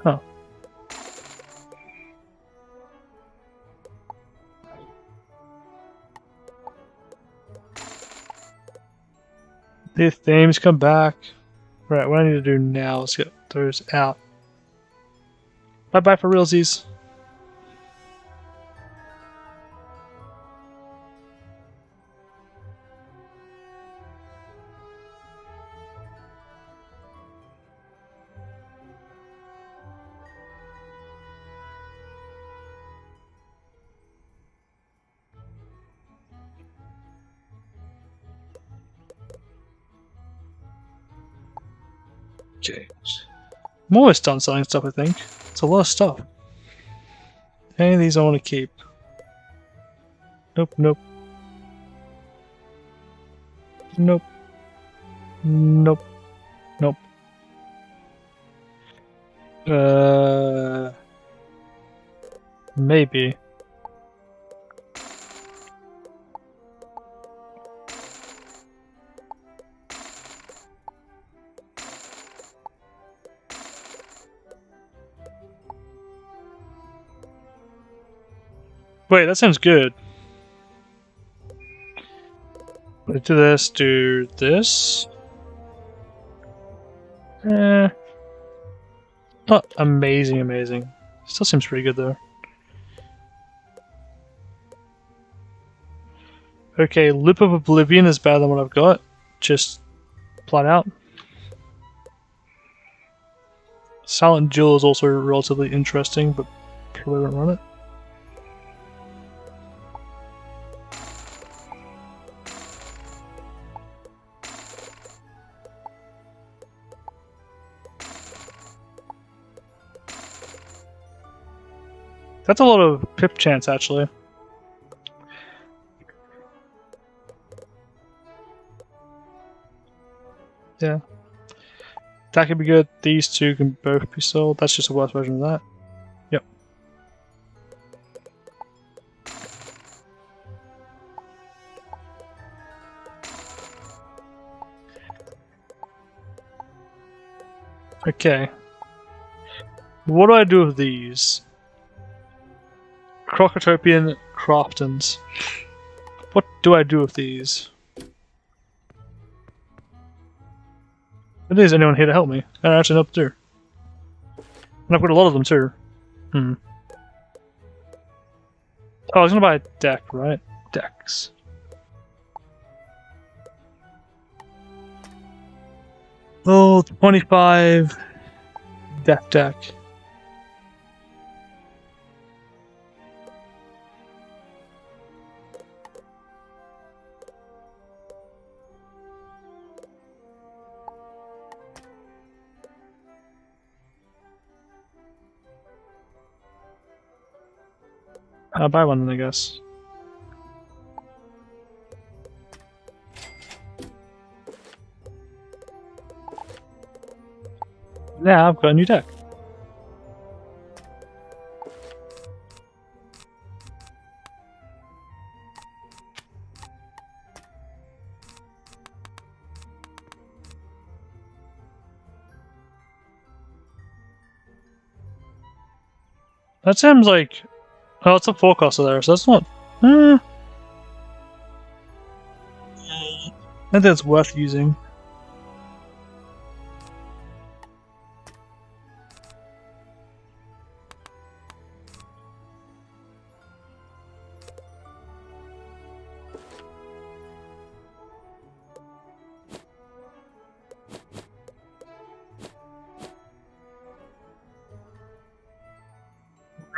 Huh. The themes come back. Right, what I need to do now is get those out. Bye bye for realsies. Okay. I'm almost done selling stuff, I think. It's a lot of stuff. Any of these I want to keep. Nope, nope. Nope. Nope. Nope. Maybe. Wait, that sounds good. Let's do this, do this. Not amazing. Still seems pretty good though. Okay, Lip of Oblivion is better than what I've got. Just flat out. Silent Jewel is also relatively interesting, but probably won't run it. That's a lot of pip chance, actually. Yeah. That could be good. These two can both be sold. That's just a worse version of that. Yep. Okay. What do I do with these? Crocotopian Craftons. What do I do with these? Is anyone here to help me? I actually know what to do. And I've got a lot of them too. Oh, I was gonna buy a deck, right? Decks. Oh, 25 Death Deck. I'll buy one then, I guess. Now I've got a new deck. That seems like... Oh, it's a forecaster there, so that's not... I think it's worth using.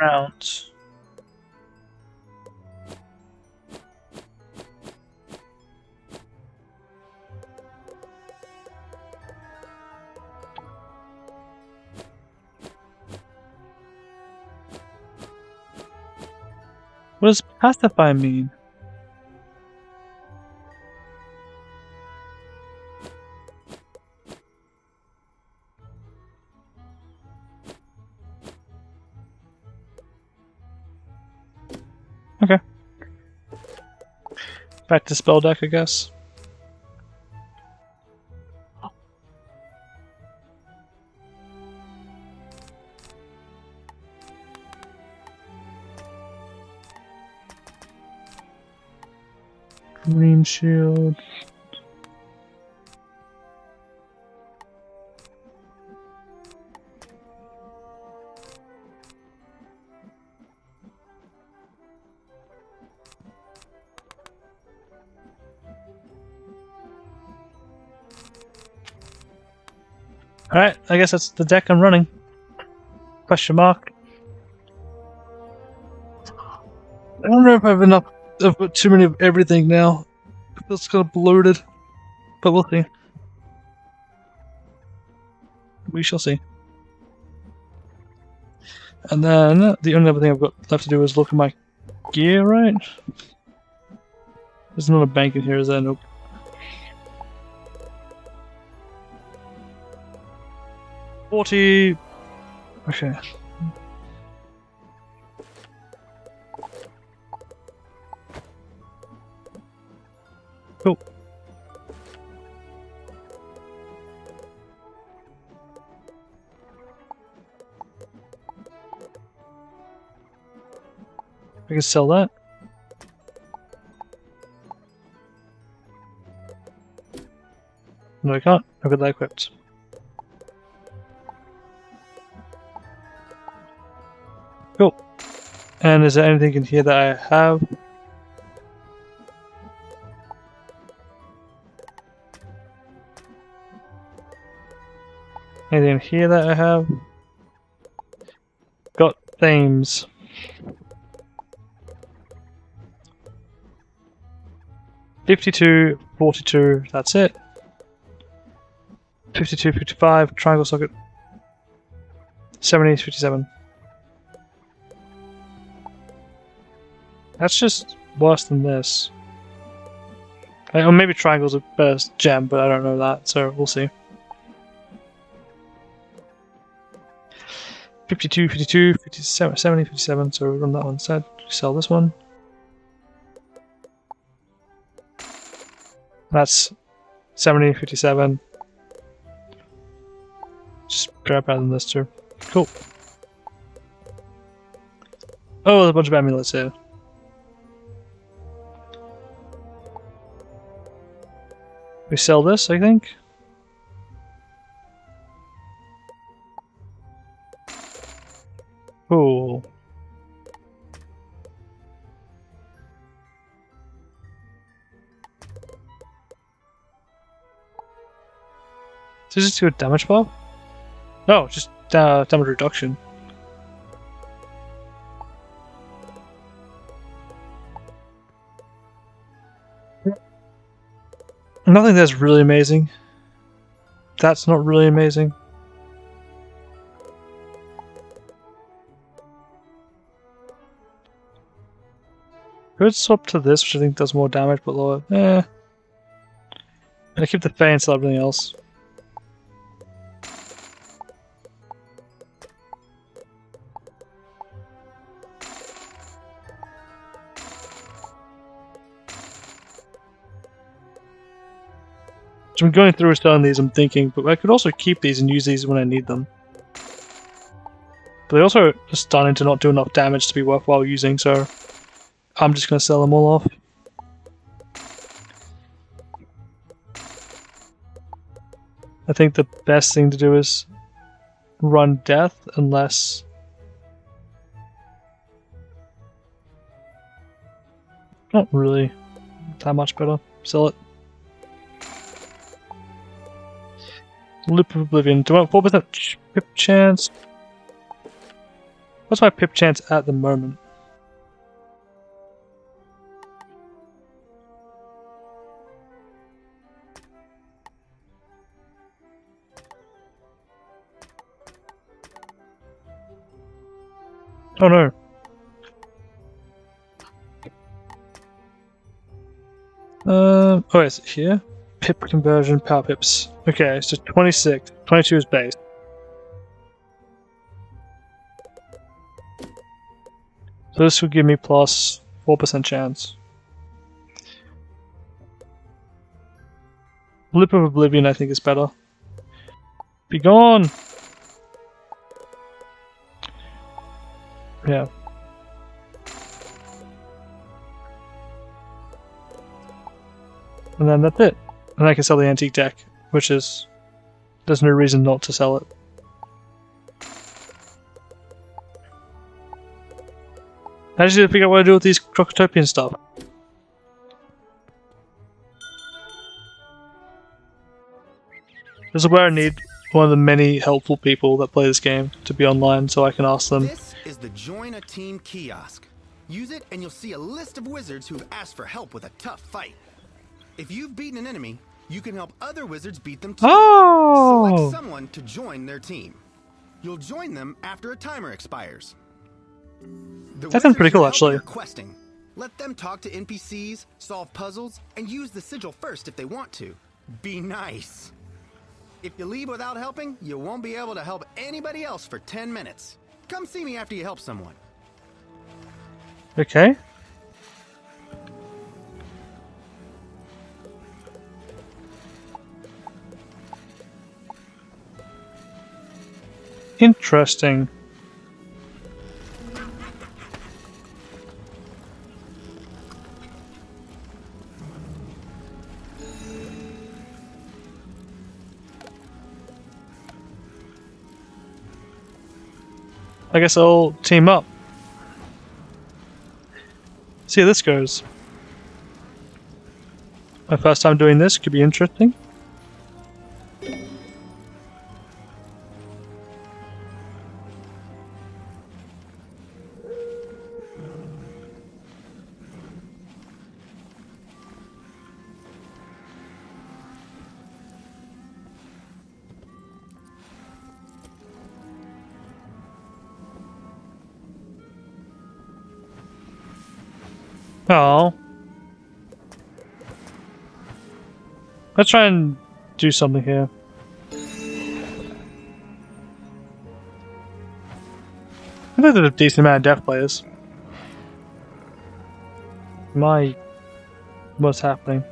Round. What does pacify mean? Okay. Back to spell deck, I guess. Green shield. Alright, I guess that's the deck I'm running. Question mark. I don't know if I have enough. I've got too many of everything now. It's kind of bloated. But we'll see. We shall see. And then the only other thing I've got left to do is look at my gear, right? There's not a bank in here, is there? Nope. $40. Okay. Cool. I can sell that. No, I can't. I've got that equipped. Cool. And is there anything in here that I have? Anything in here that I have? Got themes. $52, $42, that's it. $52, $55, triangle socket. $70, $57. That's just worse than this. Or maybe triangle's a better gem, but I don't know that, so we'll see. 52, 52, 57, 70, 57, so we run that one instead. Sell this one. That's 70, 57. Just grab better than this too. Cool. Oh, there's a bunch of amulets here. We sell this, I think. Cool. Does this do a damage buff? No, just damage reduction. Nothing that's really amazing. That's not really amazing. Could swap to this, which I think does more damage, but lower. I keep the Fey and sell everything else. So I'm going through selling these, I'm thinking, but I could also keep these and use these when I need them. But they also are starting to not do enough damage to be worthwhile using, so I'm just going to sell them all off. I think the best thing to do is run death, unless... Not really that much better. Sell it. Loop of Oblivion. Do I want 4% pip chance? What's my pip chance at the moment? Oh no. Oh, is it here? Pip conversion, power pips. Okay, so 26. 22 is base. So this would give me plus 4% chance. Lip of Oblivion I think is better. Be gone! Yeah. And then that's it. And I can sell the antique deck, which is... there's no reason not to sell it. I just need to figure out what to do with these Crocotopian stuff. This is where I need one of the many helpful people that play this game to be online so I can ask them. This is the Join a Team kiosk. Use it and you'll see a list of wizards who've asked for help with a tough fight. If you've beaten an enemy, you can help other wizards beat them too. Oh! Select someone to join their team. You'll join them after a timer expires. That sounds pretty cool, actually. Questing. Let them talk to NPCs, solve puzzles, and use the sigil first if they want to. Be nice. If you leave without helping, you won't be able to help anybody else for 10 minutes. Come see me after you help someone. Okay. Interesting. I guess I'll team up. See how this goes. My first time doing this could be interesting. Oh. Let's try and do something here. I think there's a decent amount of deaf players. What's happening?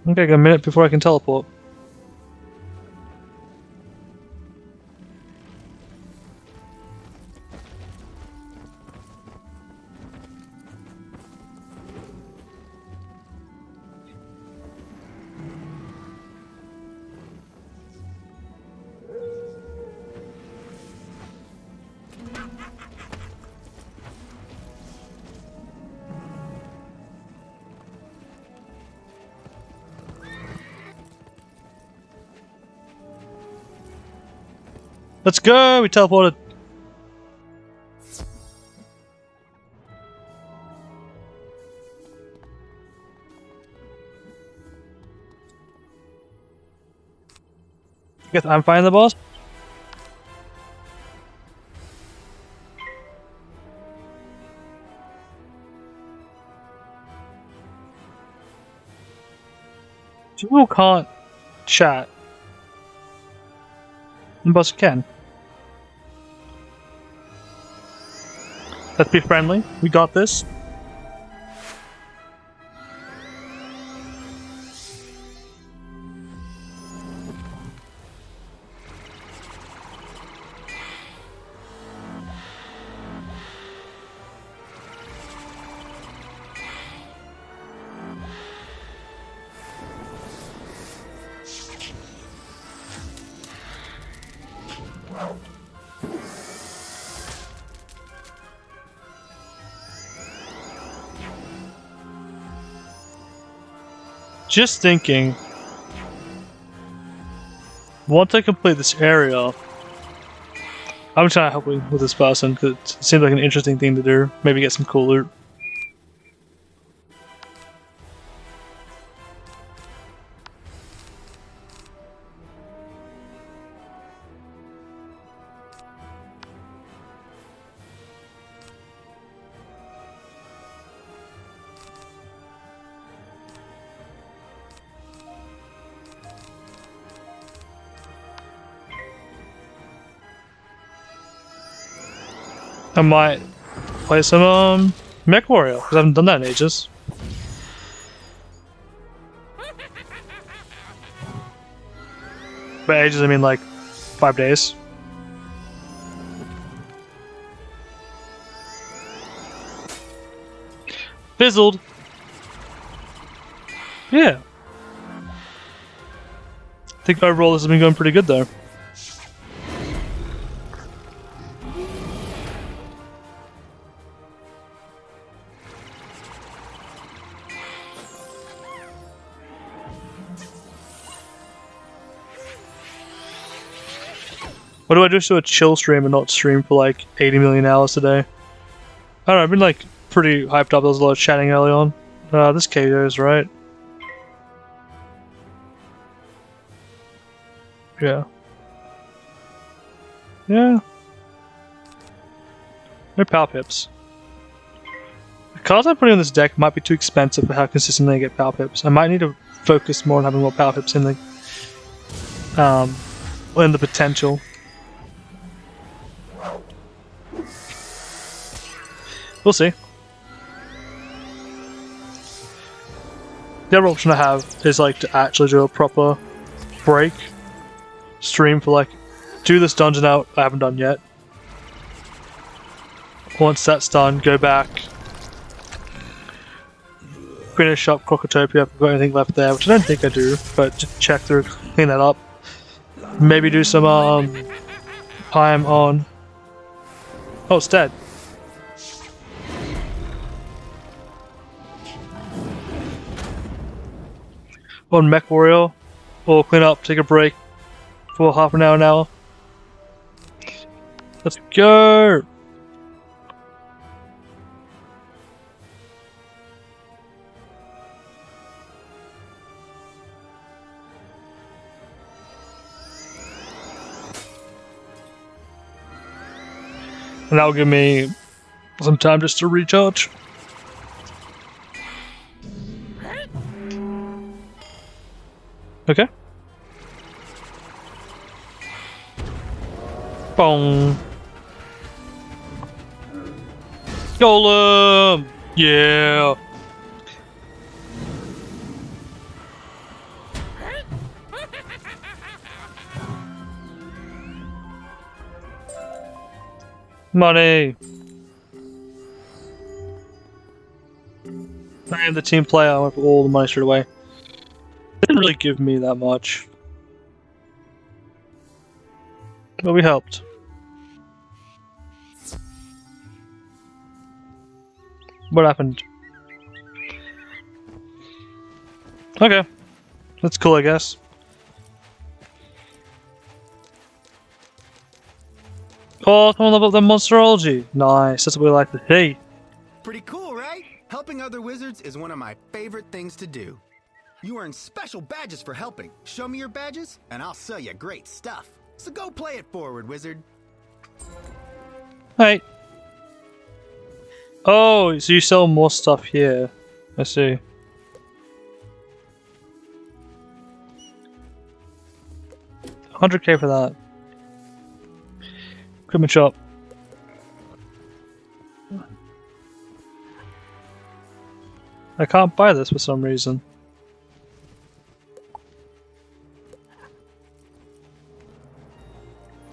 Okay, I got a minute before I can teleport. Let's go! We teleported. Guess I'm finding the boss. People can't chat. The boss can. Let's be friendly. We got this. Just thinking, once I complete this area, I'm trying to help with this person because it seems like an interesting thing to do. Maybe get some cool loot. I might play some Mech Warrior because I haven't done that in ages. By ages, I mean like 5 days. Fizzled. Yeah. I think overall this has been going pretty good though. What do I just do a chill stream and not stream for like 80 million hours today? I don't know, I've been like pretty hyped up. There was a lot of chatting early on. This KO is right. Yeah. Yeah. No power pips. The cards I'm putting on this deck might be too expensive for how consistently I get power pips. I might need to focus more on having more power pips in the potential. We'll see. The other option I have is like to actually do a proper break stream for like do this dungeon out I haven't done yet. Once that's done, go back, finish up Crocotopia if I've got anything left there, which I don't think I do, but just check through, clean that up. Maybe do some time on. Oh, it's dead. On Mech Warrior, or clean up, take a break for half an hour. Let's go! And that'll give me some time just to recharge. Okay. Boom. Golem! Yeah! Money! I am the team player, I went for all the money straight away. They didn't really give me that much. But we helped. What happened? Okay. That's cool, I guess. Oh, someone level up their monsterology. Nice, that's what we like to see. Pretty cool, right? Helping other wizards is one of my favorite things to do. You earn special badges for helping. Show me your badges, and I'll sell you great stuff. So go play it forward, wizard. Hey. Oh, so you sell more stuff here. I see. $100K for that. Equipment shop. I can't buy this for some reason.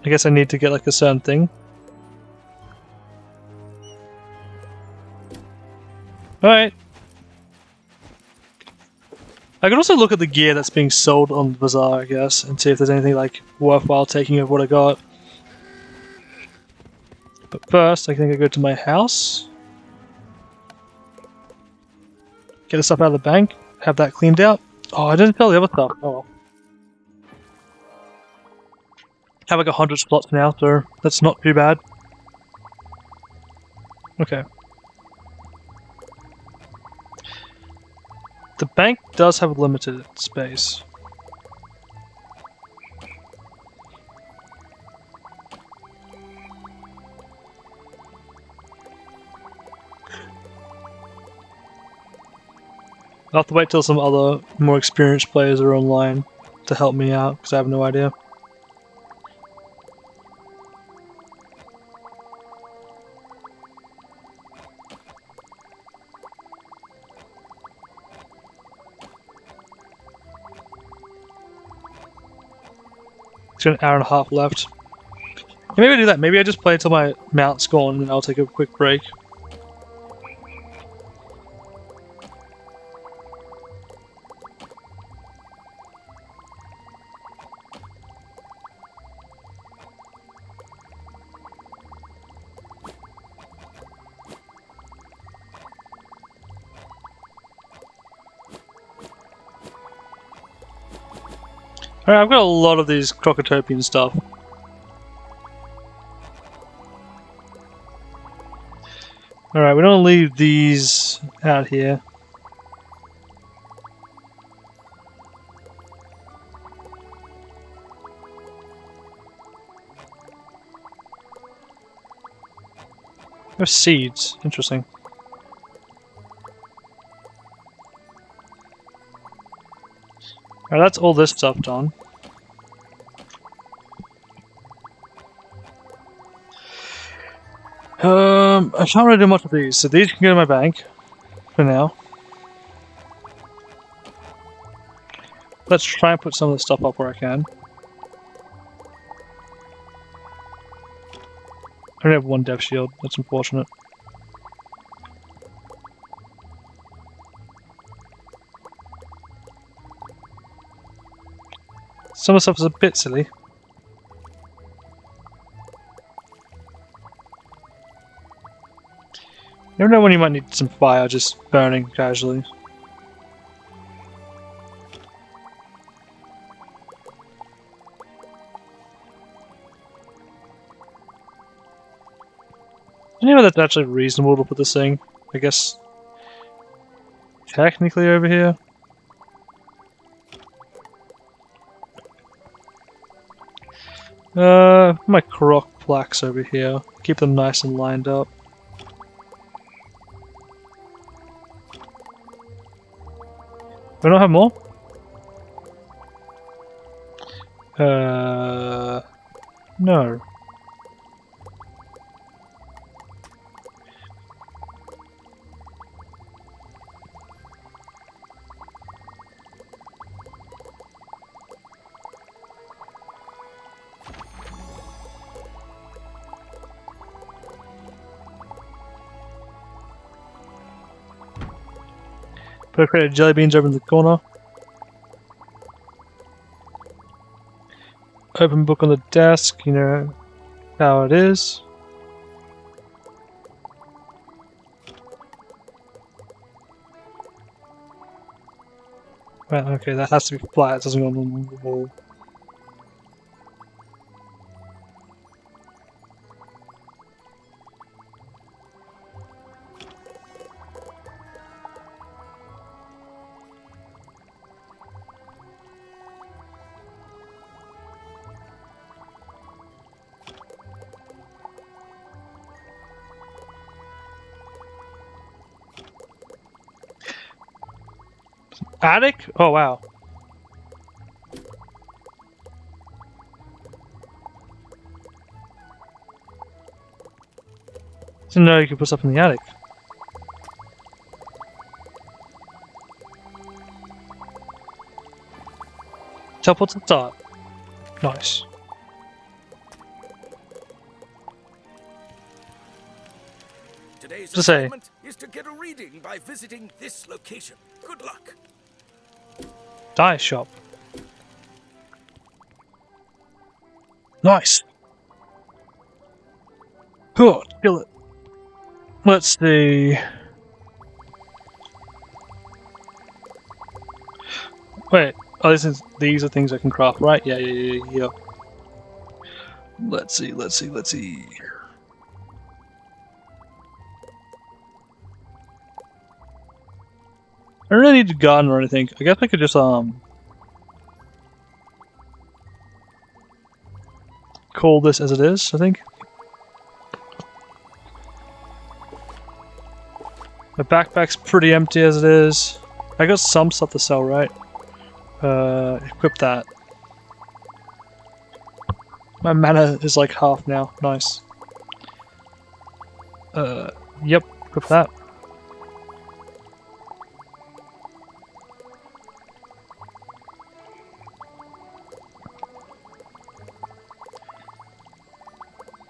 I guess I need to get like a certain thing. Alright. I could also look at the gear that's being sold on the bazaar, I guess, and see if there's anything like worthwhile taking of what I got. But first, I think I go to my house. Get the stuff out of the bank, have that cleaned out. Oh, I didn't sell the other stuff. Oh well. Have like 100 slots now, so that's not too bad. Okay. The bank does have limited space. I'll have to wait till some other more experienced players are online to help me out, because I have no idea. It's got an hour and a half left. Yeah, maybe I do that. Maybe I just play until my mount's gone and I'll take a quick break. Alright, I've got a lot of these Crocotopian stuff. Alright, we don't leave these out here. There's seeds. Interesting. Alright, that's all this stuff done. I can't really do much of these, so these can go to my bank for now. Let's try and put some of the stuff up where I can. I only have one dev shield, that's unfortunate. Some of the stuff is a bit silly. You never know when you might need some fire just burning casually. You know that's actually reasonable to put this thing, I guess, technically over here. My croc plaques over here. Keep them nice and lined up. We don't have more? No. Put a crate of jelly beans over in the corner. Open book on the desk, you know how it is. Right, okay, that has to be flat, it doesn't go on the wall. Attic? Oh wow. Didn't know you could put stuff in the attic. Teleport to the top. Nice. Today's To say. assignment is to get a reading by visiting this location. Good luck. Dye shop. Nice. Cool, kill it. Let's see. Wait, oh, these are things I can craft, right? Yeah. Let's see. I don't really need a gun or anything. I guess I could just call this as it is, I think. My backpack's pretty empty as it is. I got some stuff to sell, right? Equip that. My mana is like half now. Nice. Yep, equip that.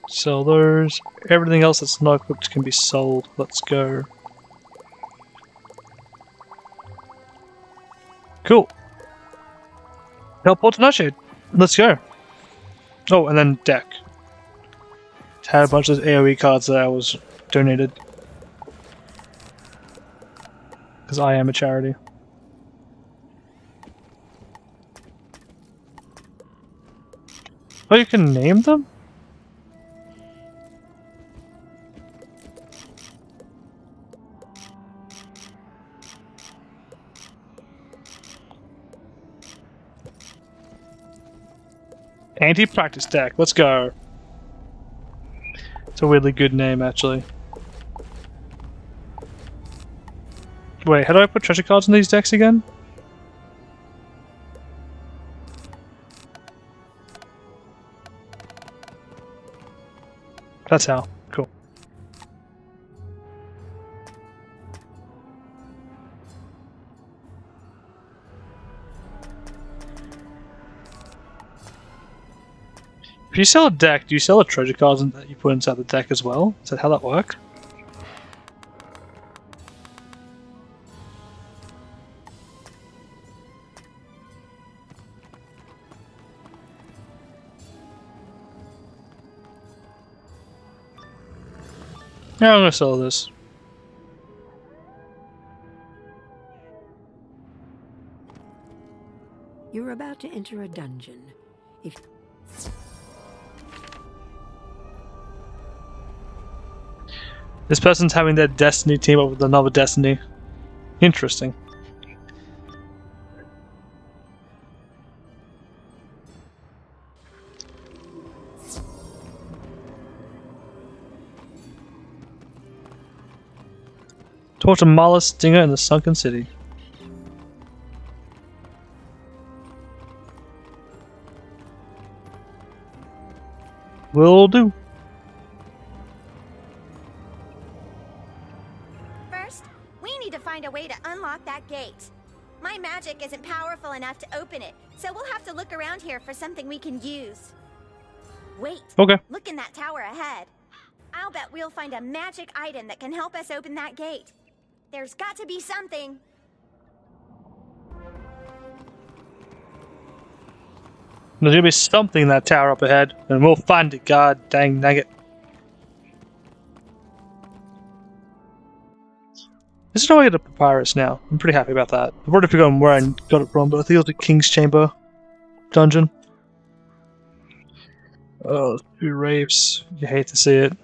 Sell those. Everything else that's not equipped can be sold. Let's go. Cool. Teleport to Nightshade. Let's go. Oh, and then deck. Had a bunch of AoE cards that I was donated. Because I am a charity. Oh, you can name them? Anti-practice deck, let's go. It's a weirdly good name, actually. Wait, how do I put treasure cards in these decks again? That's how. Cool. If you sell a deck, do you sell the treasure cards that you put inside the deck as well? Is that how that works? Yeah, I'm gonna sell this. You're about to enter a dungeon. If This person's having their Destiny team up with another Destiny. Interesting. Torture Marla's Stinger in the Sunken City. Will do. First, we need to find a way to unlock that gate. My magic isn't powerful enough to open it, so we'll have to look around here for something we can use. Wait. Okay. Look in that tower ahead. I'll bet we'll find a magic item that can help us open that gate. There's got to be something. There's gonna be something in that tower up ahead, and we'll find it, god dang nugget. This is how I get a papyrus now. I'm pretty happy about that. I've already forgotten where I got it from, but I think it was the King's Chamber dungeon. Oh, 2 rapes. You hate to see it.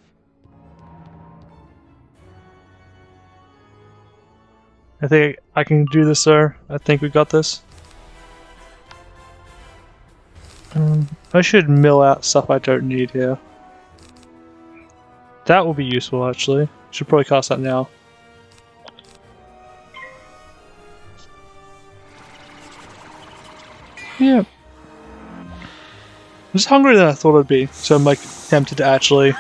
I think I can do this, sir. I think we got this. I should mill out stuff I don't need here. That will be useful, actually. Should probably cast that now. Yeah. I'm just hungrier than I thought I'd be, so I'm like tempted to actually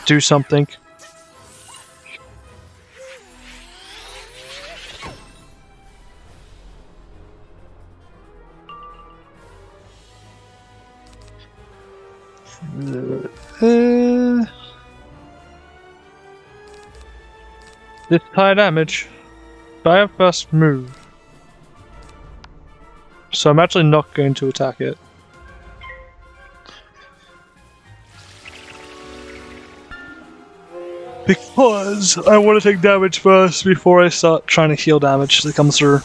do something. This high damage. But I have first move. So I'm actually not going to attack it. Because I want to take damage first before I start trying to heal damage that comes through.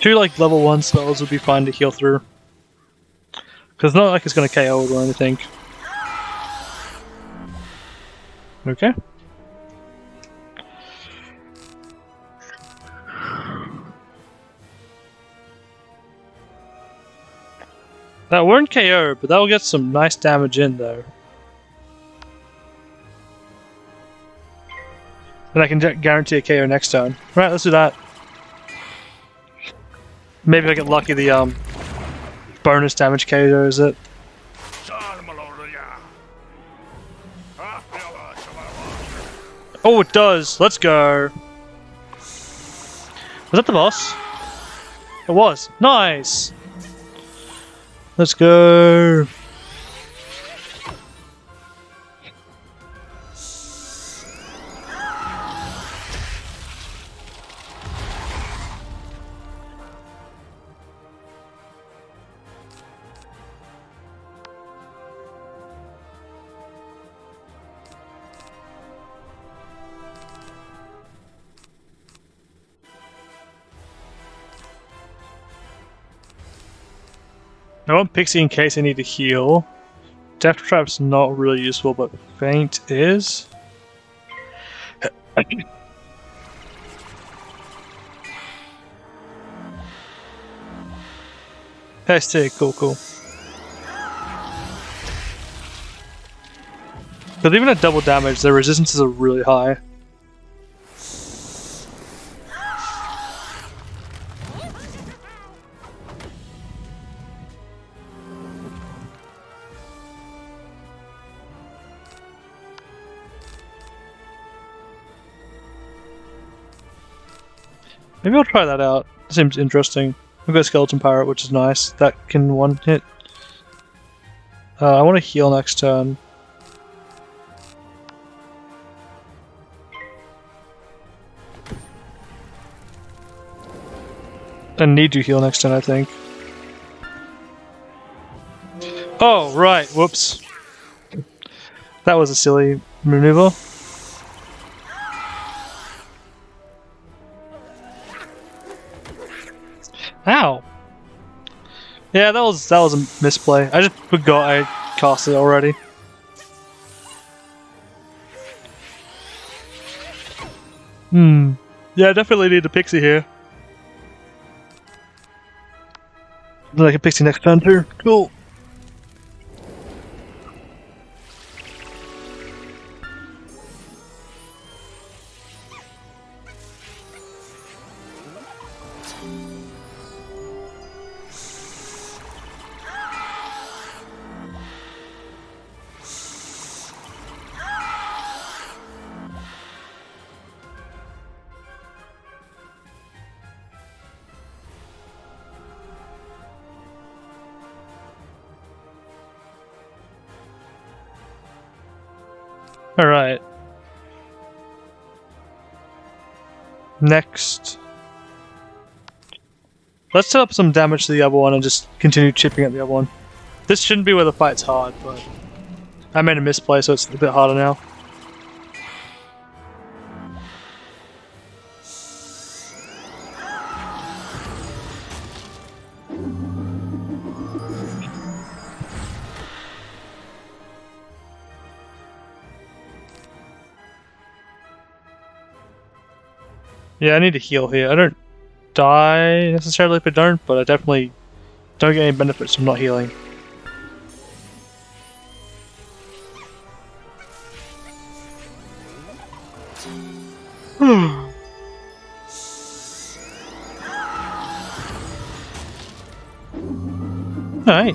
Two like level 1 spells would be fine to heal through. Because it's not like it's going to KO it or anything. Okay. That won't KO, but that'll get some nice damage in though. And I can guarantee a KO next turn. Right, let's do that. Maybe if I get lucky, the bonus damage KOs it. Oh, it does. Let's go. Was that the boss? It was. Nice. Let's go. I want Pixie in case I need to heal. Death Trap's not really useful, but Faint is. ST, cool. But even at double damage, their resistances are really high. Maybe I'll try that out. Seems interesting. We've got Skeleton Pirate, which is nice. That can one hit. I want to heal next turn. I need to heal next turn, I think. Oh, right. Whoops. That was a silly maneuver. Ow! Yeah, that was a misplay. I just forgot I cast it already. Yeah, I definitely need a Pixie here. Like a Pixie next turn too. Cool. Alright. Next. Let's set up some damage to the other one and just continue chipping at the other one. This shouldn't be where the fight's hard, but I made a misplay, so it's a bit harder now. Yeah, I need to heal here. I don't die necessarily if I don't, but I definitely don't get any benefits from not healing. Alright.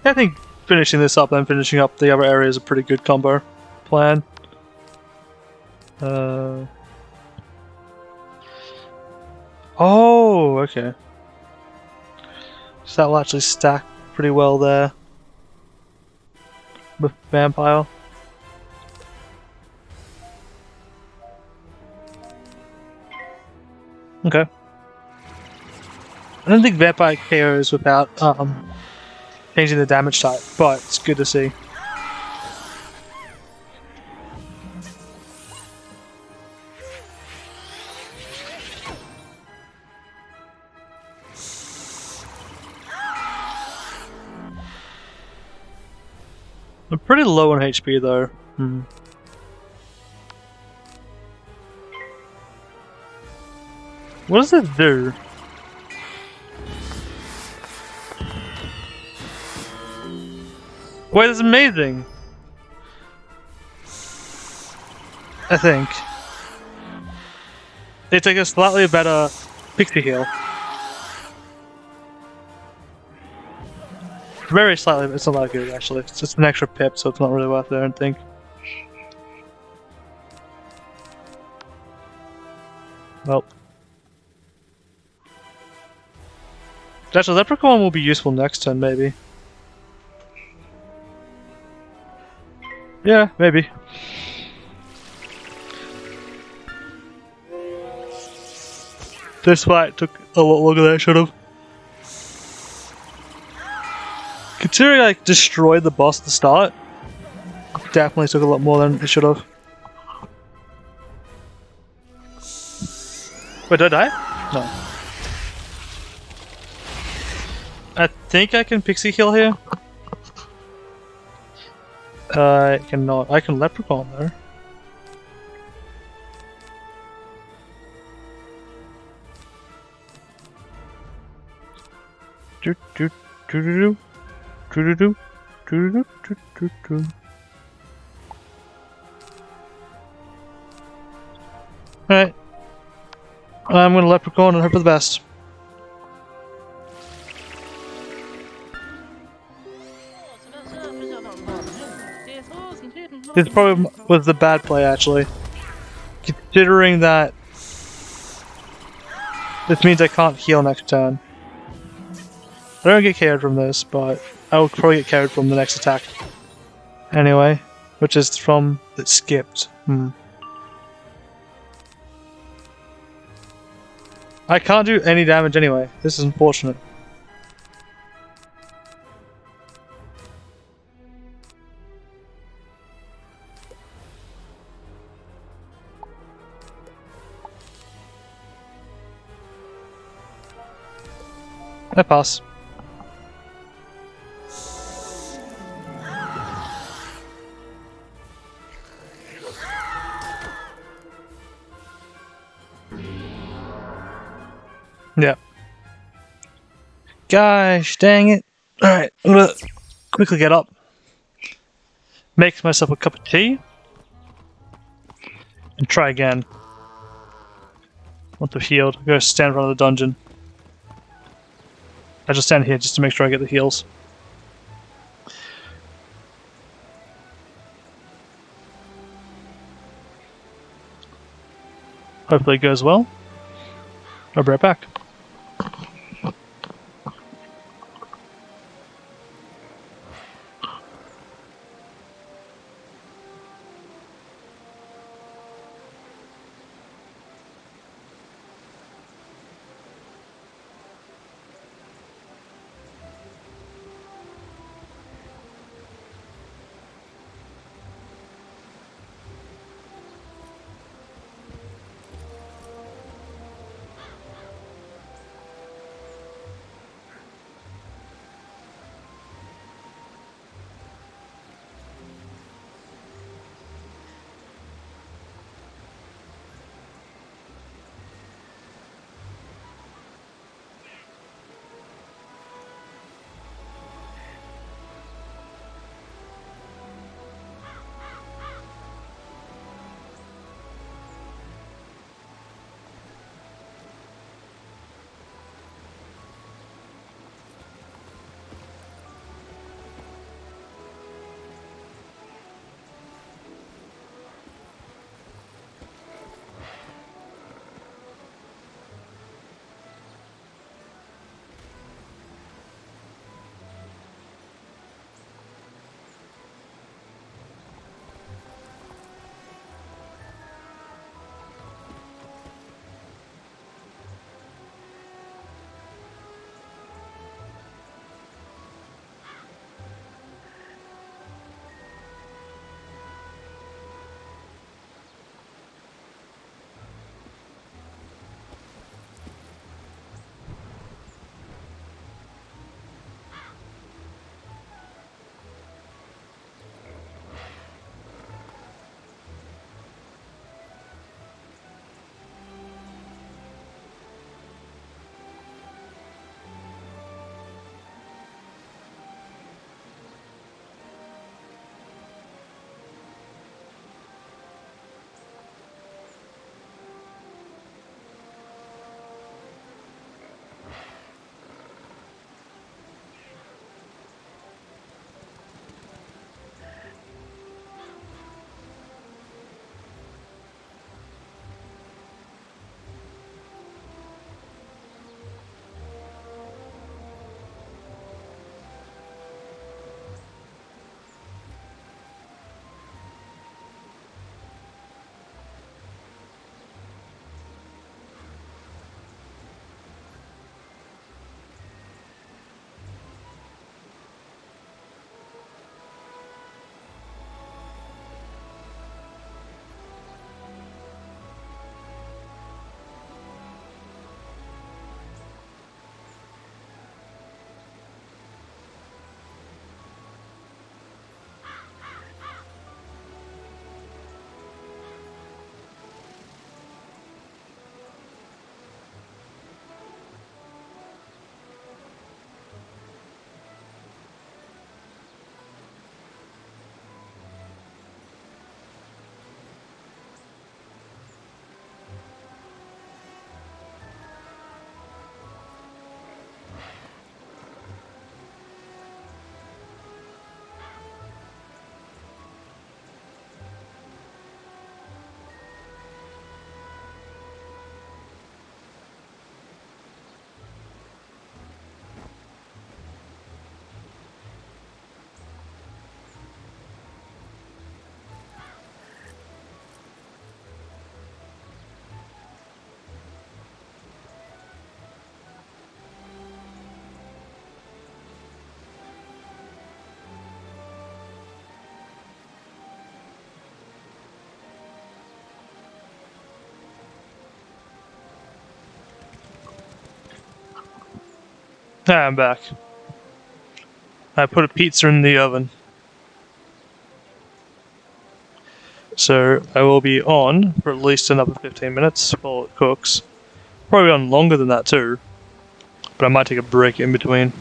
I think finishing this up and finishing up the other area is a pretty good combo plan. Oh, okay. So that will actually stack pretty well there with Vampire. Okay. I don't think Vampire KOs without changing the damage type, but it's good to see. I'm pretty low on HP though. What does it do? Wait, that's amazing! I think. It's like a slightly better pixie heal. Very slightly, but it's not that good actually. It's just an extra pip, so it's not really worth it, I don't think. Well. Actually, Leprechaun will be useful next turn, maybe. Yeah, maybe. This fight took a lot longer than it should have. Considering I destroyed the boss at the start, it definitely took a lot more than it should have. Wait, did I die? No. I think I can pixie heal here. I cannot. I can Leprechaun though. Alright. I'm gonna Leprechaun and hope for the best. This probably was the bad play, actually. Considering that this means I can't heal next turn. I don't get KO'd from this, but I will probably get KO'd from the next attack. Anyway, which is from... it skipped. I can't do any damage anyway. This is unfortunate. I pass. Yeah. Gosh, dang it. Alright, I'm gonna quickly get up. Make myself a cup of tea. And try again. Once I've healed, go stand in front of the dungeon. I just stand here just to make sure I get the heals. Hopefully it goes well. I'll be right back. Ah, I'm back. I put a pizza in the oven. So I will be on for at least another 15 minutes while it cooks. Probably on longer than that too. But I might take a break in between.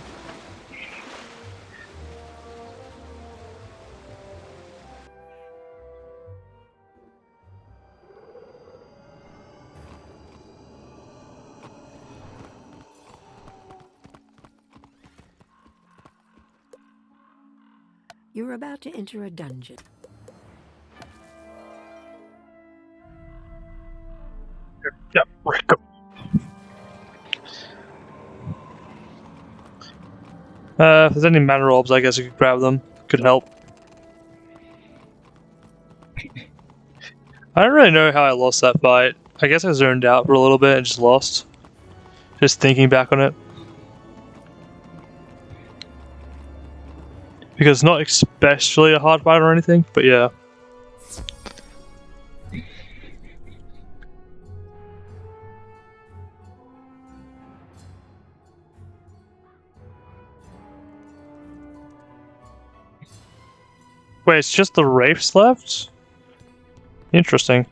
You're about to enter a dungeon. Yep, go. If there's any mana orbs, I guess I could grab them. Could help. I don't really know how I lost that fight. I guess I zoned out for a little bit and just lost. Just thinking back on it. Because it's not especially a hard fight or anything, but yeah. Wait, it's just the Wraiths left? Interesting.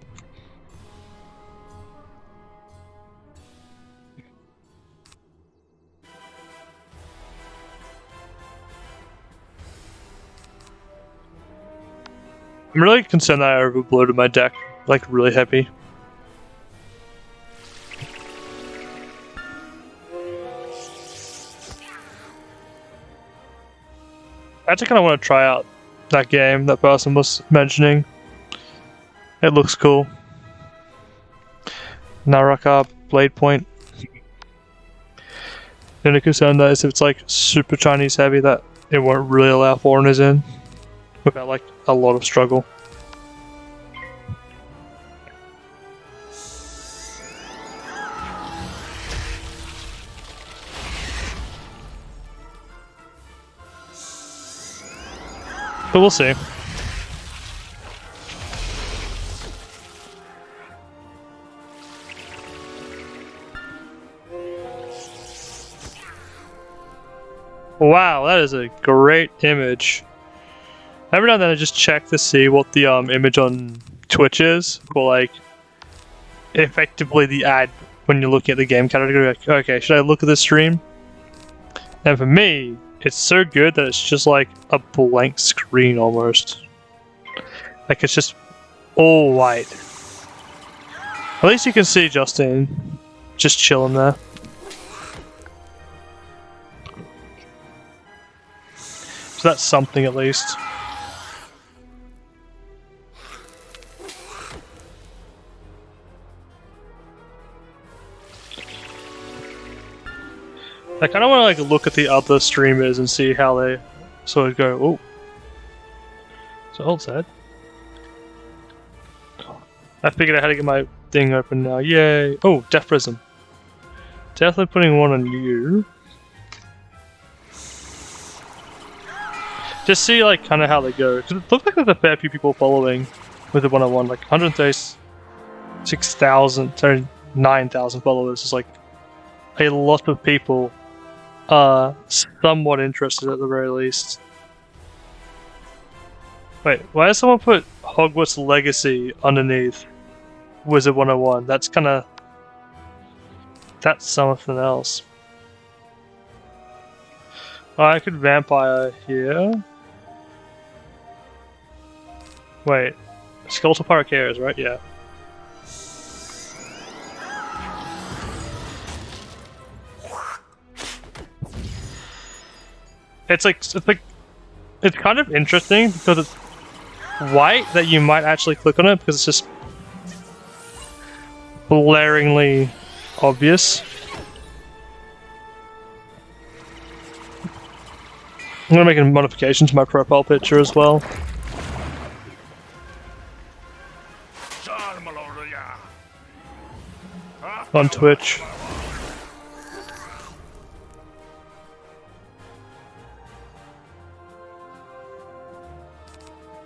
I'm really concerned that I overbloated my deck, like really heavy. I actually kind of want to try out that game that person was mentioning. It looks cool. Naraka Blade Point. The only concern that is if it's like super Chinese heavy that it won't really allow foreigners in without like a lot of struggle. But we'll see. Wow, that is a great image. Every now and then I just check to see what the image on Twitch is for like effectively the ad when you're looking at the game category. Like, okay, should I look at this stream? And for me, it's so good that it's just like a blank screen almost. Like it's just all white. At least you can see Justin just chilling there. So that's something at least. I kind of want to like look at the other streamers and see how they sort of go. Oh, so hold that. I figured out how to get my thing open now. Yay! Oh, Death Prism. Definitely putting one on you. Just see like kind of how they go. Cause it looks like there's a fair few people following with the 101. Like 136,000, sorry, 9,000 followers is like a lot of people. Somewhat interested at the very least. Wait, why does someone put Hogwarts Legacy underneath Wizard 101? That's kinda... that's something else. Oh, I could Vampire here. Wait, Skeletal Paracares, right? Yeah. It's kind of interesting because it's white that you might actually click on it because it's just blaringly obvious. I'm gonna make a modification to my profile picture as well. On Twitch.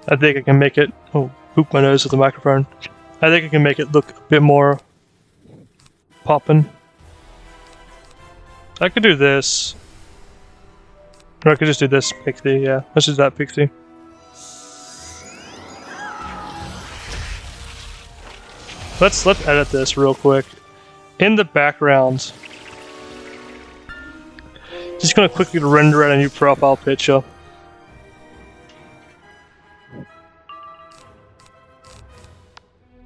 I think I can make it... oh, poop my nose with the microphone. I think I can make it look a bit more poppin'. I could do this. Or I could just do this pixie, yeah. Let's do that pixie. Let's edit this real quick. In the background, just gonna quickly render out a new profile picture.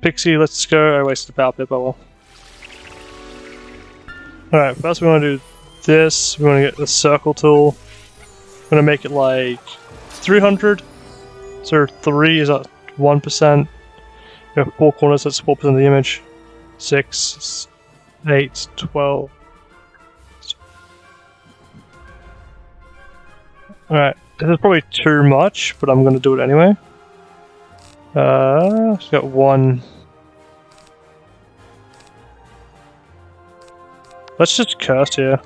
Pixie, let's go. I wasted the power pip, oh well. Alright, first we want to do this. We want to get the circle tool. I'm gonna make it like 300. So 3 is at 1%. We have 4 corners, that's 4% of the image. 6, 8, 12. Alright, this is probably too much, but I'm gonna do it anyway. Got 1. Let's just curse here.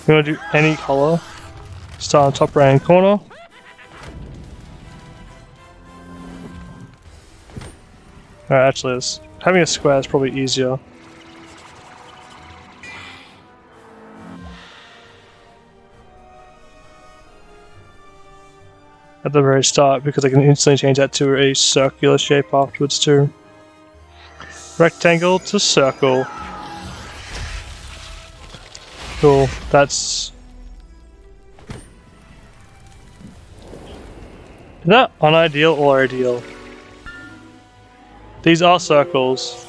We're gonna do any color. Start on top right hand corner. Alright, actually, having a square is probably easier. At the very start, because I can instantly change that to a circular shape afterwards too. Rectangle to circle. Cool, that's... Is that unideal or ideal? These are circles.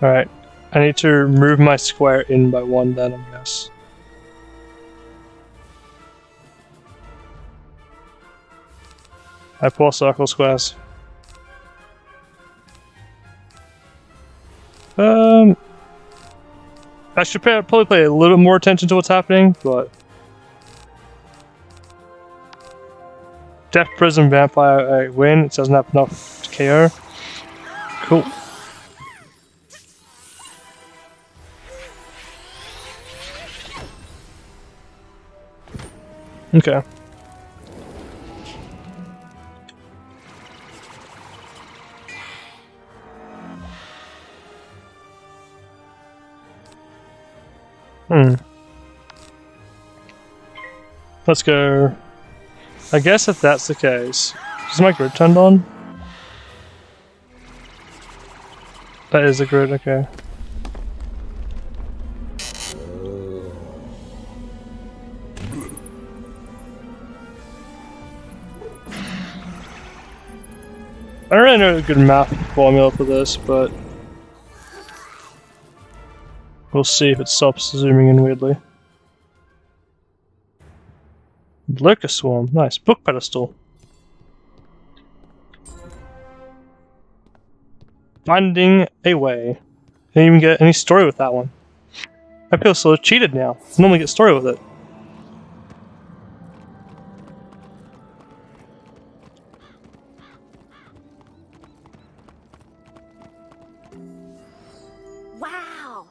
Alright, I need to move my square in by 1 then, I guess. I pull circle squares. I should probably pay a little more attention to what's happening, but... Death Prism Vampire, I win. It doesn't have enough to KO. Cool. Okay. Let's go. I guess if that's the case, is my grid turned on? That is a grid, okay. I don't really know a good math formula for this, but we'll see if it stops zooming in weirdly. Locust Swarm, nice. Book pedestal. Finding a way. Didn't even get any story with that one. I feel so cheated now. I normally get story with it. Wow!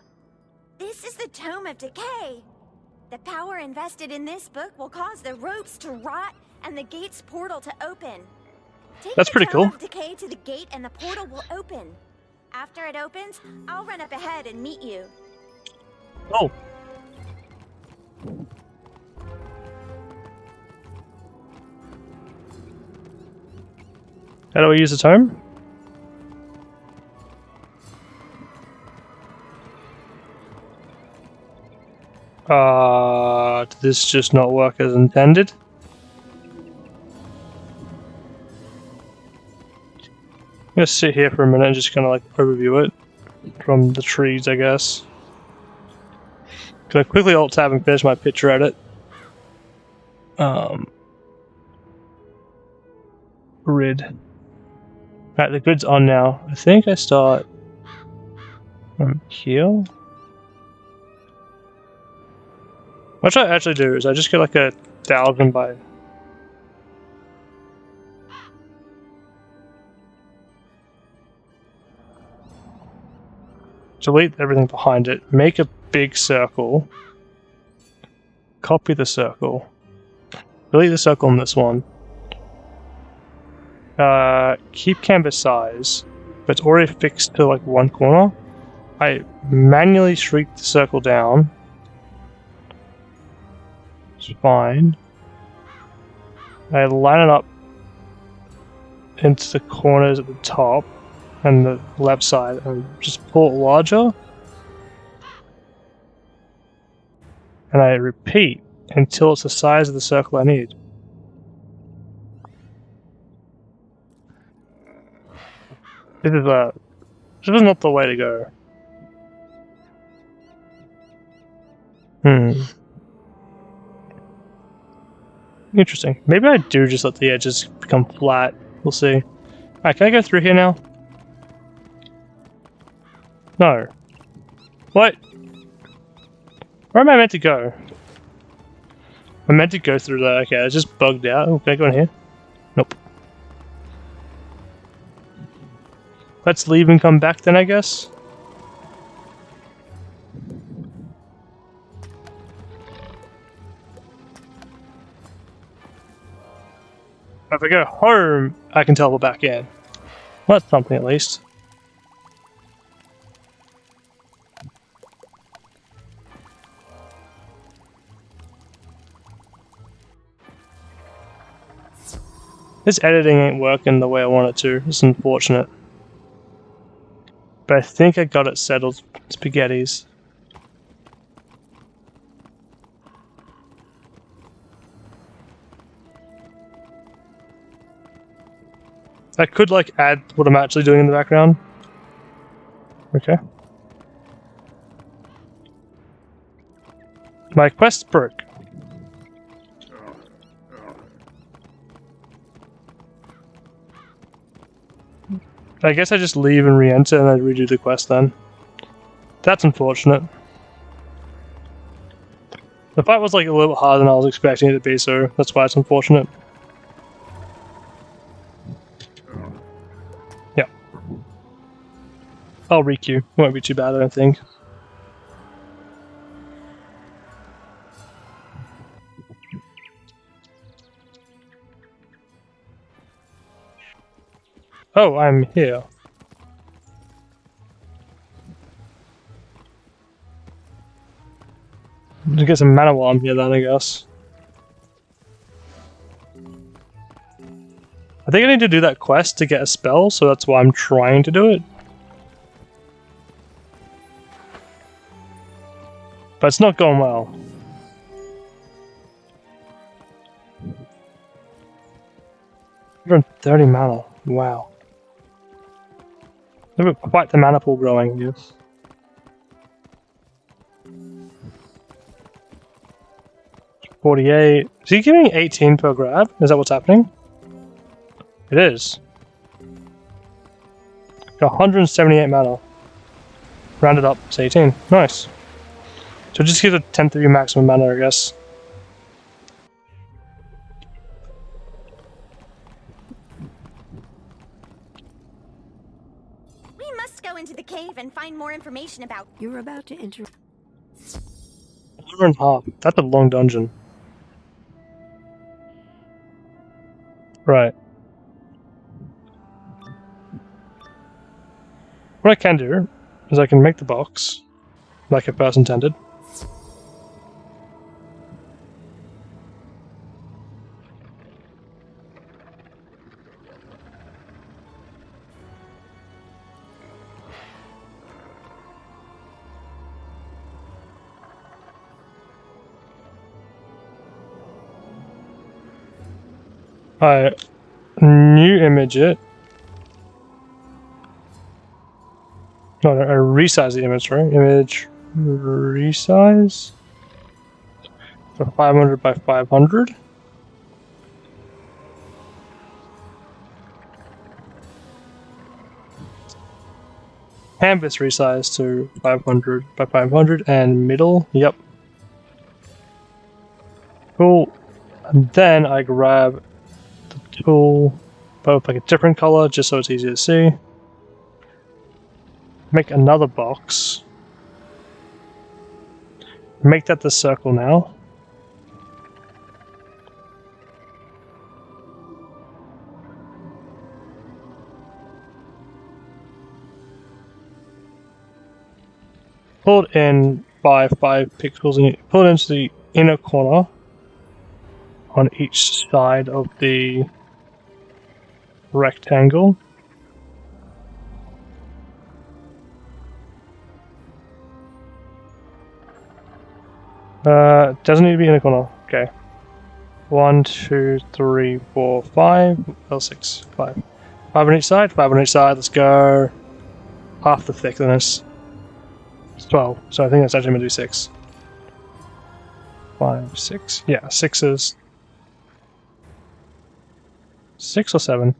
This is the Tome of Decay! The power invested in this book will cause the ropes to rot and the gate's portal to open. Take That's pretty cool. The Tome of Decay to the gate and the portal will open. After it opens, I'll run up ahead and meet you. Oh. How do I use the tome? Did this just not work as intended? I'm gonna sit here for a minute and just kind of like overview it from the trees, I guess. Can I quickly alt tab and finish my picture edit? Grid. Alright, the grid's on now. I think I start from here. What I actually do is I just get like 1,000 by... Delete everything behind it, make a big circle, copy the circle, delete the circle on this one, keep canvas size, but it's already fixed to like one corner. I manually shrink the circle down It's fine. I line it up into the corners at the top and the left side and just pull it larger. And I repeat until it's the size of the circle I need. This is not the way to go. Interesting. Maybe I do just let the edges become flat. We'll see. Alright, can I go through here now? No. What? Where am I meant to go? I'm meant to go through there. Okay, it's just bugged out. Oh, can I go in here? Nope. Let's leave and come back then, I guess. If I go home, I can teleport back in. Well, that's something at least. This editing ain't working the way I want it to. It's unfortunate. But I think I got it settled. Spaghettis. I could, like, add what I'm actually doing in the background. Okay. My quest broke. I guess I just leave and re-enter and I redo the quest then. That's unfortunate. The fight was like a little bit harder than I was expecting it to be, so that's why it's unfortunate. Yeah. I'll re-queue. Won't be too bad, I don't think. Oh, I'm here. Just get some mana while I'm here then, I guess. I think I need to do that quest to get a spell, so that's why I'm trying to do it. But it's not going well. Even 30 mana. Wow. Look at quite the mana pool growing, yes. $48. Is he giving 18 per grab? Is that what's happening? It is. Got 178 mana. Rounded up to 18. Nice. So just give it 10 to your maximum mana, I guess. We must go into the cave and find more information about. You're about to enter. 1.5. That's a long dungeon. Right. What I can do is I can make the box like it first intended. Alright, new image it. No, I resize the image, right? Image resize for 500 by 500. Canvas resize to 500 by 500 and middle. Yep. Cool. And then I grab the tool, both like a different color, just so it's easy to see. Make another box. Make that the circle now. Pull it in by 5 pixels and pull it into the inner corner on each side of the rectangle. Doesn't need to be in the corner. Okay. 1, 2, 3, 4, 5. Well, 6, 5. 5 on each side. 5 on each side. Let's go. Half the thickness. It's 12. So I think that's actually meant to be 6. 5, 6. Yeah, 6s. 6 or 7?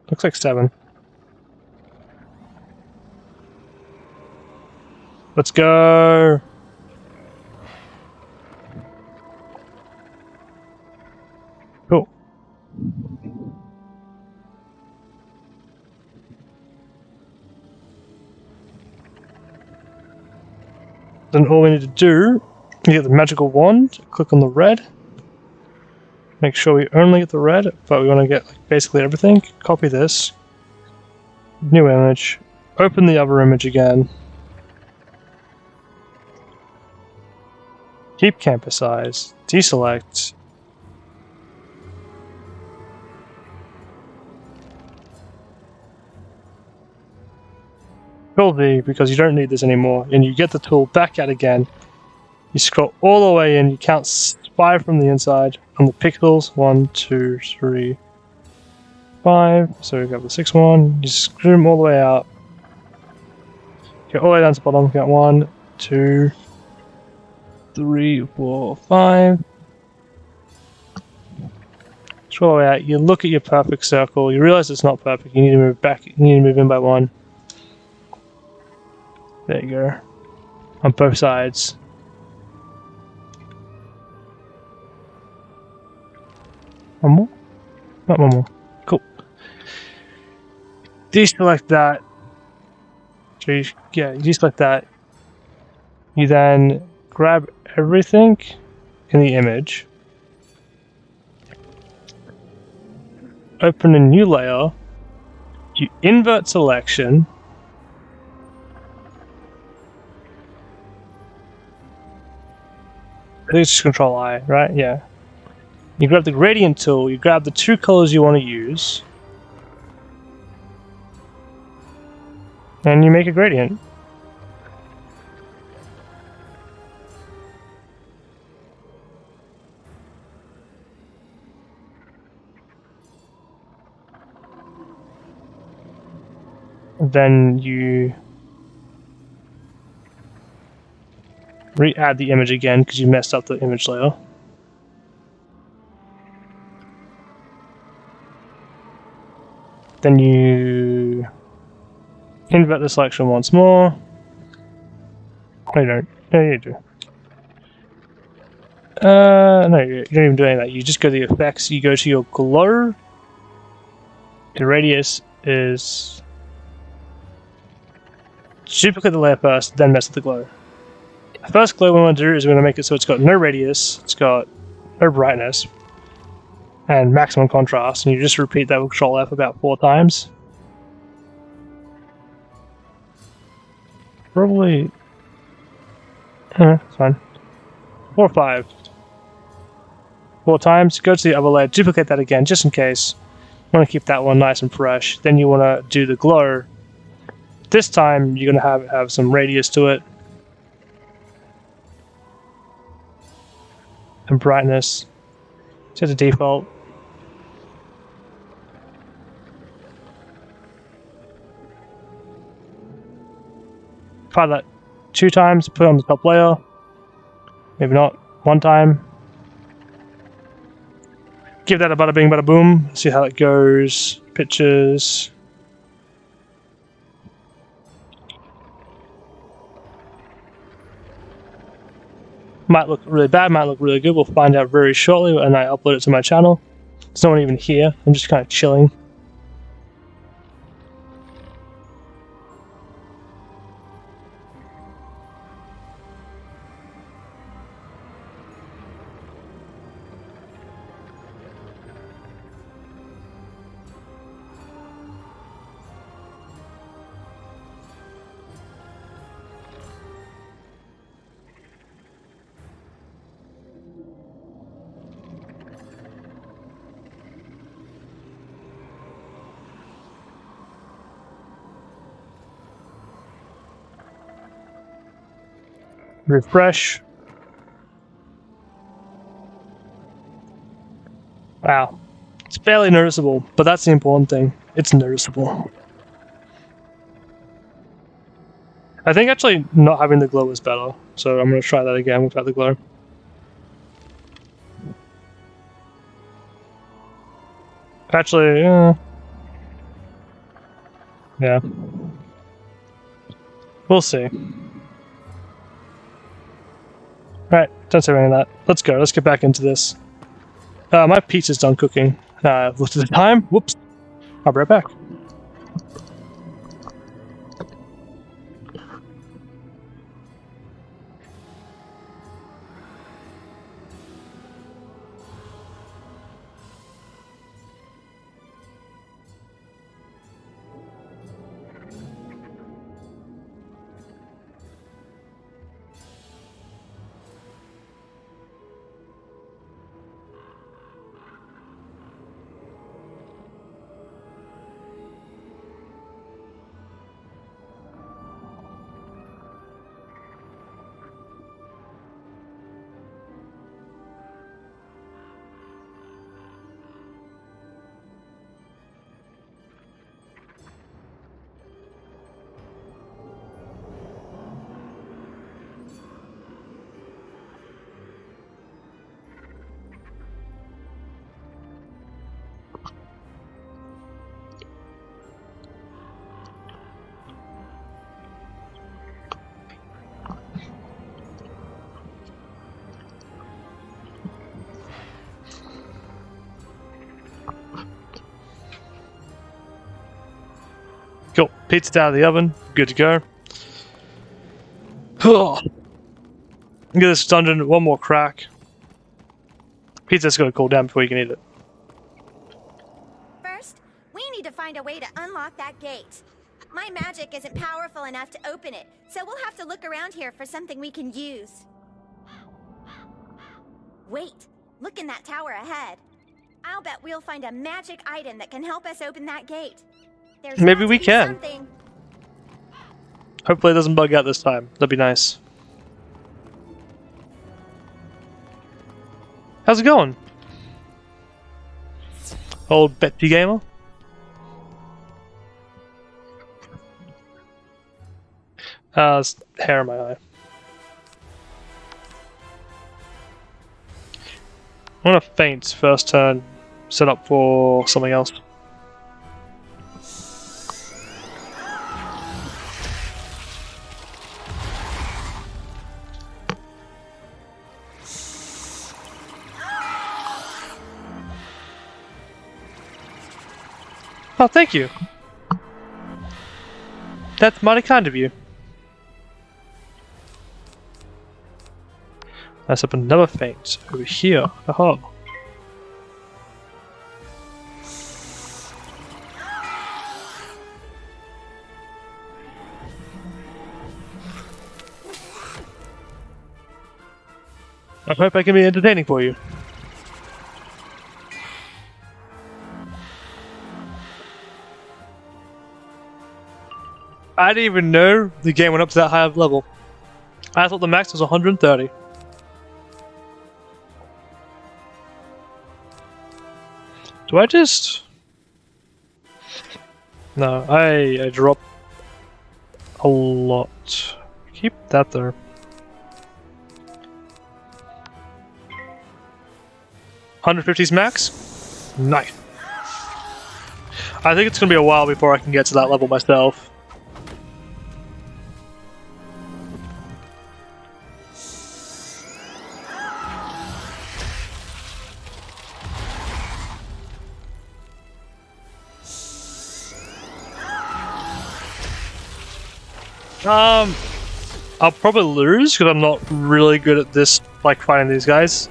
Looks like 7. Let's go. Cool. Then all we need to do, you get the magical wand, click on the red, make sure we only get the red, but we want to get like, basically everything. Copy this, new image, open the other image again, keep campus size, deselect, Control V because you don't need this anymore, and you get the tool back out again. You scroll all the way in, you count 5 from the inside on the pixels. 1, 2, 3, 5. So we've got the 6th one. You screw them all the way out. Get all the way down to the bottom. Count 1, 2, 3, 4, 5. Scroll all the way out. You look at your perfect circle. You realize it's not perfect. You need to move back. You need to move in by 1. There you go. On both sides. One more? Not one more. Cool. Deselect that. So you deselect that. You then grab everything in the image. Open a new layer. You invert selection. I think it's just Control I, right? Yeah. You grab the gradient tool, you grab the 2 colors you want to use, and you make a gradient. Then you re-add the image again because you messed up the image layer. Then you invert the selection once more. No, you don't. No, you do. No, you don't even do any of that. You just go to the effects, you go to your glow. The radius is... duplicate the layer first, then mess with the glow. The first glow we want to do is we're going to make it so it's got no radius, it's got no brightness, and maximum contrast, and you just repeat that with Control F about 4 times. Probably... it's fine. 4 or 5. 4 times, go to the other layer, duplicate that again, just in case. You want to keep that one nice and fresh. Then you want to do the glow. This time, you're going to have some radius to it. And brightness. Set to default. Try that 2 times, put it on the top layer. Maybe not. 1 time. Give that a bada bing, bada boom. See how it goes. Pictures. Might look really bad, might look really good. We'll find out very shortly when I upload it to my channel. There's no one even here. I'm just kind of chilling. Refresh. Wow. It's barely noticeable, but that's the important thing. It's noticeable. I think actually not having the glow is better, so I'm going to try that again without the glow. Actually, yeah. We'll see. Right, don't say any of that. Let's go, let's get back into this. My pizza's done cooking. Looked at the time. Whoops. I'll be right back. Cool. Pizza's out of the oven. Good to go. Give this dungeon one more crack. Pizza's got to cool down before you can eat it. First, we need to find a way to unlock that gate. My magic isn't powerful enough to open it, so we'll have to look around here for something we can use. Wait, look in that tower ahead. I'll bet we'll find a magic item that can help us open that gate. There's Maybe we can. Something. Hopefully it doesn't bug out this time. That'd be nice. How's it going? Old Betty Gamer? It's hair in my eye. I'm gonna faint first turn, set up for something else. Oh, thank you. That's mighty kind of you. Let's up another feint over here. Aha. I hope I can be entertaining for you. I didn't even know the game went up to that high of level. I thought the max was 130. Do I just... No, I dropped a lot. Keep that there. $150's max? Nice. I think it's gonna be a while before I can get to that level myself. I'll probably lose because I'm not really good at this, like fighting these guys.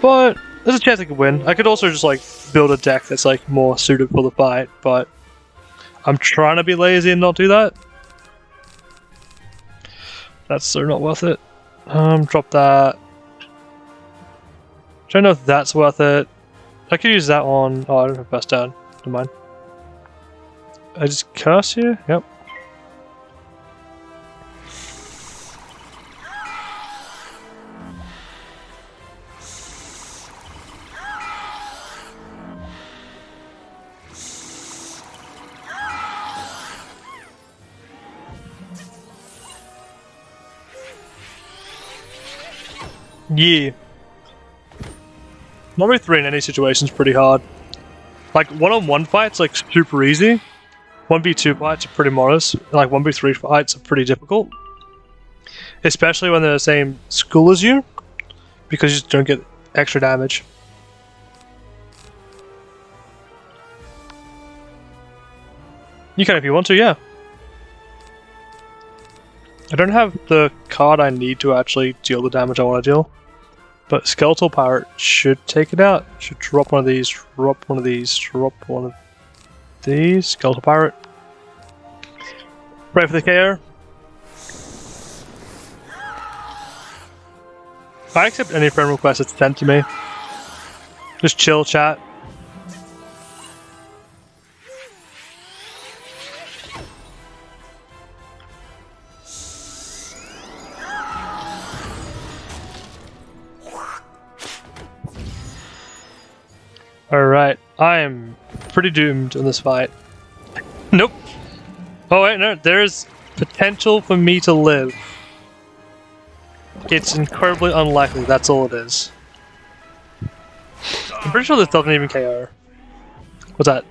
But there's a chance I could win. I could also just like build a deck that's like more suited for the fight, but I'm trying to be lazy and not do that. That's so not worth it. Drop that. Don't know if that's worth it. I could use that on. Oh, I don't have best down. Never mind. I just curse here? Yep. Yeah. 1v3 in any situation is pretty hard. Like, one-on-one fights, like, super easy. 1v2 fights are pretty modest. Like, 1v3 fights are pretty difficult. Especially when they're the same school as you. Because you just don't get extra damage. You can if you want to, yeah. I don't have the card I need to actually deal the damage I want to deal. But Skeletal Pirate should take it out. Should drop one of these, drop one of these, drop one of these. Skeletal Pirate. Pray for the KO. I accept any friend request that's sent to me. Just chill, chat. Alright, I am pretty doomed in this fight. Nope. Oh wait, no, there's potential for me to live. It's incredibly unlikely, that's all it is. I'm pretty sure this doesn't even KO. What's that?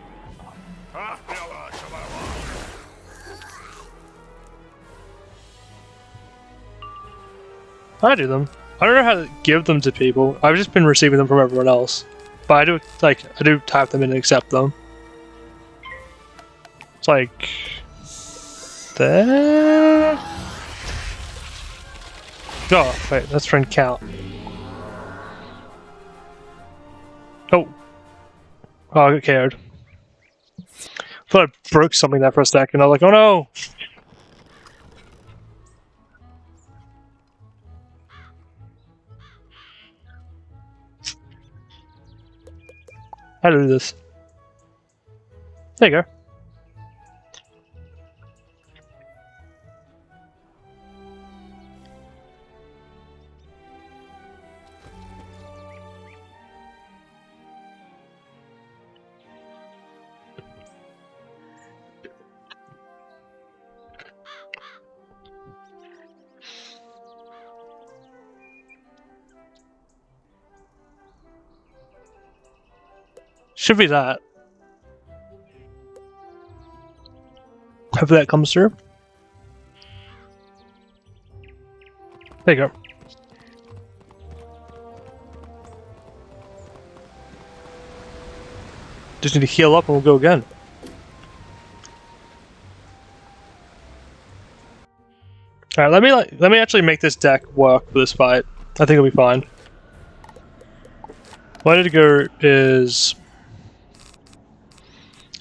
I do them. I don't know how to give them to people. I've just been receiving them from everyone else. But I do type them in and accept them. It's like there. Oh, wait, that's friend count. Oh. Oh, I got KO'd. Thought I broke something there for a second. I was like, oh no! How to do this? There you go. Should be that. Hopefully that comes through. There you go. Just need to heal up and we'll go again. Alright, let me actually make this deck work for this fight. I think it'll be fine. What I need to go is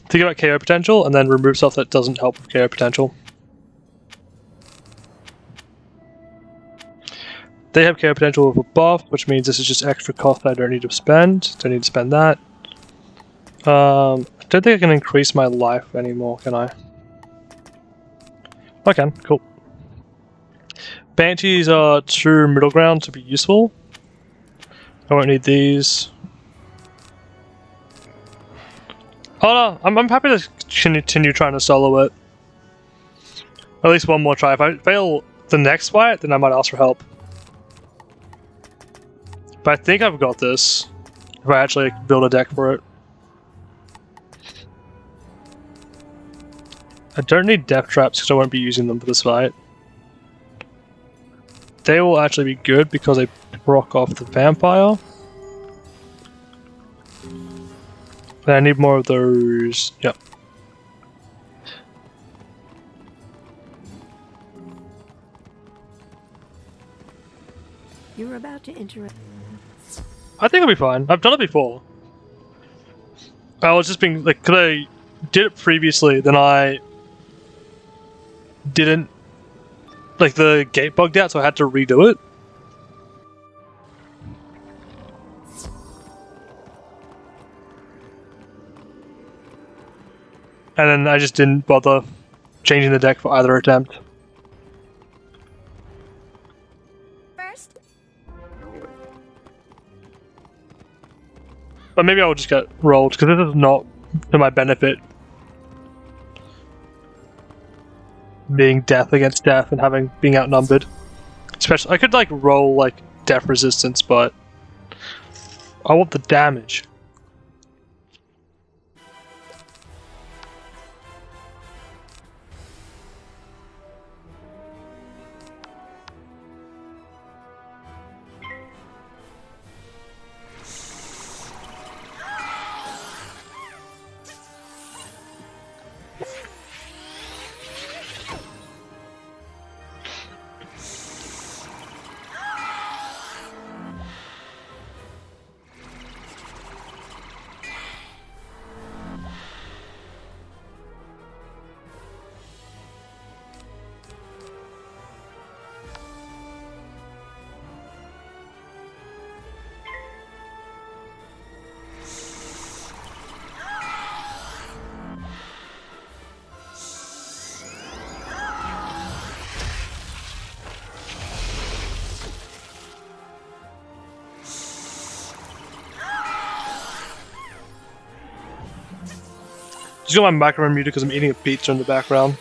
think about KO potential and then remove stuff that doesn't help with KO potential. They have KO potential with a buff, which means this is just extra cost that I don't need to spend. Don't need to spend that. I don't think I can increase my life anymore, can I? I can, cool. Banshees are true middle ground to be useful. I won't need these. Oh no, I'm happy to continue trying to solo it. At least one more try. If I fail the next fight, then I might ask for help. But I think I've got this. If I actually build a deck for it. I don't need death traps because I won't be using them for this fight. They will actually be good because they proc off the vampire. I need more of those. Yep. You were about to interrupt. I think I'll be fine. I've done it before. I was just being like, because I did it previously, then I didn't. Like the gate bugged out, so I had to redo it. And then I just didn't bother changing the deck for either attempt. First. But maybe I will just get rolled, because this is not to my benefit. Being death against death and being outnumbered. Especially, I could like roll like death resistance, but I want the damage. Just got my microphone muted because I'm eating a pizza in the background.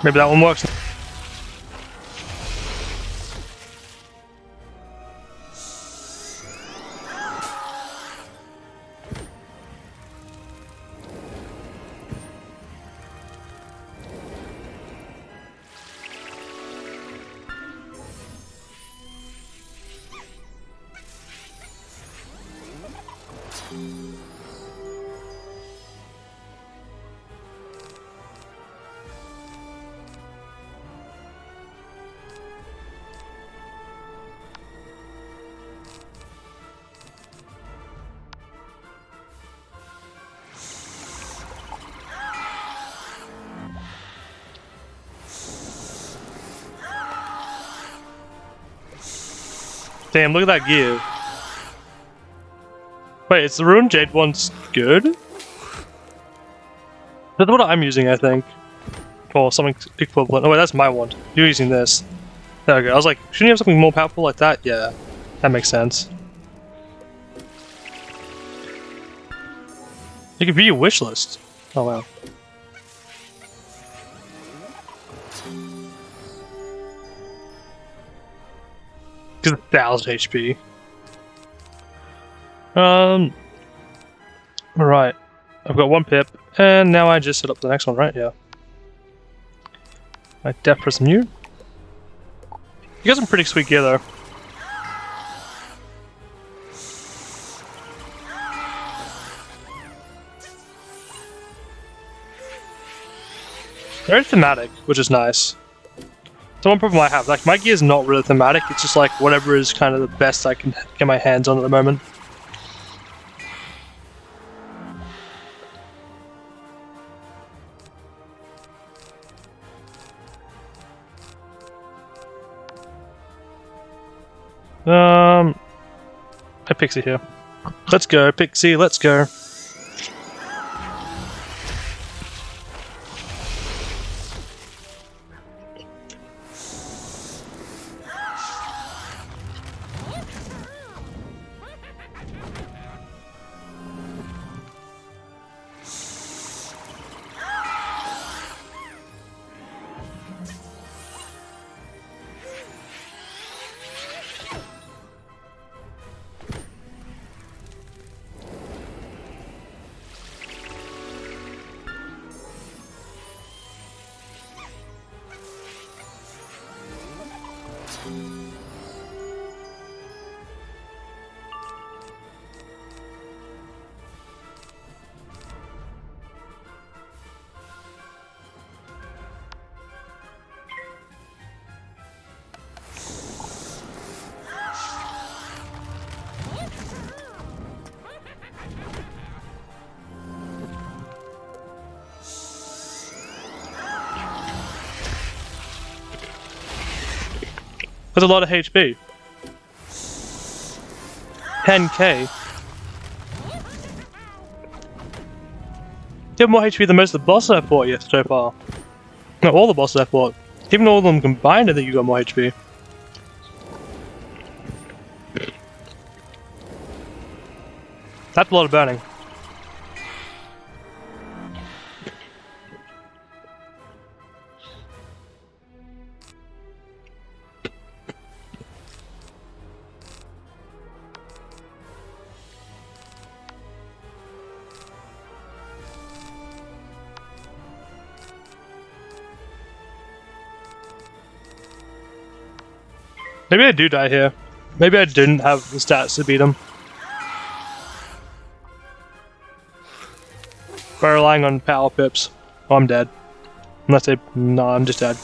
Maybe that one works. Damn, look at that gear. Wait, it's the Ruined Jade one's good? That's what I'm using, I think. Or something equivalent. Oh wait, that's my one. You're using this. There we go. I was like, shouldn't you have something more powerful like that? Yeah, that makes sense. You can view your wish list. Oh wow. Because 1,000 HP. Alright. I've got one pip, and now I just set up the next one, right? Yeah. I death press mute. You got some pretty sweet gear though. Very thematic, which is nice. So one problem I have, like my gear is not really thematic, it's just like whatever is kind of the best I can get my hands on at the moment. Hey Pixie here. Let's go, Pixie, let's go. That's a lot of HP. 10k. You have more HP than most of the bosses I've fought yet so far. Not all the bosses I've fought. Even all of them combined, I think you got more HP. That's a lot of burning. Maybe I do die here. Maybe I didn't have the stats to beat him. By relying on power pips. Oh, I'm dead. Unless they... No, I'm just dead.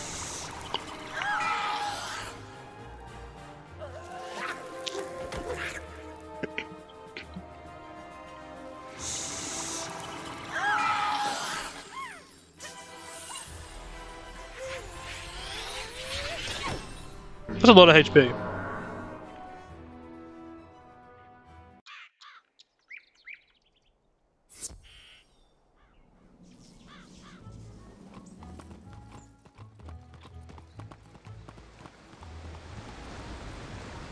That's a lot of HP.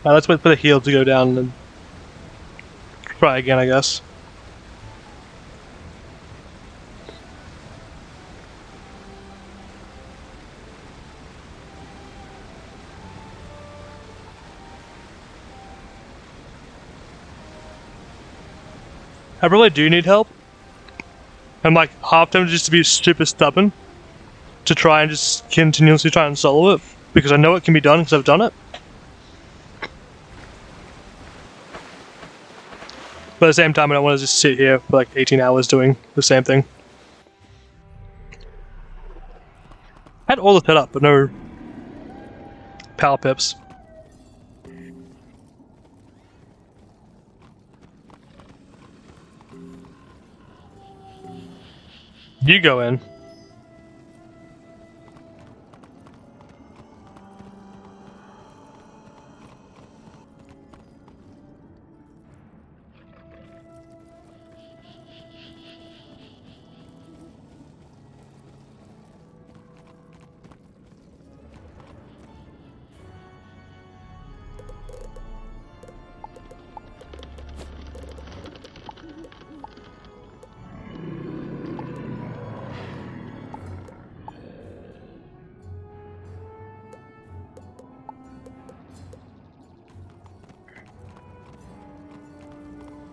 Let's wait for the heal to go down and then try again, I guess. I really do need help. I'm like half tempted just to be super stubborn to try and just continuously try and solo it because I know it can be done because I've done it. But at the same time, I don't want to just sit here for like 18 hours doing the same thing. I had all the set up, but no power pips. You go in.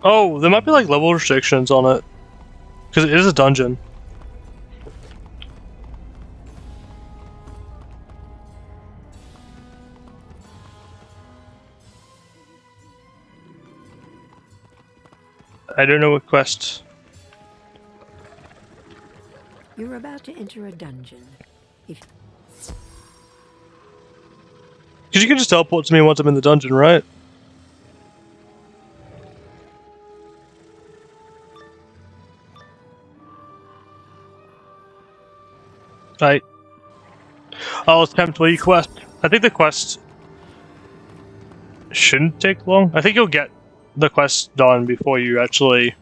Oh, there might be like level restrictions on it. Because it is a dungeon. I don't know what quest. You're about to enter a dungeon. Because you can just teleport to me once I'm in the dungeon, right? I'll attempt the quest. I think the quest shouldn't take long. I think you'll get the quest done before you actually...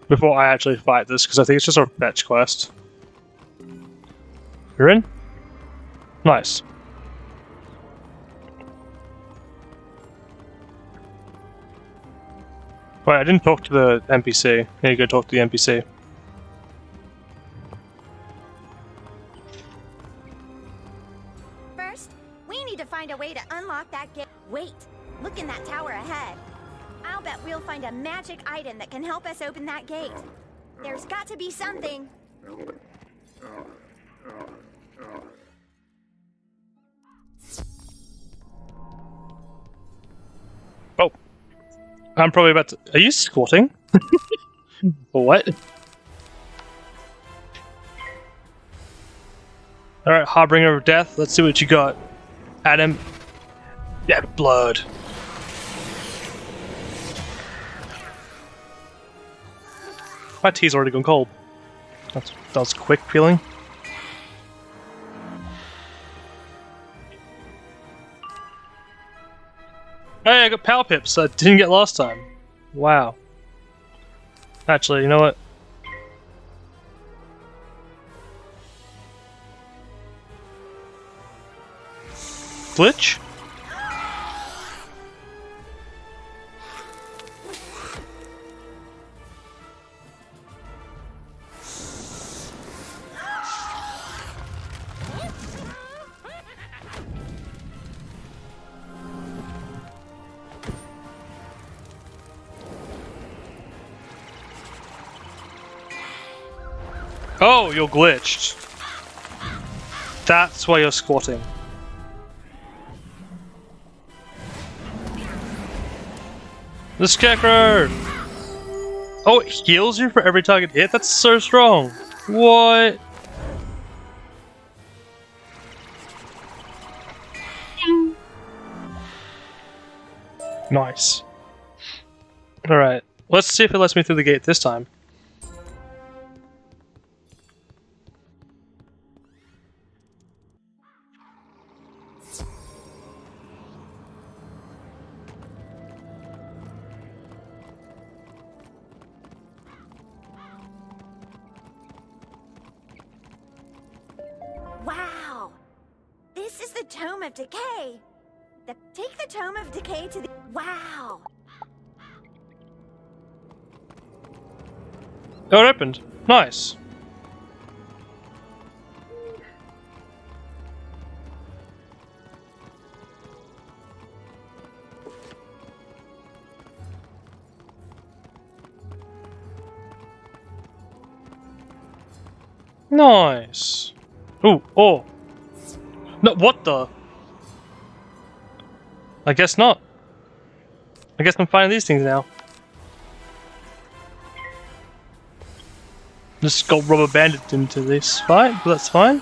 Before I actually fight this, because I think it's just a fetch quest. You're in? Nice. Wait, I didn't talk to the NPC. I need to go talk to the NPC. First, we need to find a way to unlock that gate. Wait, look in that tower ahead. I'll bet we'll find a magic item that can help us open that gate. There's got to be something. Oh. I'm probably about to... Are you squatting? What? Alright, Harbinger of Death. Let's see what you got. Adam. Yeah, blood. My tea's already gone cold. That was quick feeling. Hey, I got power pips I didn't get last time. Wow. Actually, you know what? Glitch? Oh, you're glitched. That's why you're squatting. The Scarecrow! Oh, it heals you for every target hit? That's so strong! What? Nice. Alright, let's see if it lets me through the gate this time. Wow! This is the Tome of Decay! Take the Tome of Decay to the... Wow! Oh, it opened. Nice. Nice. Ooh, oh. No, what the? I guess not. I guess I'm finding these things now. Just got rubber banded into this fight, but that's fine.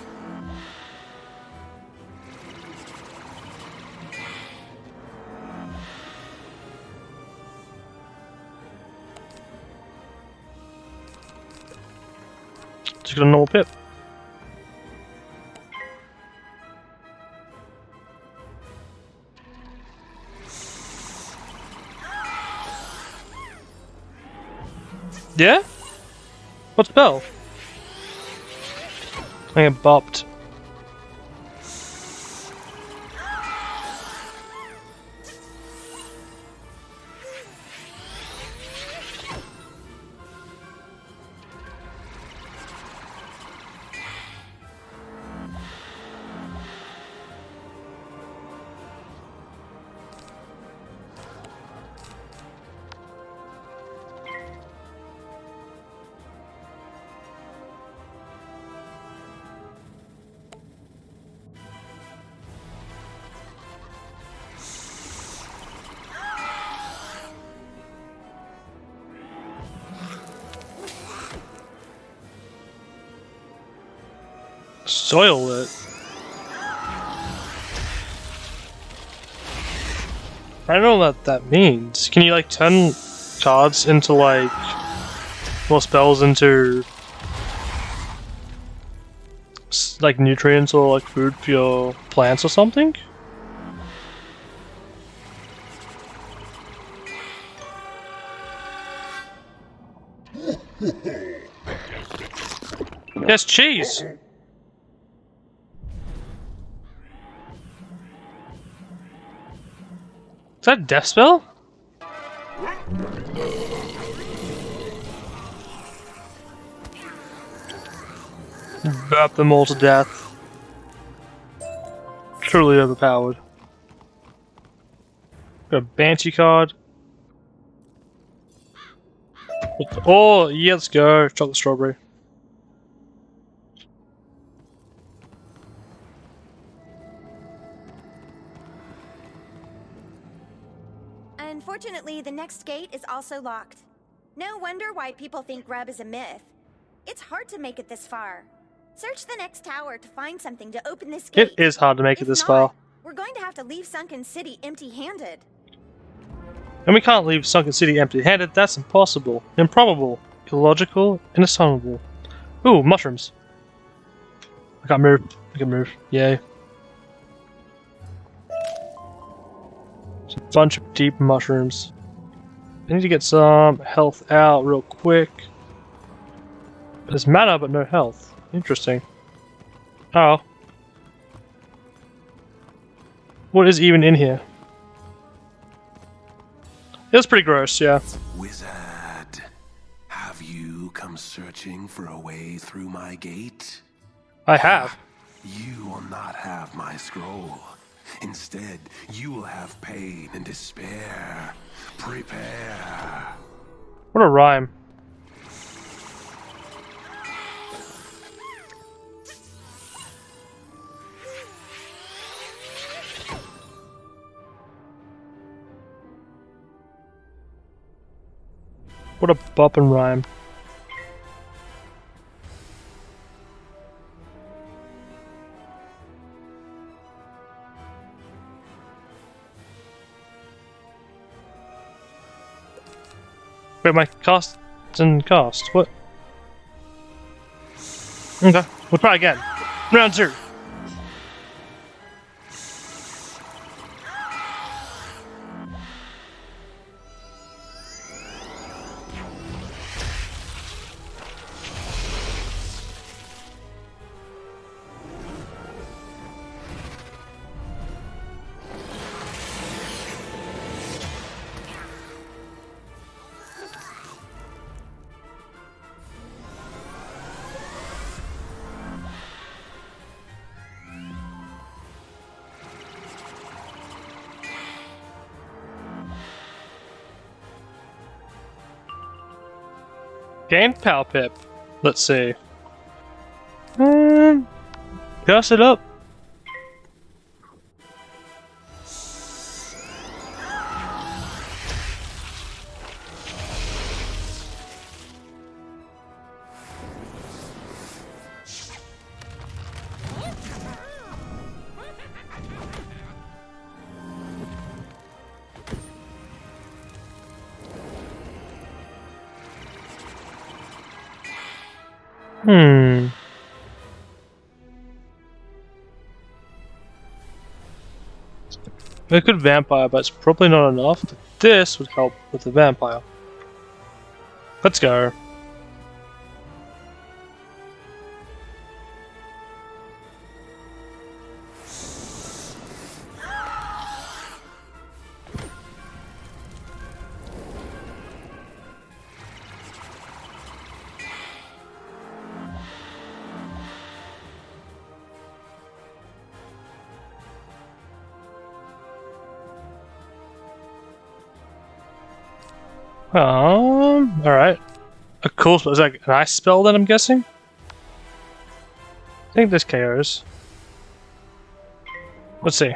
Just got a normal pip. Yeah? What spell? I get bopped. Soil it. I don't know what that means. Can you like turn cards into like more spells into like nutrients or like food for your plants or something? Yes, cheese. Is that a death spell? Burp them all to death. Truly overpowered. Got a Banshee card. Oh, yeah, let's go. Chocolate strawberry. Unfortunately, the next gate is also locked. No wonder why people think Rub is a myth. It's hard to make it this far. Search the next tower to find something to open this gate. It is hard to make it this far. We're going to have to leave Sunken City empty-handed. And we can't leave Sunken City empty-handed. That's impossible. Improbable. Illogical. Inassumable. Ooh, mushrooms. I can't move. I can move. Yay. Bunch of deep mushrooms. I need to get some health out real quick. There's mana but no health. Interesting. Oh. What is even in here? It's pretty gross, yeah. Wizard, have you come searching for a way through my gate? I have. You will not have my scroll. Instead, you will have pain and despair. Prepare. What a rhyme. What a bop and rhyme. Wait, my cost and cost. What? Okay, we'll try again. Round 2. Gain Power Pip. Let's see. Pass it up. I could vampire, but it's probably not enough. But this would help with the vampire. Let's go. Alright. A cool spell. Is that an ice spell then, I'm guessing? I think this KOs. Let's see.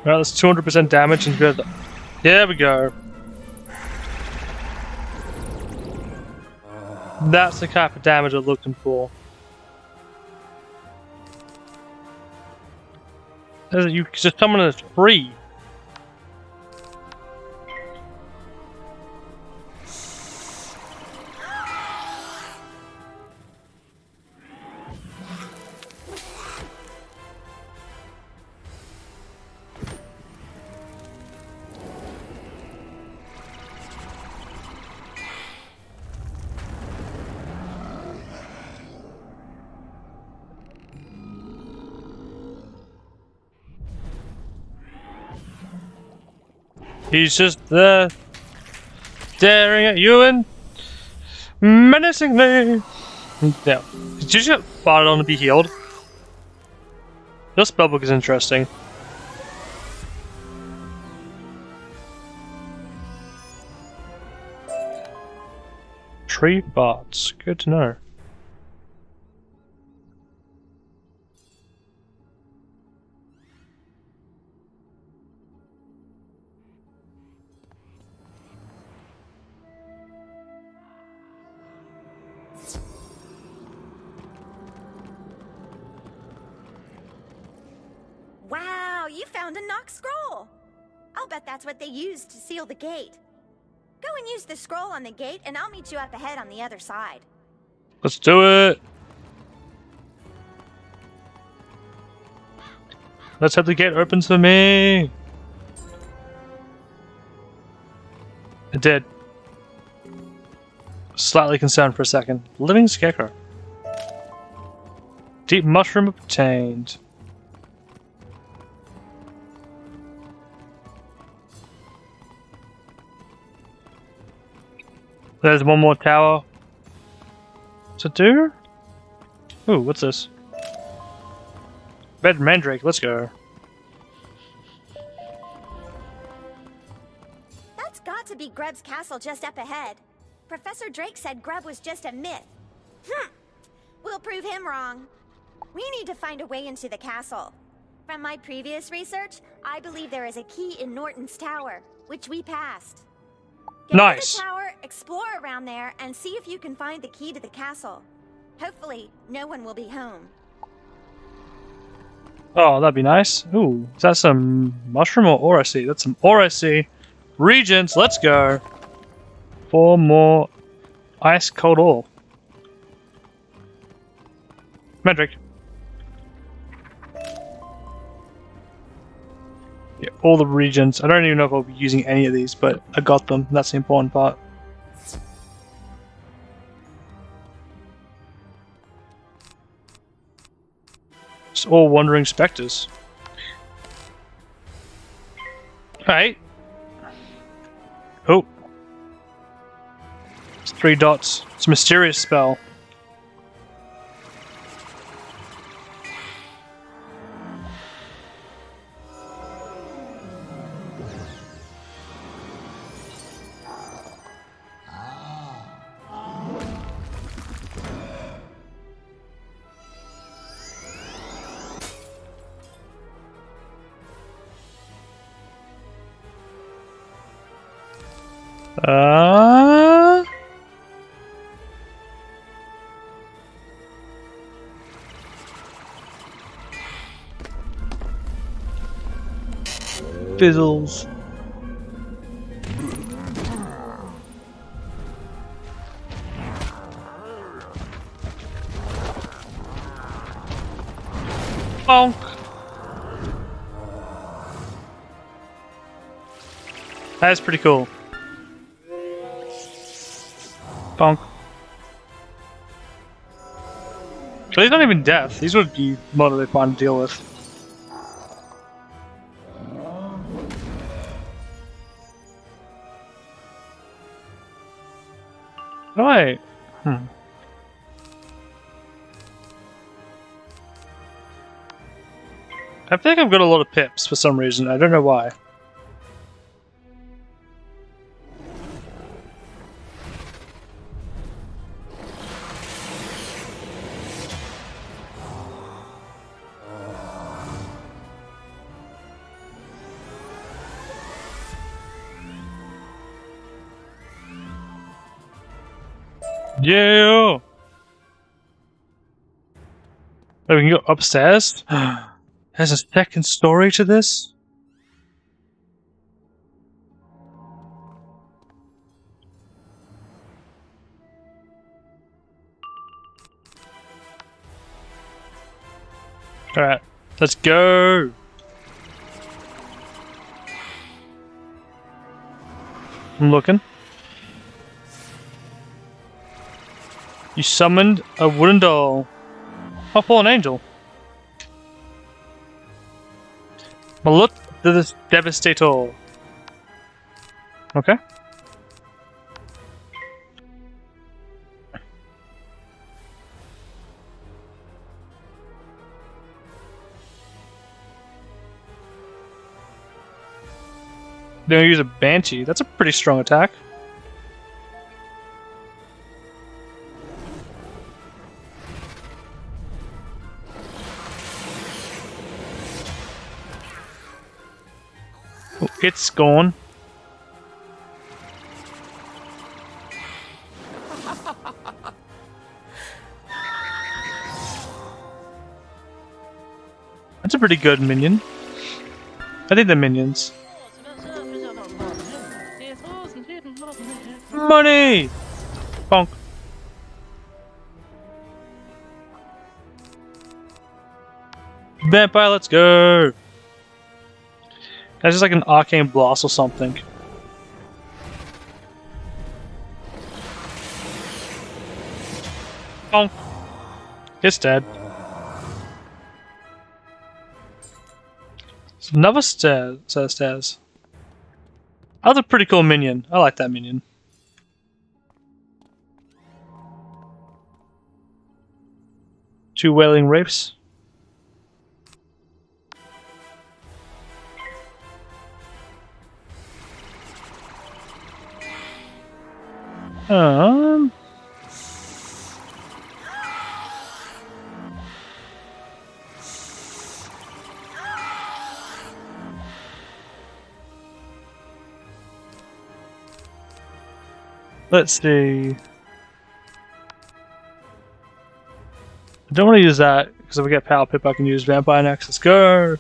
Well, that's 200% damage and good. There we go. That's the type of damage I'm looking for. You just summon a free. He's just there, staring at you and menacingly. Yeah. Did you just get farted on to be healed? This spellbook is interesting. Tree bots. Good to know. Wow, you found a Nox scroll. I'll bet that's what they used to seal the gate. Go and use the scroll on the gate, and I'll meet you up ahead on the other side. Let's do it. Let's hope the gate opens for me. It did. Slightly concerned for a second. Living scarecrow. Deep mushroom obtained. There's one more tower to do. Ooh, what's this? Red Mandrake, let's go. That's got to be Grub's castle just up ahead. Professor Drake said Grub was just a myth. We'll prove him wrong. We need to find a way into the castle. From my previous research, I believe there is a key in Norton's tower, which we passed. Get nice. to the tower, explore around there, and see if you can find the key to the castle. Hopefully, no one will be home. Oh, that'd be nice. Ooh, is that some mushroom or ore I see? That's some ore I see. Regents, let's go. 4 more ice cold ore. Mandrake. Yeah, all the regions. I don't even know if I'll be using any of these, but I got them. That's the important part. It's all wandering specters. Alright. Oh. It's 3 dots. It's a mysterious spell. Fizzles. Bonk. That is pretty cool. Bonk. But he's not even deaf. These would be moderately fun to deal with. Right. I think I've got a lot of pips for some reason. I don't know why. Yeah. Oh, we can go upstairs. There's a second story to this. All right, let's go. I'm looking. You summoned a wooden doll. Oh, fallen angel. Malut the Devastator. Okay. They're gonna use a Banshee. That's a pretty strong attack. Oh, it's gone. That's a pretty good minion. I think they're minions. Money! Bonk. Vampire, let's go! That's just like an arcane blast or something. Bonk. It's dead. Another set of stairs. Oh, that's a pretty cool minion. I like that minion. Two wailing rapes. Let's see. I don't want to use that because if we get Power Pip, I can use Vampire next. Let's go.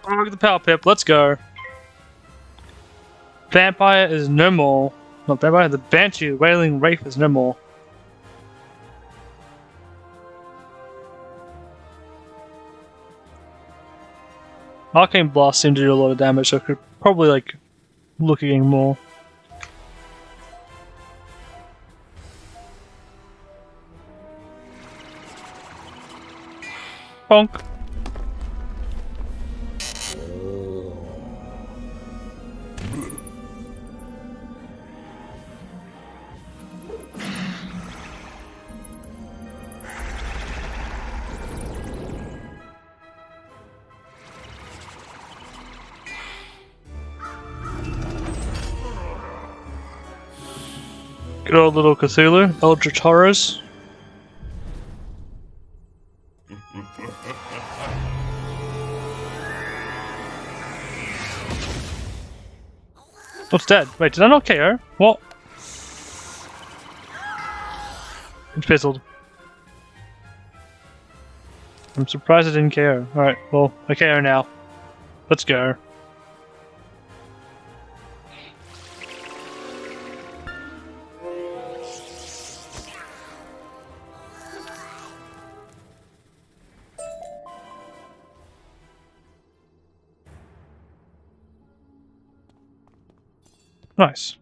Oh, look at the Power Pip. Let's go. Vampire is no more. Not Vampire, the Banshee, Wailing Wraith is no more. Arcane Blast seemed to do a lot of damage, so I could probably like look again more. Bonk. Good old little Cthulhu, Eldritch Horrors. What's dead? Wait, did I not KO? What? It's fizzled. I'm surprised I didn't KO. Alright, well, I KO now. Let's go. Nice.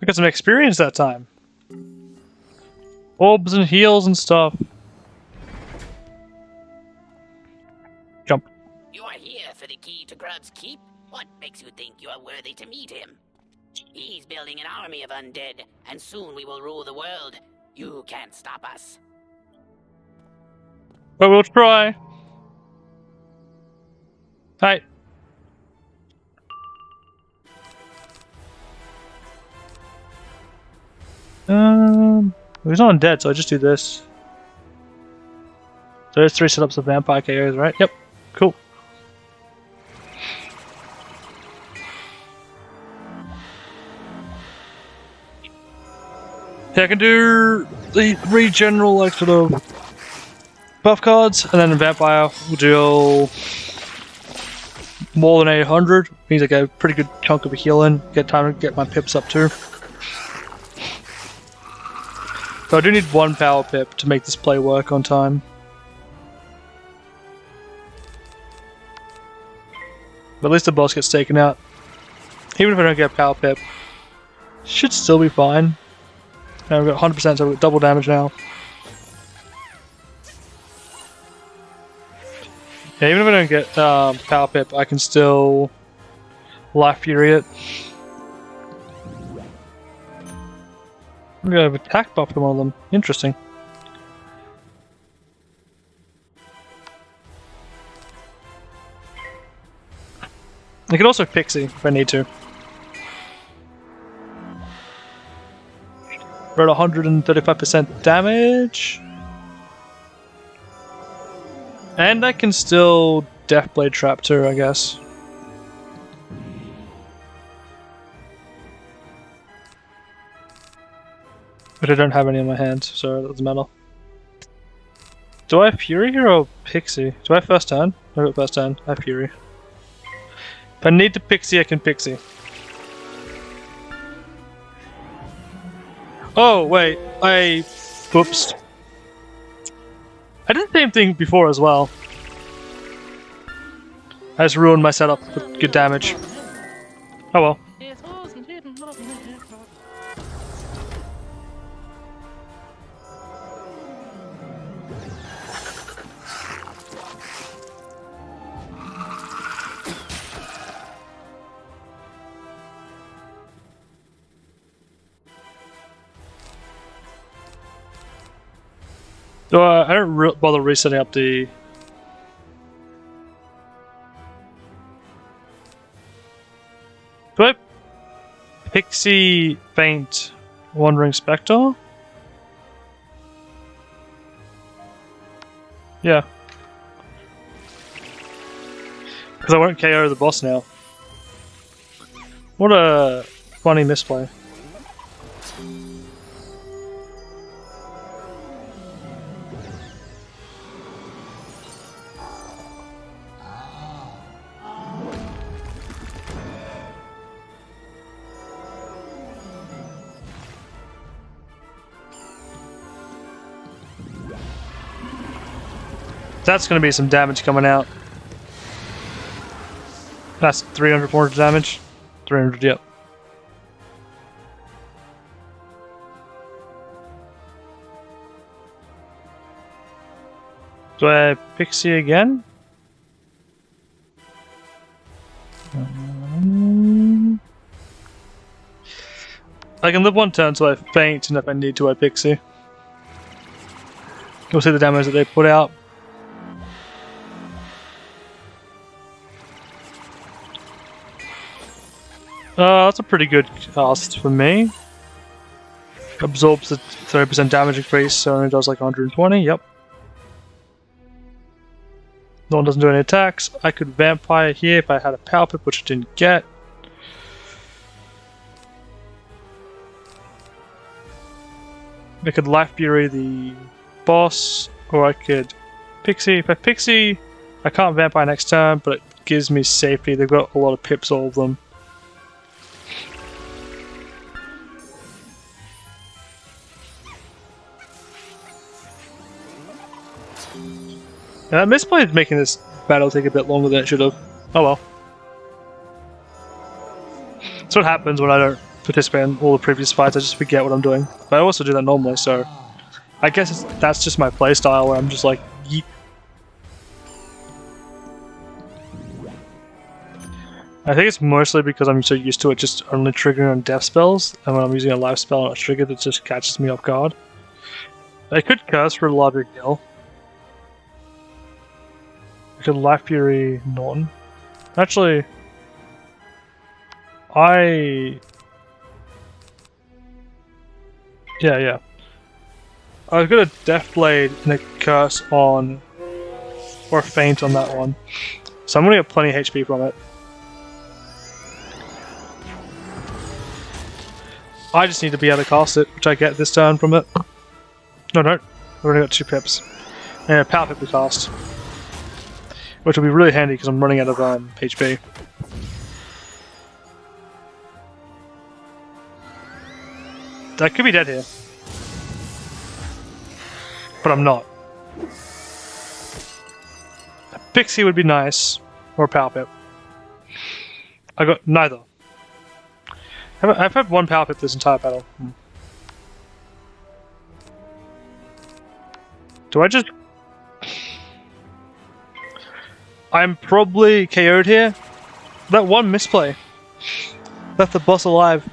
I got some experience that time. Orbs and heals and stuff. Jump. You are here for the key to Grub's Keep? What makes you think you are worthy to meet him? He's building an army of undead, and soon we will rule the world. You can't stop us. But we'll try. Hi. He's not undead, so I just do this. So there's 3 setups of vampire KOs, right? Yep. Cool. Yeah, I can do the 3 general, like, sort of buff cards, and then the vampire will deal more than 800. Means I get a pretty good chunk of a heal in. Get time to get my pips up too. So I do need 1 power pip to make this play work on time. But at least the boss gets taken out. Even if I don't get power pip, should still be fine. Now I've got 100%, so I've got double damage now. Yeah, even if I don't get power pip, I can still Life Fury it. I'm gonna have attack buff from one of them. Interesting. I can also Pixie if I need to. We're at 135% damage. And I can still Deathblade Trap too, I guess. But I don't have any in my hand, so it doesn't matter. Do I have Fury here or Pixie? Do I have first turn? I got first turn. I have Fury. If I need to Pixie, I can Pixie. Oh, wait. Whoops. I did the same thing before as well. I just ruined my setup with good damage. Oh well. So I don't bother resetting up the... Do I Pixie Faint Wandering Spectre? Yeah. Because I won't KO the boss now. What a funny misplay. That's going to be some damage coming out. That's 300, 400 damage. 300, yep. Do I Pixie again? I can live one turn so I faint, and if I need to, I Pixie. You'll see the damage that they put out. That's a pretty good cast for me. Absorbs the 30% damage increase, so it only does like 120, yep. No one doesn't do any attacks. I could Vampire here if I had a Power Pip, which I didn't get. I could Life Fury the boss, or I could Pixie. If I Pixie, I can't Vampire next turn, but it gives me safety. They've got a lot of pips, all of them. Yeah, that misplay is making this battle take a bit longer than it should have. Oh well. That's what happens when I don't participate in all the previous fights. I just forget what I'm doing. But I also do that normally, so I guess that's just my playstyle where I'm just like, yeet. I think it's mostly because I'm so used to it just only triggering on death spells, and when I'm using a life spell on a trigger that just catches me off guard. I could curse for a larger kill. I could Life Fury Norton. Actually, Yeah. I was gonna Deathblade and a curse on, or faint on that one. So I'm gonna get plenty of HP from it. I just need to be able to cast it, which I get this turn from it. No, I've already got 2 pips. And a Power Pip to cast. Which will be really handy because I'm running out of HP. I could be dead here. But I'm not. A Pixie would be nice. Or a Power Pip. I got neither. I've had 1 Power Pip this entire battle. Do I just... I'm probably KO'd here. That 1 misplay left the boss alive.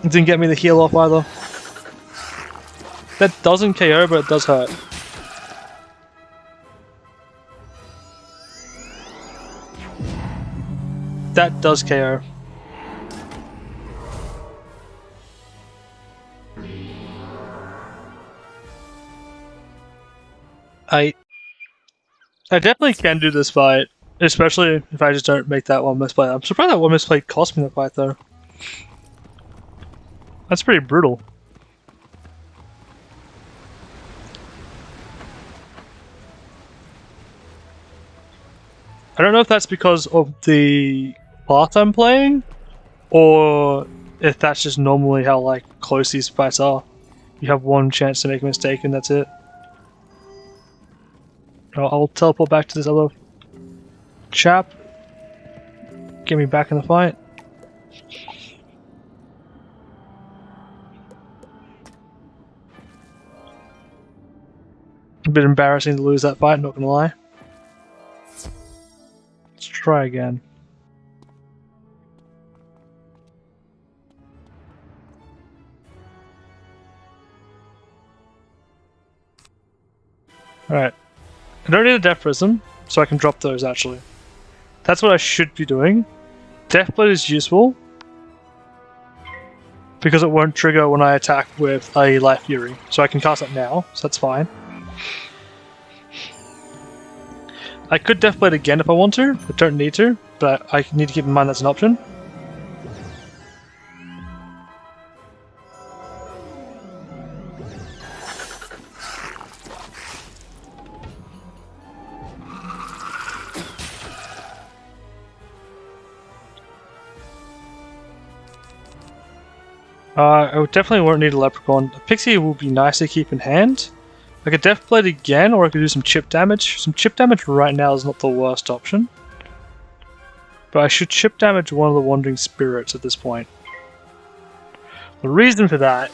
It didn't get me the heal off either. That doesn't KO, but it does hurt. That does KO. I definitely can do this fight, especially if I just don't make that one misplay. I'm surprised that one misplay cost me the fight, though. That's pretty brutal. I don't know if that's because of the path I'm playing, or if that's just normally how like close these fights are. You have one chance to make a mistake and that's it. I'll teleport back to this other chap. Get me back in the fight. A bit embarrassing to lose that fight, not gonna lie. Let's try again. Alright. I don't need a Death Prism, so I can drop those actually. That's what I should be doing. Deathblade is useful because it won't trigger when I attack with a Life Fury. So I can cast it now, so that's fine. I could Deathblade again if I want to, but don't need to, but I need to keep in mind that's an option. I definitely won't need a Leprechaun. A Pixie will be nice to keep in hand. I could Deathblade again, or I could do some chip damage. Some chip damage right now is not the worst option. But I should chip damage one of the Wandering Spirits at this point. The reason for that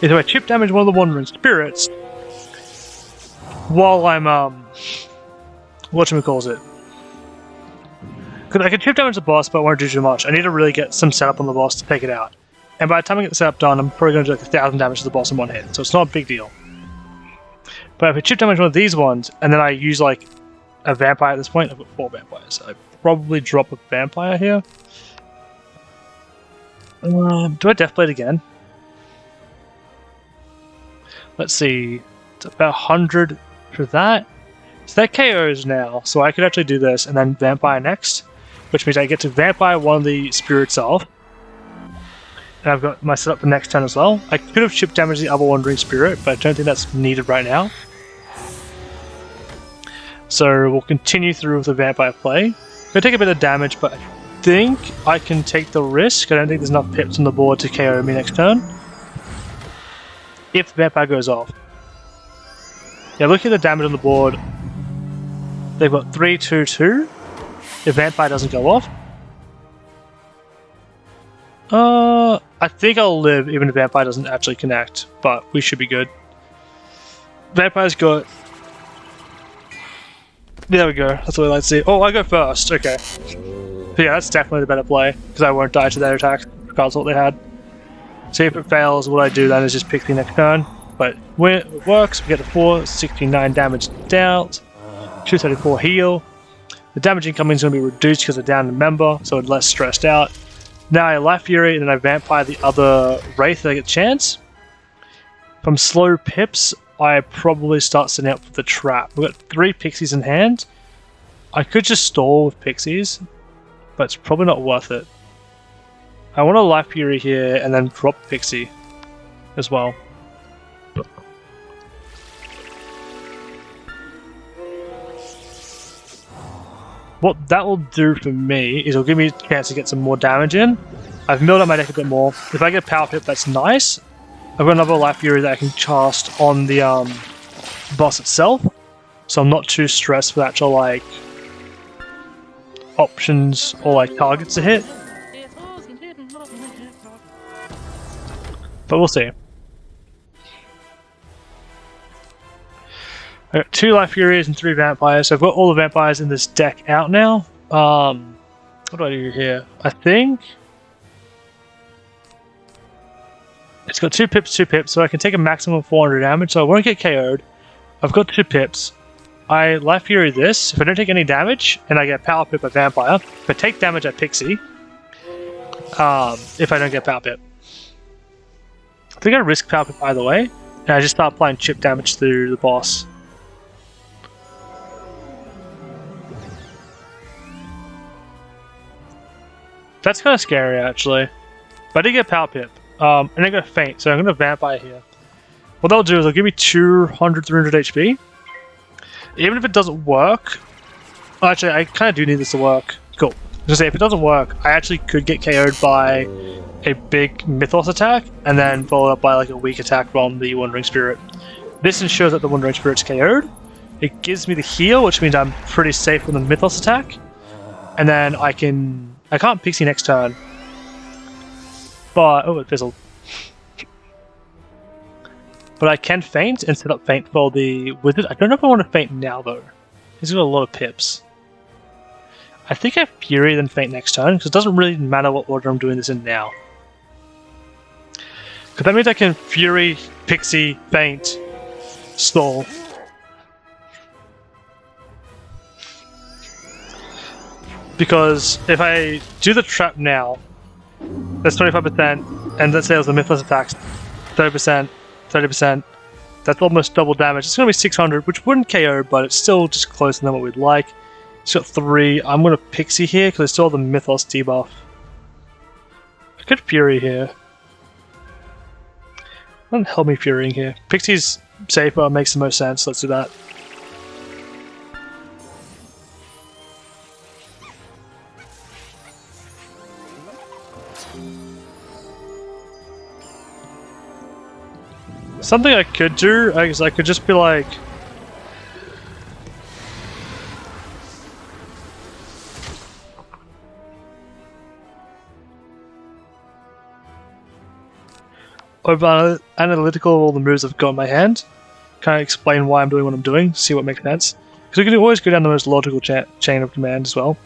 is if I chip damage one of the Wandering Spirits while I'm, whatchamacallit. Because I can chip damage the boss, but I won't do too much. I need to really get some setup on the boss to take it out. And by the time I get the setup done, I'm probably going to do like 1,000 damage to the boss in one hit, so it's not a big deal. But if I chip damage one of these ones, and then I use like a vampire at this point, I've got 4 vampires, so I probably drop a vampire here. Do I Deathblade again? Let's see, it's about 100 for that. So that KOs now, so I could actually do this and then vampire next, which means I get to vampire one of the spirits off. And I've got my setup for next turn as well. I could have chip damaged the other Wandering Spirit, but I don't think that's needed right now. So we'll continue through with the vampire play. I'm going to take a bit of damage, but I think I can take the risk. I don't think there's enough pips on the board to KO me next turn. If the vampire goes off. Yeah, look at the damage on the board. They've got 3-2-2. If vampire doesn't go off. I think I'll live even if vampire doesn't actually connect, but we should be good. Vampire's got... There we go, that's what I like to see. Oh, I go first, okay. But yeah, that's definitely the better play, because I won't die to their attack, regardless of what they had. So if it fails, what I do then is just pick the next turn. But when it works, we get a 469 damage dealt, 234 heal. The damage incoming is going to be reduced because they're down a member, so it's less stressed out. Now I Life Fury, and then I Vampire the other Wraith that I get a chance. From slow pips, I probably start setting up for the trap. We've got 3 Pixies in hand. I could just stall with Pixies, but it's probably not worth it. I want a Life Fury here, and then drop Pixie as well. What that will do for me is it'll give me a chance to get some more damage in. I've milled up my deck a bit more. If I get a Power Pip, that's nice. I've got another Life Fury that I can cast on the boss itself, so I'm not too stressed for the actual like options or like targets to hit. But we'll see. I got 2 Life Furies and 3 Vampires, so I've got all the Vampires in this deck out now. What do I do here? I think it's got 2 pips, 2 pips, so I can take a maximum of 400 damage, so I won't get KO'd. I've got 2 pips. I Life Fury this. If I don't take any damage, and I get Power Pip at Vampire, if I take damage at Pixie, if I don't get Power Pip. I think I risk Power Pip either way, and I just start applying chip damage through the boss. That's kind of scary, actually. But I did get Power Pip. And I got Faint, so I'm going to Vampire here. What they'll do is they'll give me 200, 300 HP. Even if it doesn't work... Well, actually, I kind of do need this to work. Cool. Just say, if it doesn't work, I actually could get KO'd by a big Mythos attack, and then followed up by like a weak attack from the Wandering Spirit. This ensures that the Wandering Spirit's KO'd. It gives me the heal, which means I'm pretty safe from the Mythos attack. And then I can't Pixie next turn. But... Oh, it fizzled. But I can Faint and set up Faint for the Wizard. I don't know if I want to Faint now, though. He's got a lot of pips. I think I Fury then Faint next turn, because it doesn't really matter what order I'm doing this in now. Because that means I can Fury, Pixie, Faint, Stall. Because if I do the trap now, that's 25%, and let's say it was the Mythos attacks, 30%, 30%, that's almost double damage. It's going to be 600, which wouldn't KO, but it's still just closer than what we'd like. It's got 3. I'm going to Pixie here, because I still have the Mythos debuff. I could Fury here. Don't help me Furying here. Pixie's safer, makes the most sense, let's do that. Something I could do is I could just be like... over analytical of all the moves I've got in my hand. Kind of explain why I'm doing what I'm doing, see what makes sense. Because we can always go down the most logical chain of command as well.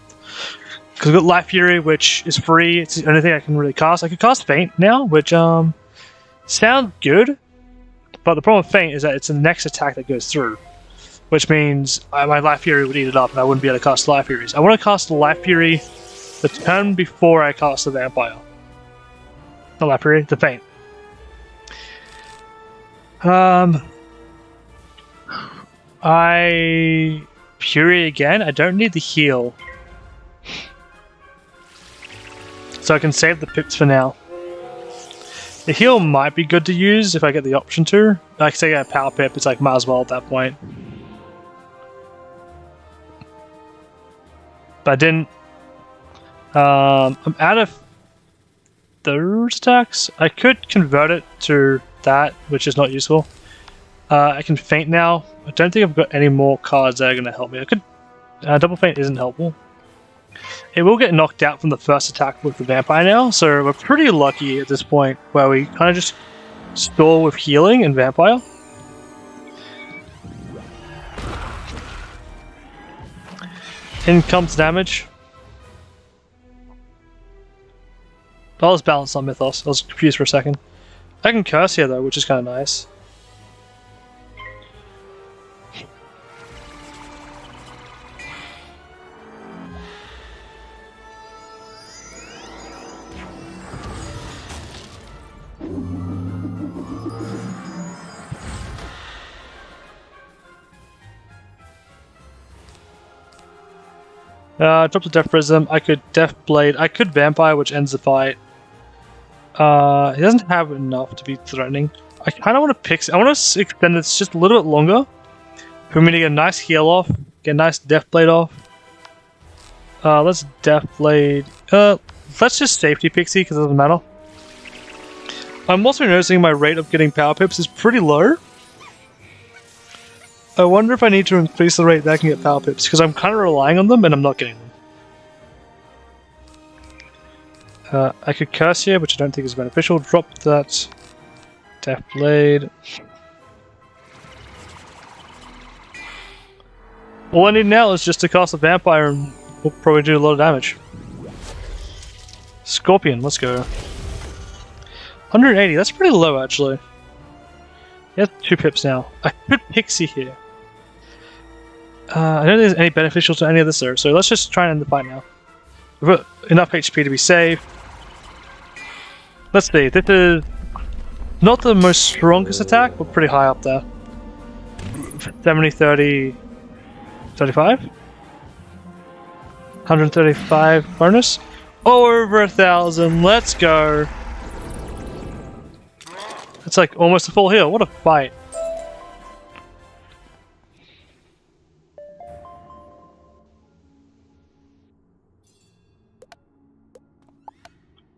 Because we've got Light Fury, which is free, it's the only thing I can really cast. I could cast Faint now, which sounds good. But the problem with Faint is that it's the next attack that goes through, which means my Life Fury would eat it up and I wouldn't be able to cast Life Furies. I want to cast the Life Fury the turn before I cast the Vampire. Not Life Fury, the Faint. I Fury again. I don't need the heal, so I can save the pips for now. The heal might be good to use if I get the option to. Like, say I get a Power Pip, it's like, might as well at that point. But I didn't. I'm out of those attacks. I could convert it to that, which is not useful. I can Faint now. I don't think I've got any more cards that are going to help me. I could. Double Faint isn't helpful. It will get knocked out from the first attack with the Vampire now, so we're pretty lucky at this point where we kind of just stall with healing and Vampire. In comes damage. I was balanced on Mythos. I was confused for a second. I can curse here though, which is kind of nice. Drop the Death Prism. I could Death Blade. I could Vampire, which ends the fight. He doesn't have enough to be threatening. I kind of want to Pixie. I want to extend this just a little bit longer for me to get a nice heal off, get a nice Death Blade off. Let's Death Blade. Let's just Safety Pixie because it doesn't matter. I'm also noticing my rate of getting Power Pips is pretty low. I wonder if I need to increase the rate that I can get Power Pips, because I'm kind of relying on them and I'm not getting them. I could Curse here, which I don't think is beneficial. Drop that Death Blade. All I need now is just to cast a Vampire and we'll probably do a lot of damage. Scorpion, let's go. 180, that's pretty low actually. He has 2 pips now. I could Pixie here. I don't think there's any beneficial to any of this there, so let's just try and end the fight now. We've got enough HP to be safe. Let's see, this is not the most strongest attack, but pretty high up there. 70, 30, 35? 135 bonus? Over 1,000. Let's go. It's like almost a full heal. What a fight.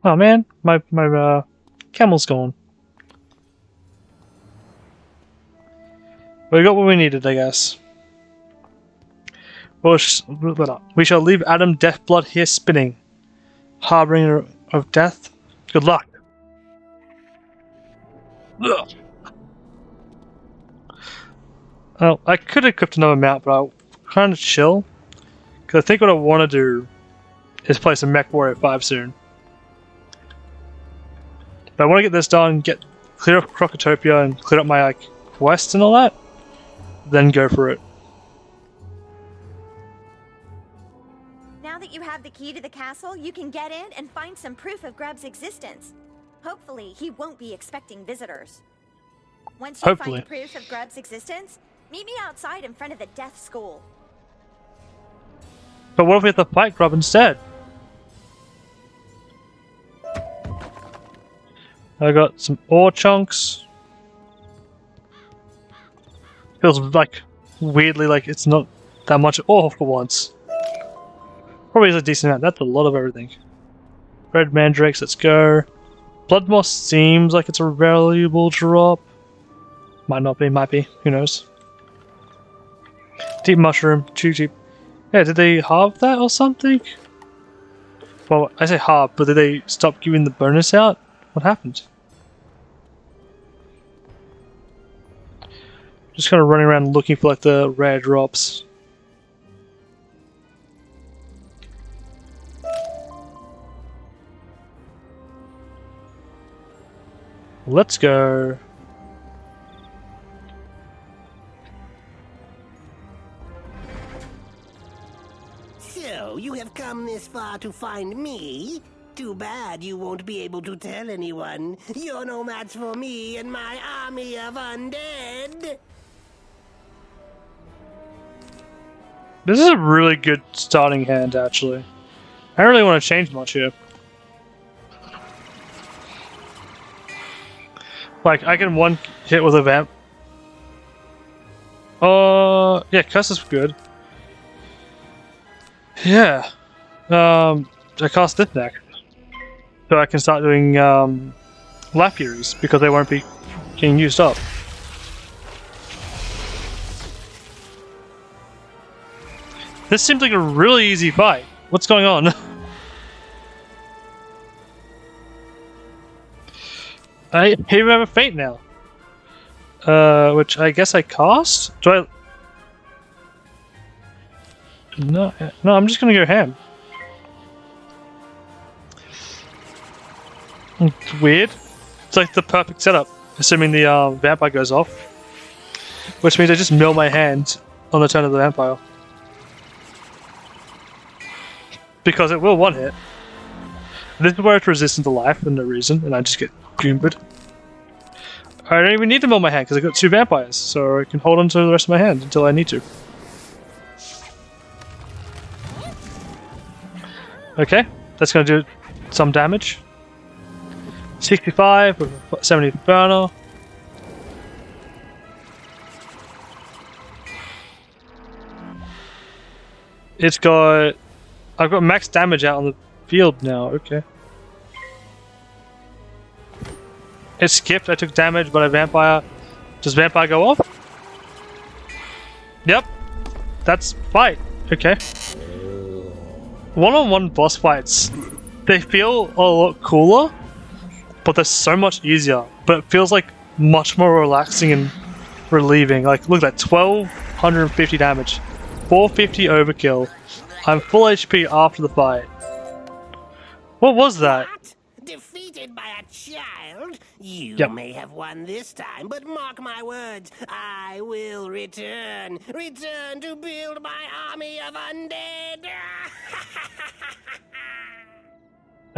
Oh man, my camel's gone. We got what we needed, I guess. We shall leave Adam Deathblood here spinning, harbinger of death. Good luck. Ugh. Oh, I could have equipped another mount, but I'll kind of chill. Because I think what I want to do is play some Mech Warrior 5 soon. But I want to get this done, clear up Crocotopia and clear up my quest and all that. Then go for it. Now that you have the key to the castle, you can get in and find some proof of Grub's existence. Hopefully, he won't be expecting visitors. Once you find proof of Grub's existence, meet me outside in front of the Death School. But what if we have to fight Grub instead? I got some ore chunks. Feels like weirdly like it's not that much ore for once. Probably is a decent amount. That's a lot of everything. Red mandrakes, let's go. Blood moss seems like it's a valuable drop. Might not be, might be. Who knows? Deep mushroom, too deep. Yeah, did they halve that or something? Well, I say halve, but did they stop giving the bonus out? What happened? Just kind of running around looking for like the rare drops. Let's go. So, you have come this far to find me? Too bad you won't be able to tell anyone. You're no match for me and my army of undead. This is a really good starting hand, actually. I don't really want to change much here. Like, I can one hit with a vamp. Yeah, Curse is good. Yeah. I cast this next. So I can start doing, Lap Furies, because they won't be getting used up. This seems like a really easy fight. What's going on? I even have a feint now. Which I guess I cast? Do I... No, I'm just gonna go ham. It's weird. It's like the perfect setup, assuming the vampire goes off. Which means I just mill my hand on the turn of the vampire. Because it will one hit. This is where it's resistant to life for no reason, and I just get goombered. I don't even need to mill my hand because I got 2 vampires, so I can hold on to the rest of my hand until I need to. Okay, that's going to do some damage. 65 with 70 burner. It's got... I've got max damage out on the field now, okay. It skipped, I took damage, but a vampire... Does vampire go off? Yep. That's fight, okay. One-on-one boss fights, they feel a lot cooler, but they're so much easier. But it feels like much more relaxing and relieving. Like, look at that, 1250 damage. 450 overkill. I'm full HP after the fight. What was that? What? Defeated by a child? You Yep. may have won this time, but mark my words, I will return. Return to build my army of undead.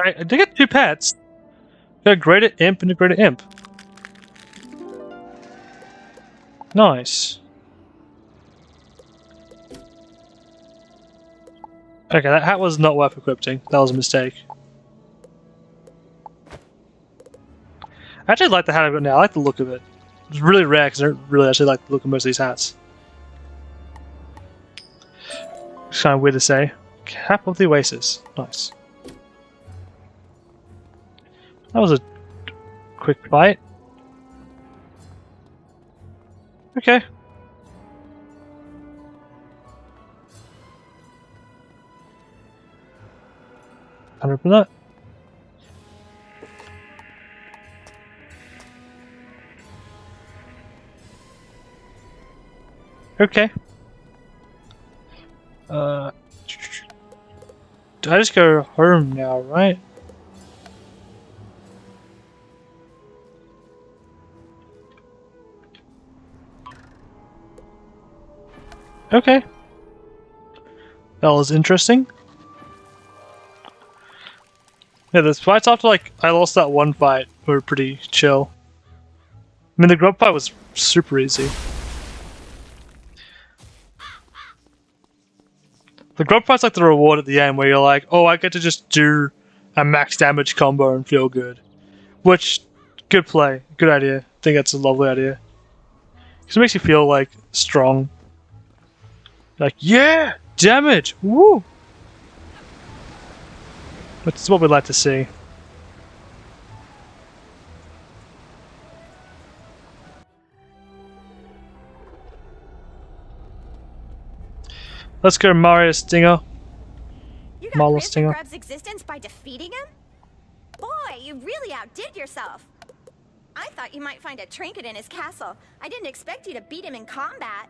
I did get 2 pets. Got a greater imp and a greater imp. Nice. Okay, that hat was not worth equipping. That was a mistake. I actually like the hat I've got now. I like the look of it. It's really rare because I don't really actually like the look of most of these hats. It's kind of weird to say. Cap of the Oasis. Nice. That was a quick fight. Okay. Open that. Okay. Do I just go home now, right? Okay. That was interesting. Yeah, the fights after, like, I lost that one fight were pretty chill. I mean, the grub fight was super easy. The grub fight's like the reward at the end where you're like, oh, I get to just do a max damage combo and feel good. Which, good play. Good idea. I think that's a lovely idea. Because it makes you feel, like, strong. Like, yeah! Damage! Woo! That's what we'd like to see. Let's go Mario Stinger. You got Marla rid of Stinger. Grub's existence by defeating him? Boy, you really outdid yourself. I thought you might find a trinket in his castle. I didn't expect you to beat him in combat.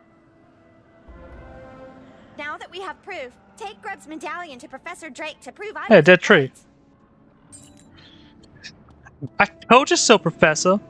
Now that we have proof, take Grub's medallion to Professor Drake to prove I Hey, was dead tree. right. I told you so, Professor.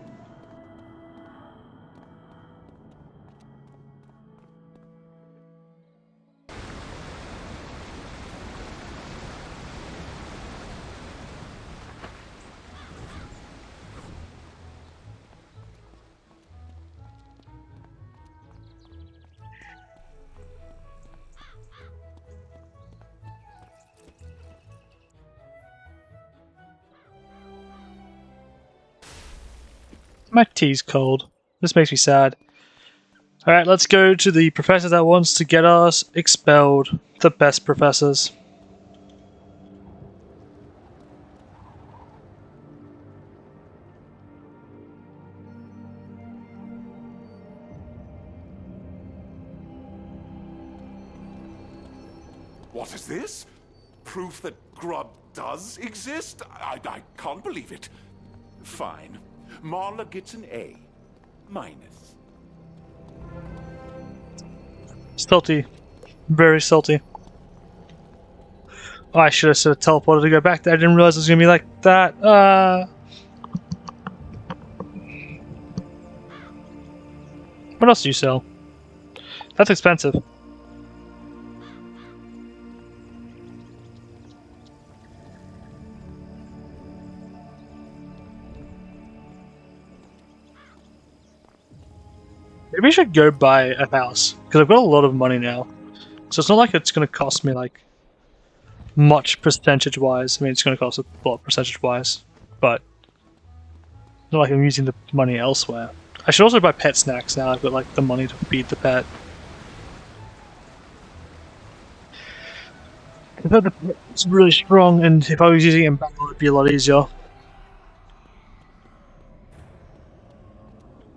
My tea's cold. This makes me sad. Alright, let's go to the professor that wants to get us expelled. The best professors. What is this? Proof that Grub does exist? I can't believe it. Fine. Marla gets an A. Minus. Salty. Very salty. Oh, I should have sort of teleported to go back there. I didn't realize it was going to be like that. What else do you sell? That's expensive. Maybe I should go buy a house, because I've got a lot of money now. So it's not like it's going to cost me, like, much percentage-wise. I mean, it's going to cost a lot percentage-wise, but not like I'm using the money elsewhere. I should also buy pet snacks now. I've got, like, the money to feed the pet. It's really strong, and if I was using it in battle, it'd be a lot easier.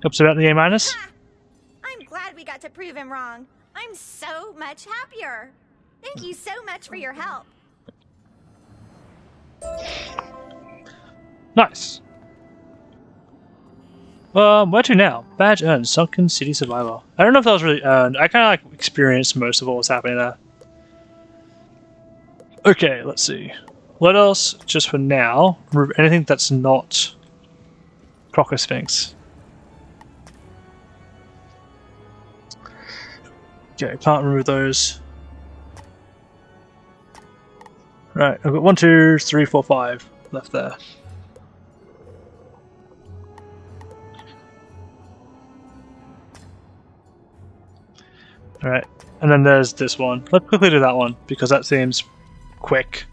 Upset about the A minus? I'm glad we got to prove him wrong. I'm so much happier. Thank you so much for your help. Nice. Where to now? Badge earned. Sunken City Survivor. I don't know if that was really earned. I kind of like experienced most of what was happening there. Okay, let's see. Let us, just for now, remove anything that's not Crocosphinx. Okay, can't remove those. Right, I've got 1, 2, 3, 4, 5 left there. Alright, and then there's this one. Let's quickly do that one, because that seems quick.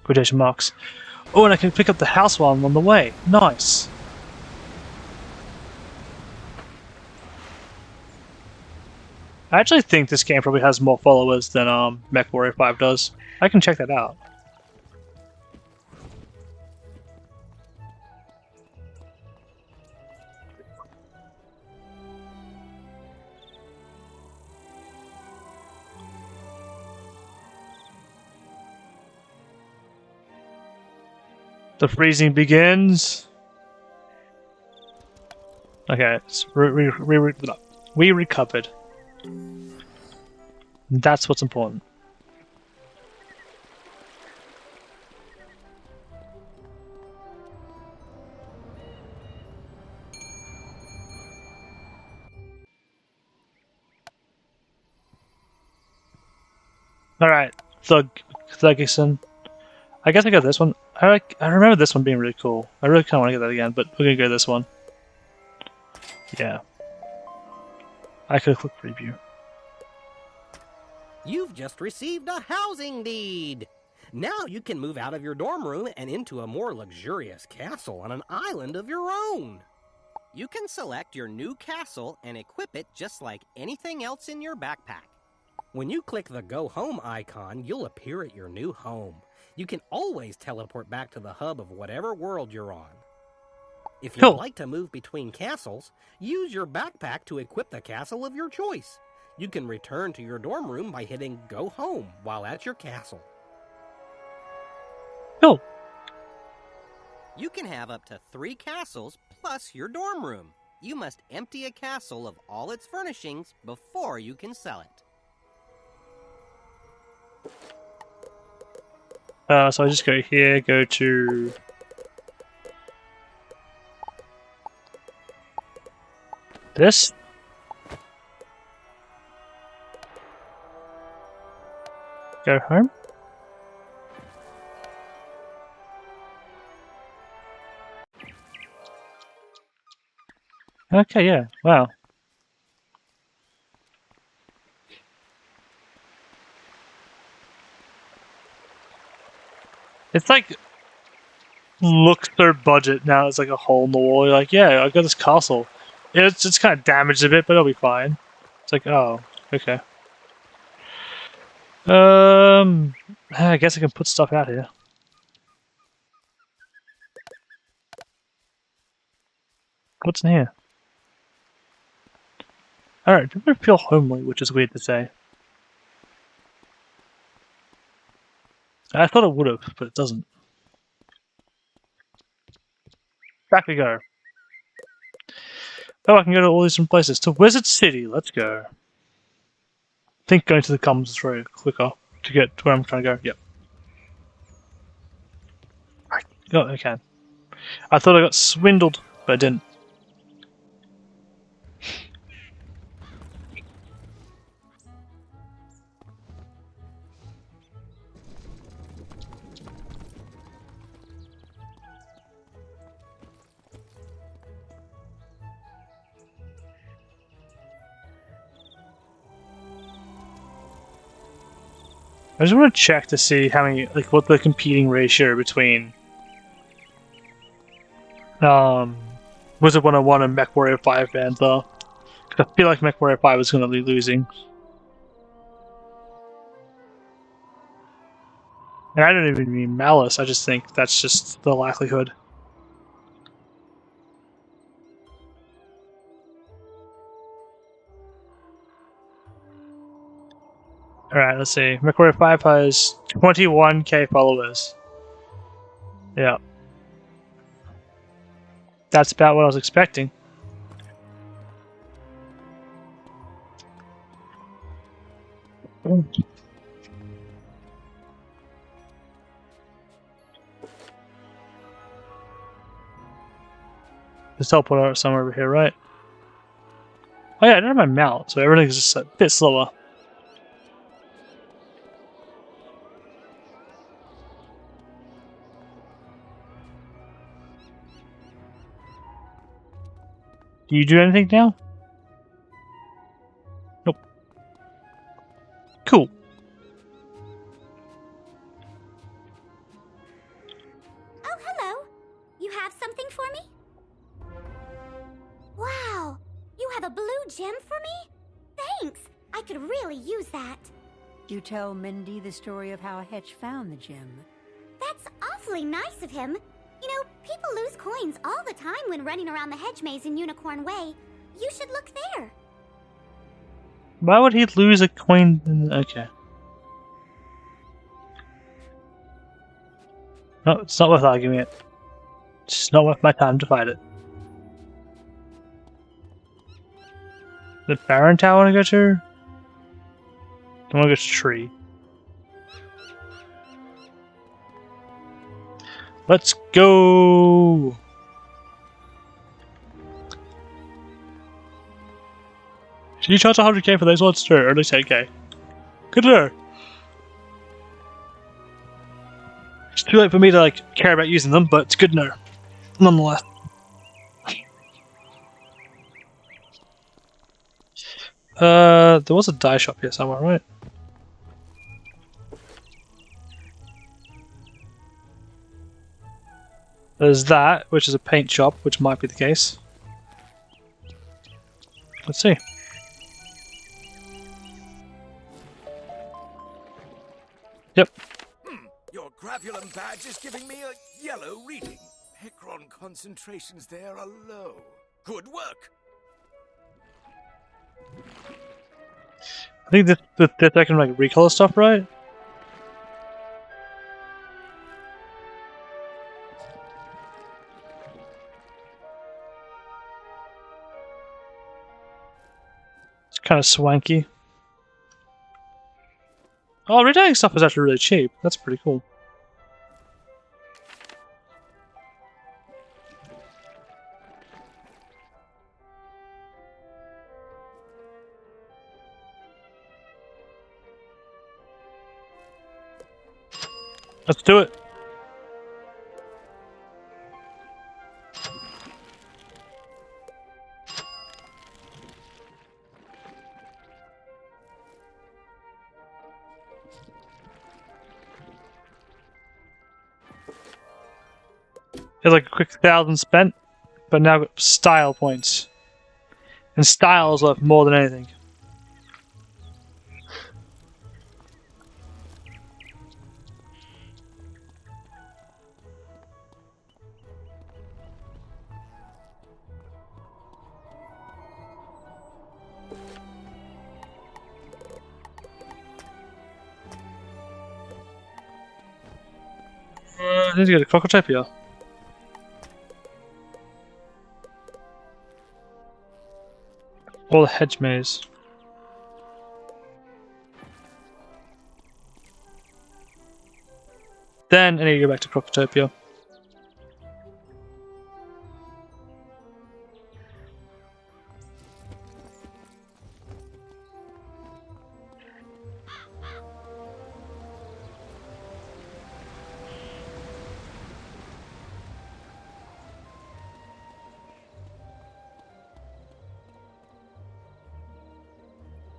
Quotation marks. Oh, and I can pick up the house while I'm on the way. Nice. I actually think this game probably has more followers than MechWarrior 5 does. I can check that out. The freezing begins. Okay, so we recovered. That's what's important. Alright, Thugison. I guess I got this one. I remember this one being really cool. I really kind of want to get that again, but we're gonna go this one. Yeah. I could have clicked preview. You've just received a housing deed. Now you can move out of your dorm room and into a more luxurious castle on an island of your own. You can select your new castle and equip it just like anything else in your backpack. When you click the Go Home icon, you'll appear at your new home. You can always teleport back to the hub of whatever world you're on. If you'd like to move between castles, use your backpack to equip the castle of your choice. You can return to your dorm room by hitting Go Home while at your castle. Cool. You can have up to 3 castles plus your dorm room. You must empty a castle of all its furnishings before you can sell it. So I just go here, go to... this? Go home? Okay, yeah, wow. It's like, looks so budget now, it's like a hole in the wall. You're like, yeah, I got this castle. It's kind of damaged a bit, but it'll be fine. It's like, oh, okay. I guess I can put stuff out here. What's in here? Alright, it doesn't feel homely, which is weird to say. I thought it would have, but it doesn't. Back we go. Oh, I can go to all these different places. To Wizard City, let's go. I think going to the commons is very quicker to get to where I'm trying to go. Yep. Oh, I can. I thought I got swindled, but I didn't. I just want to check to see how many, like, what the competing ratio between Wizard 101 and MechWarrior 5 bands are. Because I feel like MechWarrior 5 is going to be losing. And I don't even mean malice, I just think that's just the likelihood. Alright, let's see. MechWarrior 5 has 21k followers. Yeah. That's about what I was expecting. Just teleport out somewhere over here, right? Oh yeah, I don't have my mount, so everything's just a bit slower. Do you do anything now? Nope. Cool. Oh, hello. You have something for me? Wow. You have a blue gem for me? Thanks. I I could really use that. You tell Mindy the story of how Hetch found the gem. That's awfully nice of him. You know, people lose coins all the time when running around the hedge maze in Unicorn Way. You should look there. Why would he lose a coin? Okay. No, it's not worth arguing it. It's not worth my time to fight it. The Baron Tower I want to go to? I want to go to Tree. Let's go! Should you charge 100k for those ones too, or at least 8k? Good to know. It's too late for me to like care about using them, but it's good to know. Nonetheless. There was a dye shop here somewhere, right? There's that, which is a paint shop, which might be the case. Let's see. Yep. Your Gravulum badge is giving me a yellow reading. Hecron concentrations there are low. Good work. I think that I can like recolor stuff, right? It's kind of swanky. Oh, redying stuff is actually really cheap. That's pretty cool. Let's do it. It's like a quick 1,000 spent, but now got style points. And style is worth more than anything. I need to go to Crocotopia. Or the hedge maze. Then I need to go back to Crocotopia.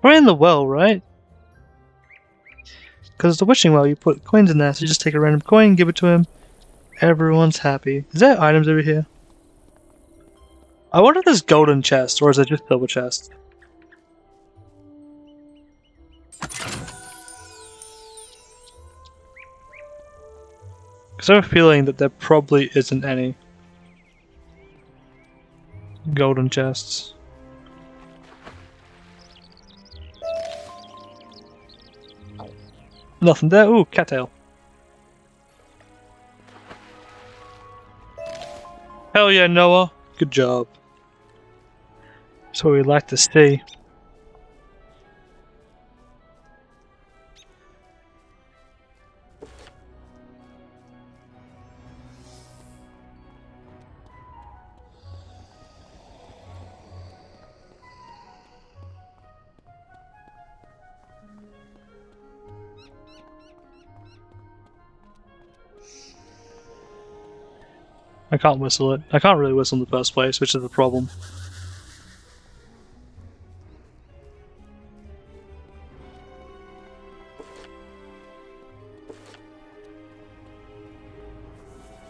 We're in the well, right? Because the wishing well, you put coins in there, so you just take a random coin, give it to him. Everyone's happy. Is there items over here? I wonder if there's golden chest, or is it just silver chest? Because I have a feeling that there probably isn't any golden chests. Nothing there. Ooh, cattail. Hell yeah, Noah. Good job. That's what we'd like to see. I can't whistle it. I can't really whistle in the first place, which is the problem.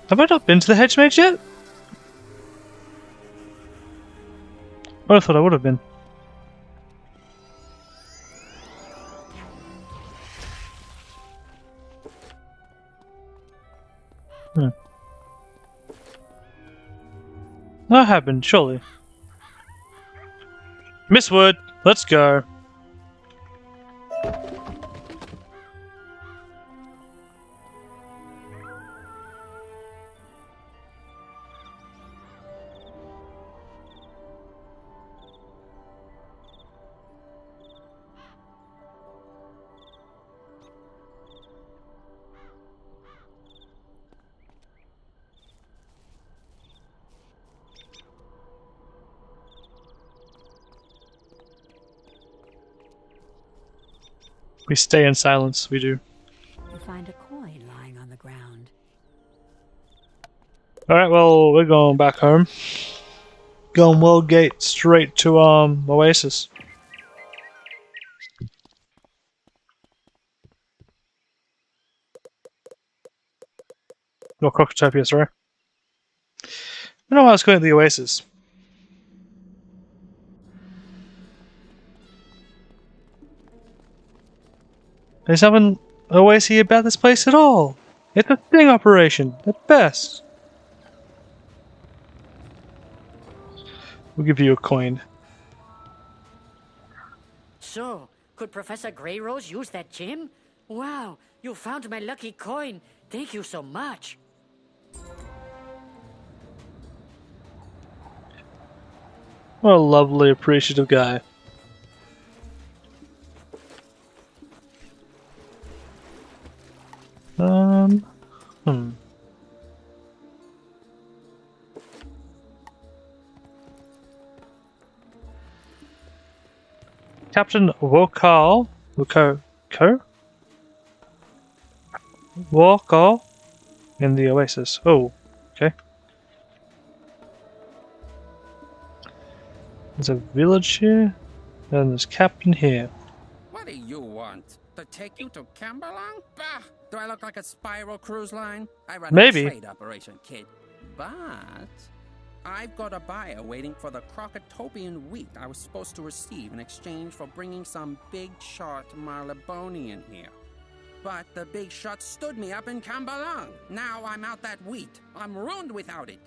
Have I not been to the hedge mage yet? I thought I would have been. That happened, surely. Miss Wood, let's go. We stay in silence, we do. You find a coin lying on the ground. Alright, well, we're going back home. Going Worldgate straight to Oasis. Or Crocotopia, sorry. I don't know why I was going to the Oasis. There's nothing Oasis about this place at all. It's a sting operation, at best. We'll give you a coin. So, could Professor Greyrose use that gem? Wow, you found my lucky coin. Thank you so much. What a lovely, appreciative guy. Captain Wokal in the Oasis. Oh, okay. There's a village here, and there's Captain here. What do you want? To take you to Camberlong? Bah! Do I look like a spiral cruise line? I run a trade operation, kid. But I've got a buyer waiting for the Crocotopian wheat I was supposed to receive in exchange for bringing some big shot Marlebonian here. But the big shot stood me up in Camberlong. Now I'm out that wheat. I'm ruined without it.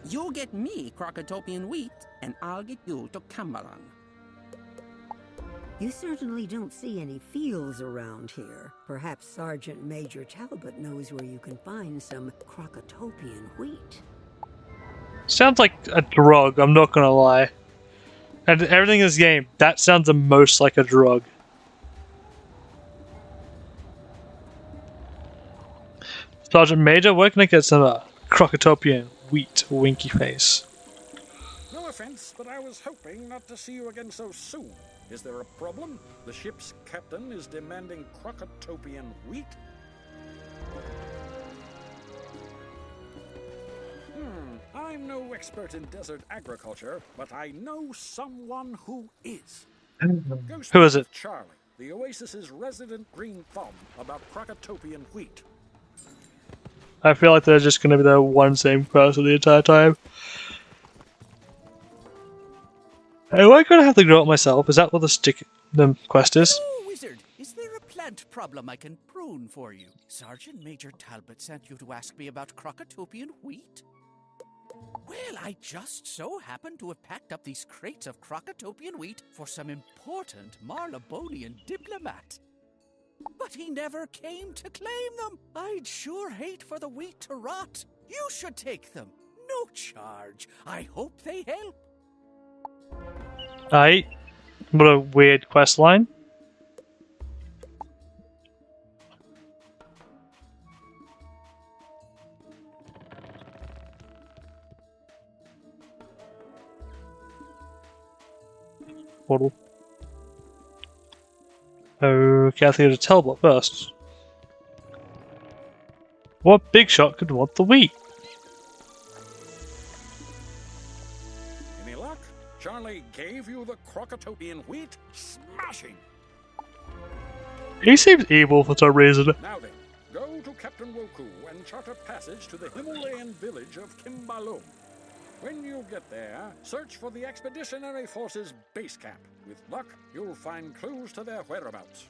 You get me Crocotopian wheat, and I'll get you to Camberlong. You certainly don't see any fields around here. Perhaps Sergeant Major Talbot knows where you can find some Crocotopian wheat. Sounds like a drug, I'm not gonna lie. And everything in this game, that sounds the most like a drug. Sergeant Major, where can I get some Crocotopian wheat, winky face? No offense, but I was hoping not to see you again so soon. Is there a problem? The ship's captain is demanding Crocotopian wheat? I'm no expert in desert agriculture, but I know someone who is. Who is it? Charlie, the Oasis's resident green thumb, about Crocotopian wheat. I feel like they're just gonna be the one same person the entire time. Am I gonna have to grow it myself? Is that what the quest is? Oh, wizard, is there a plant problem I can prune for you? Sergeant Major Talbot sent you to ask me about Crocotopian wheat? Well, I just so happen to have packed up these crates of Crocotopian wheat for some important Marlebonian diplomat. But he never came to claim them. I'd sure hate for the wheat to rot. You should take them. No charge. I hope they help. Aight. What a weird quest line. Portal. Okay, I have to go to Talbot first. What big shot could want the wheat? Any luck? Charlie gave you the Crocotopian wheat? Smashing! He seems evil for some reason. Now then, go to Captain Woku and chart a passage to the Himalayan village of Kimbalum. When you get there, search for the Expeditionary Force's base camp. With luck, you'll find clues to their whereabouts.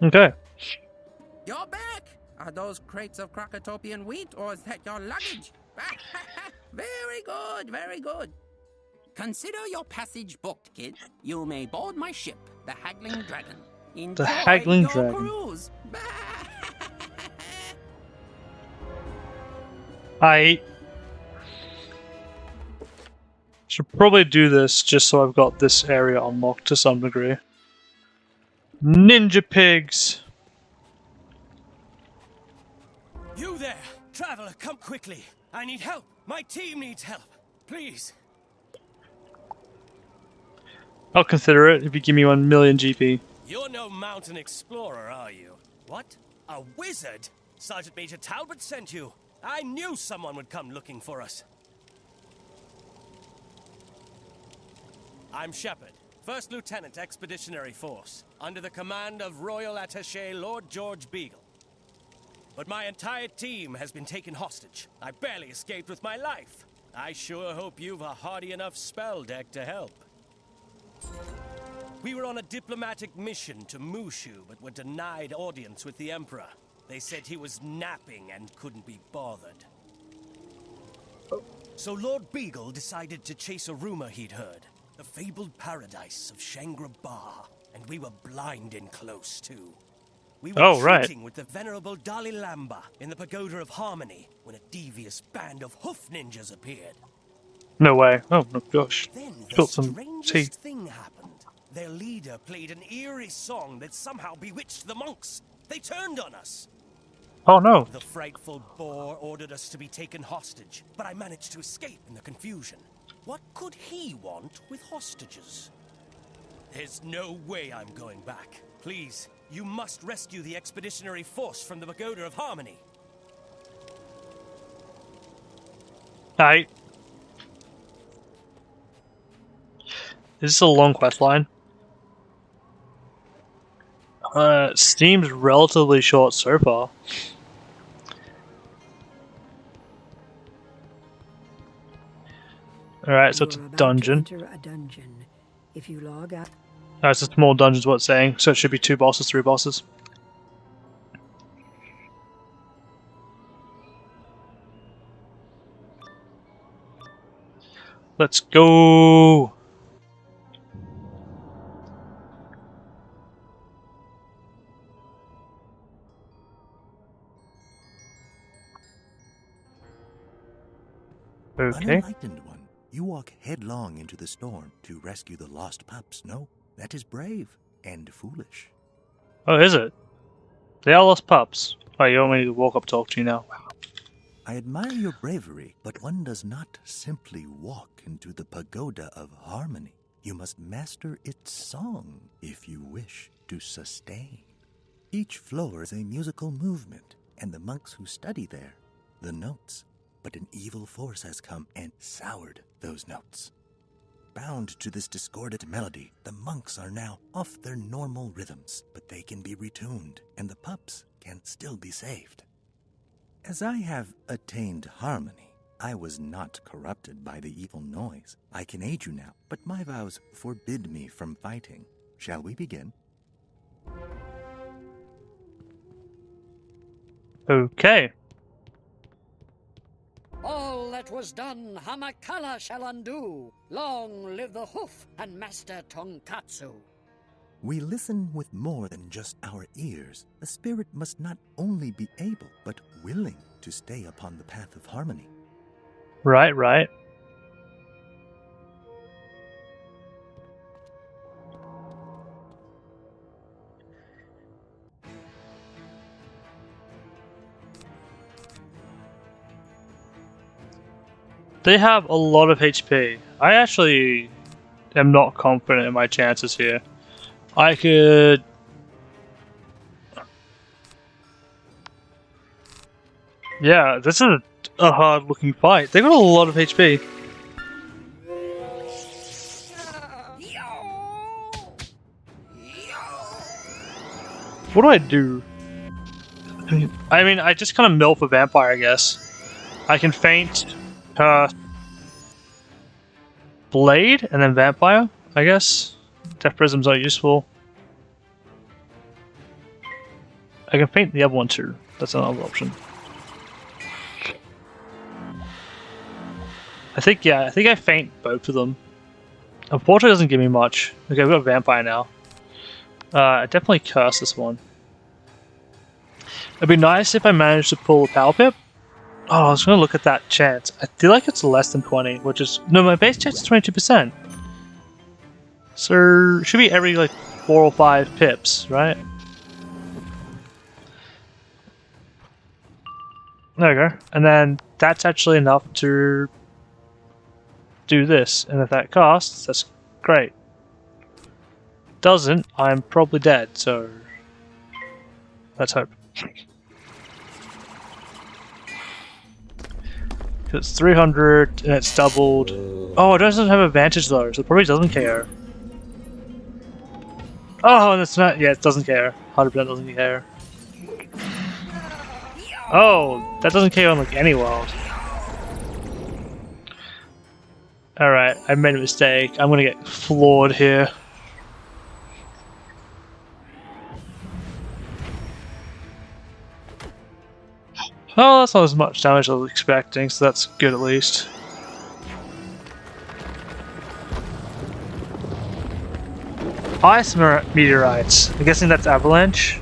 Okay. You're back! Are those crates of Crocotopian wheat, or is that your luggage? Very good, very good. Consider your passage booked, kid. You may board my ship, the Haggling Dragon. Enjoy The Haggling your Dragon. cruise. I should probably do this just so I've got this area unlocked to some degree. Ninja pigs! You there! Traveler, come quickly! I need help! My team needs help! Please! I'll consider it if you give me 1 million GP. You're no mountain explorer, are you? What? A wizard? Sergeant Major Talbot sent you! I knew someone would come looking for us. I'm Shepard, First Lieutenant Expeditionary Force, under the command of Royal Attaché Lord George Beagle. But my entire team has been taken hostage. I barely escaped with my life. I sure hope you've a hardy enough spell deck to help. We were on a diplomatic mission to Mushu, but were denied audience with the Emperor. They said he was napping and couldn't be bothered. So Lord Beagle decided to chase a rumor he'd heard. The fabled paradise of Shangri-Ba. And we were blind and close, too. We were shooting with the venerable Dalai Lama in the Pagoda of Harmony when a devious band of hoof ninjas appeared. No way. Oh my gosh. Then Spilled the some strangest tea. thing happened. Their leader played an eerie song that somehow bewitched the monks. They turned on us. Oh no. The frightful boar ordered us to be taken hostage, but I managed to escape in the confusion. What could he want with hostages? There's no way I'm going back. Please, you must rescue the expeditionary force from the Pagoda of Harmony. Aye. Is this a long quest line? Seems relatively short so far. Alright, so it's a dungeon. Enter a dungeon. If you log out. It's a small dungeon is what it's saying, so it should be 2 bosses, 3 bosses. Let's go! Okay. Unenlightened one, you walk headlong into the storm to rescue the lost pups. No, that is brave and foolish. Oh, is it? They are lost pups. Oh, you want me to walk up and talk to you now? I admire your bravery, but one does not simply walk into the Pagoda of Harmony. You must master its song if you wish to sustain. Each floor is a musical movement, and the monks who study there, the notes. But an evil force has come and soured those notes. Bound to this discordant melody, the monks are now off their normal rhythms, but they can be retuned, and the pups can still be saved. As I have attained harmony, I was not corrupted by the evil noise. I can aid you now, but my vows forbid me from fighting. Shall we begin? Okay. All that was done, Hamakala shall undo. Long live the hoof and Master Tonkatsu. We listen with more than just our ears. The spirit must not only be able, but willing to stay upon the path of harmony. Right, right. They have a lot of HP. I actually am not confident in my chances here. I could... Yeah, this is a hard looking fight. They got a lot of HP. What do I do? I mean, I just kind of mill for vampire, I guess. I can feint blade and then vampire, I guess. Death prisms are useful. I can faint the other one too. That's another option. I think I faint both of them. Unfortunately, it doesn't give me much. Okay, we've got Vampire now. I definitely curse this one. It'd be nice if I managed to pull a Power Pip. Oh, I was going to look at that chance. I feel like it's less than 20, which is... No, my base chance is 22%. So, should be every, like, 4 or 5 pips, right? There we go. And then, that's actually enough to do this. And if that casts, that's great. Doesn't, I'm probably dead, so... Let's hope. It's 300 and it's doubled. Oh, it doesn't have advantage though, so it probably doesn't care. Oh, that's not. Yeah, it doesn't care. 100% doesn't care. Oh, that doesn't care on like any world. Alright, I made a mistake. I'm gonna get floored here. Oh, that's not as much damage as I was expecting, so that's good at least. Ice meteorites. I'm guessing that's avalanche.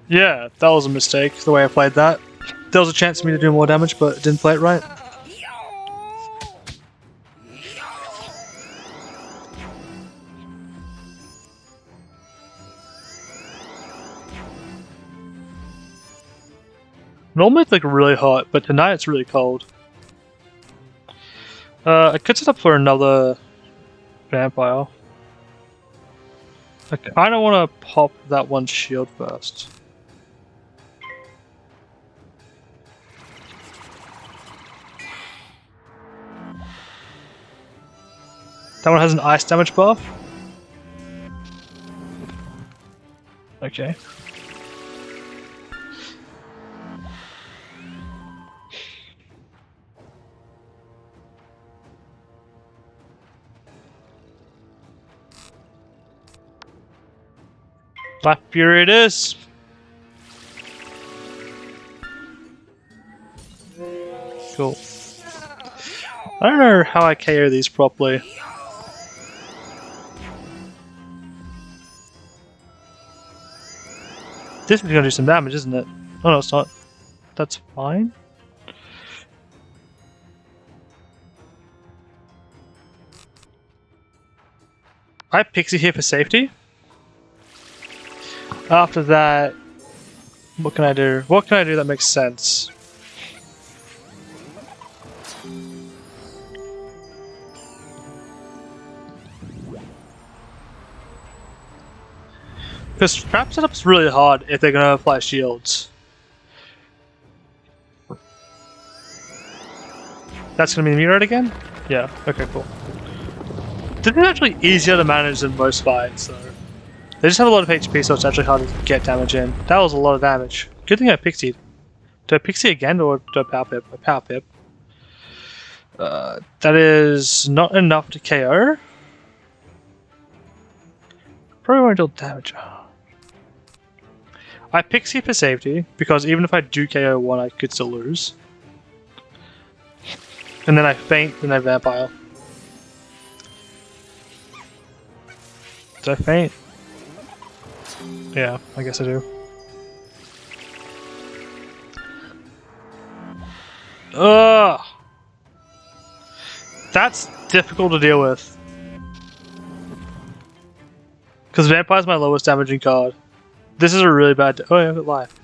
Yeah, that was a mistake, the way I played that. There was a chance for me to do more damage, but didn't play it right. Normally it's like really hot, but tonight it's really cold. I could set up for another vampire. I kind of want to pop that one shield first. That one has an ice damage buff. Okay. Black Fury it is. Cool. I don't know how I KO these properly. This is gonna do some damage, isn't it? Oh no, it's not. That's fine. I have Pixie here for safety. After that, what can I do? What can I do that makes sense? Because trap setup's really hard if they're gonna apply shields. That's gonna be the meteorite again? Yeah, okay, cool. This is actually easier to manage than most fights, though. They just have a lot of HP, so it's actually hard to get damage in. That was a lot of damage. Good thing I pixied. Do I pixie again, or do I power pip? I power pip. That is not enough to KO. Probably won't deal damage. I pixie for safety, because even if I do KO one, I could still lose. And then I faint, and I vampire. Did I faint? Yeah, I guess I do. Ugh! That's difficult to deal with. Because Vampire's my lowest damaging card. This is a really bad... Oh, yeah, I've got life.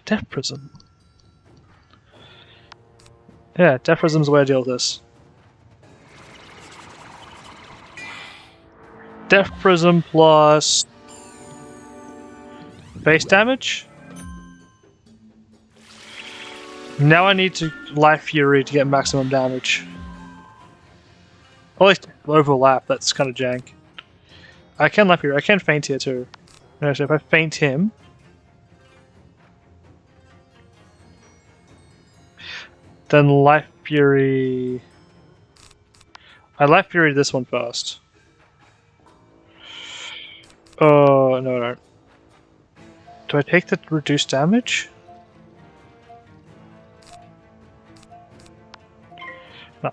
Death Prism. Yeah, Death Prism's the way to deal with this. Death Prism plus... base damage? Now I need to Life Fury to get maximum damage. At least overlap, that's kind of jank. I can Life Fury, I can faint here too. So if I faint him, Then Life Fury. I Life Fury this one first. Oh, no, no. Do I take the reduced damage? No.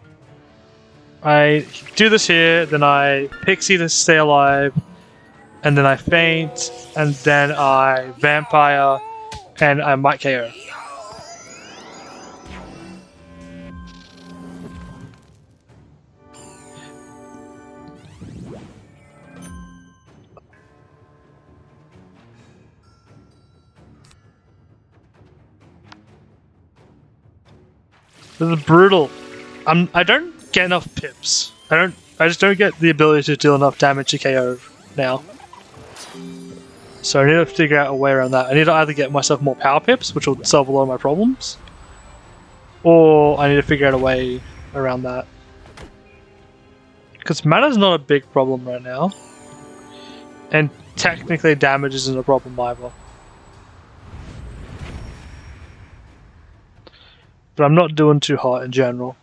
I do this here, then I Pixie to stay alive, and then I faint, and then I Vampire, and I might KO. This is brutal. I don't get enough pips. I just don't get the ability to deal enough damage to KO now. So I need to figure out a way around that. I need to either get myself more power pips, which will solve a lot of my problems, or I need to figure out a way around that. Because mana's not a big problem right now, and technically damage isn't a problem either. But I'm not doing too hot in general.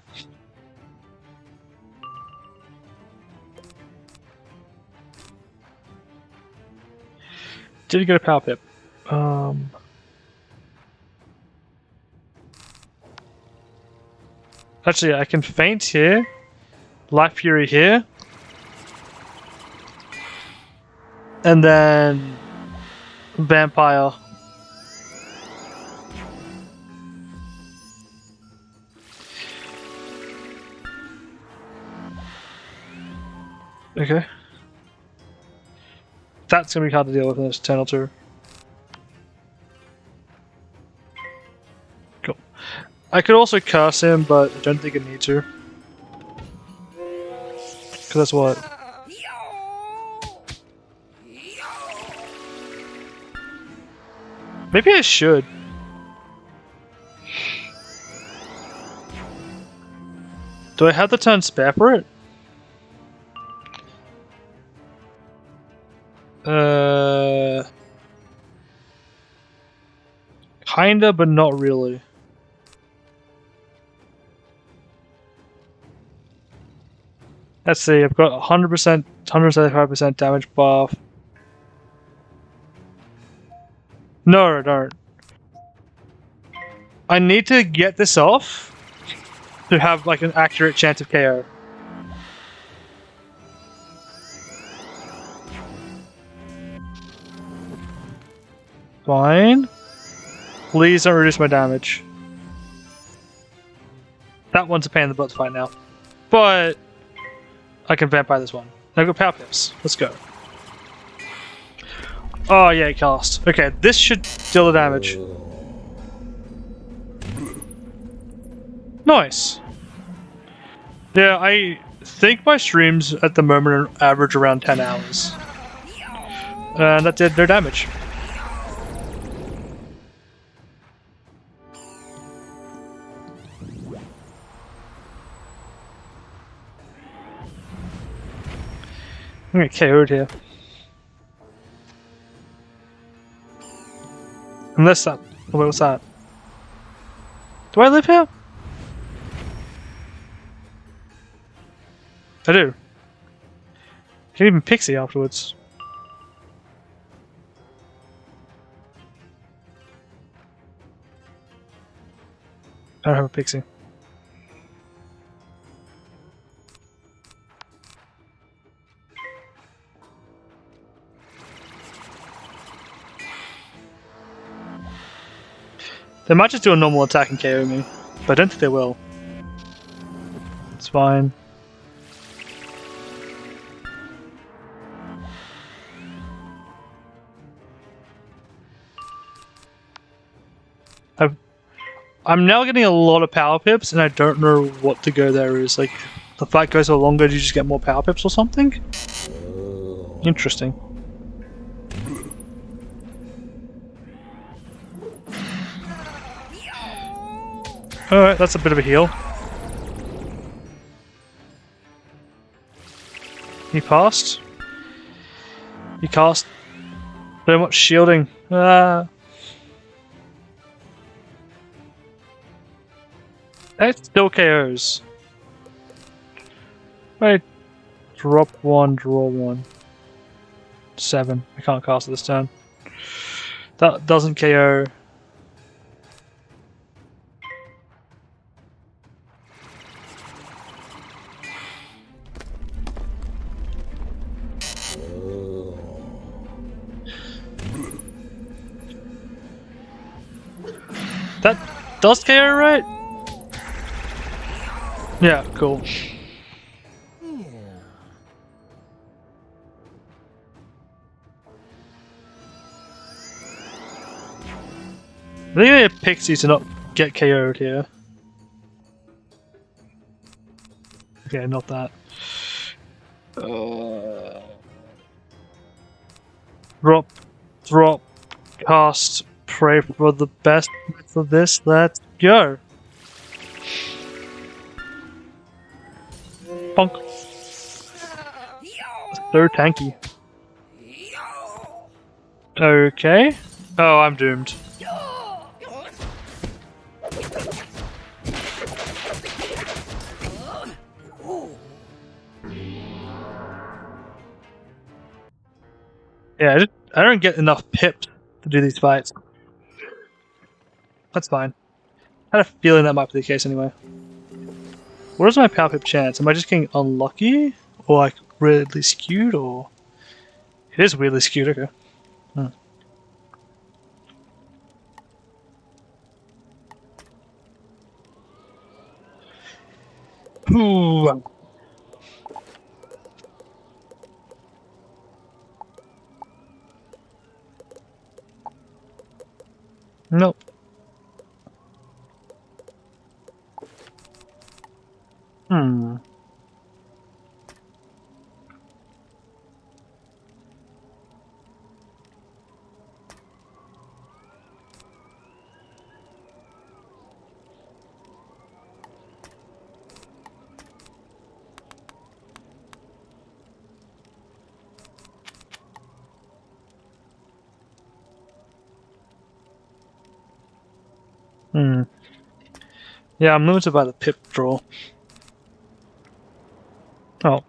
Did you get a power pip? Actually, I can faint here. Life Fury here. And then Vampire. Okay. That's gonna be hard to deal with in this turn or two. Cool. I could also curse him, but I don't think I need to. Because that's what. Maybe I should. Do I have the turn spare for it? Kinda, but not really. Let's see, I've got 100%, 175% damage buff. No, I don't. I need to get this off to have like an accurate chance of KO. Fine. Please don't reduce my damage. That one's a pain in the butt to fight now. But I can vampire this one. I've got power pips. Let's go. Oh yeah, cast. Okay, this should deal the damage. Nice. Yeah, I think my streams at the moment average around 10 hours. And that did their damage. I'm gonna get KO'd here. Unless that. Oh, wait, what's that? Do I live here? I do. I can even Pixie afterwards. I don't have a Pixie. They might just do a normal attack and KO me, but I don't think they will. It's fine. I'm now getting a lot of power pips, and I don't know what to go there is. Like, the fight goes on longer, do you just get more power pips or something? Interesting. Alright, that's a bit of a heal. He passed. He cast. So much shielding. Ah. It still KOs. Right. Drop 1, draw 1. 7. I can't cast it this turn. That doesn't KO. That does KO, right? Yeah, cool. I think I need a Pixie to not get KO'd here. Okay, not that. Drop, cast, pray for the best for this. Let's go. Punk. So tanky. Okay. Oh, I'm doomed. Yeah, I don't get enough pips to do these fights. That's fine. I had a feeling that might be the case anyway. What is my power pip chance? Am I just getting unlucky? Or like weirdly skewed? Or it is weirdly skewed, okay. Ooh. Nope. Yeah, I'm limited by the pip draw. Oh.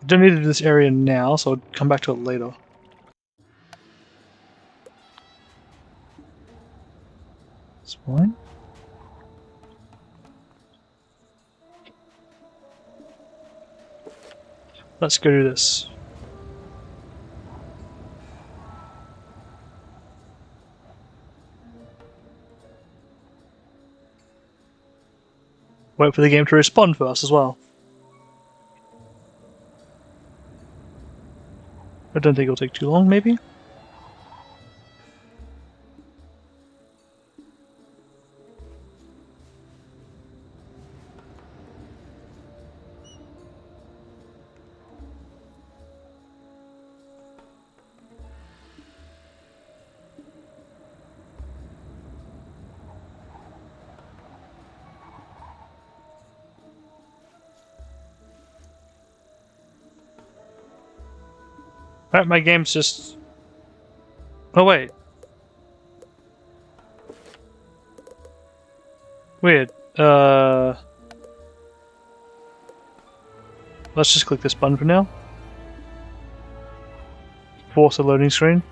I don't need to do this area now, so I'll come back to it later. That's fine. Let's go do this. Wait for the game to respond first as well. I don't think it'll take too long, maybe? Alright, my game's just... Oh, wait. Weird. Let's just click this button for now. Force a loading screen.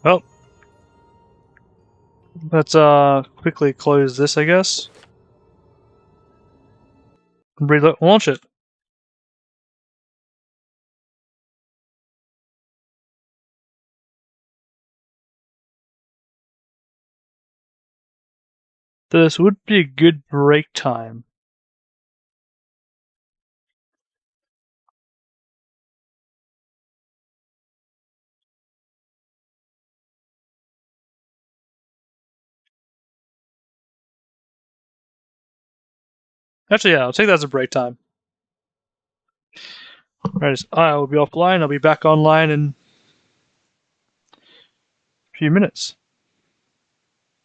Well, let's quickly close this, I guess. Launch it. This would be a good break time. Actually, yeah, I'll take that as a break time. Right, I will be offline. I'll be back online in a few minutes.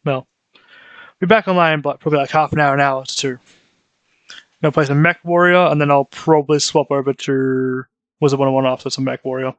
Well, I'll be back online in probably like half an hour to 2. I'm gonna play some Mech Warrior, and then I'll probably swap over to Wizard 101 after some Mech Warrior.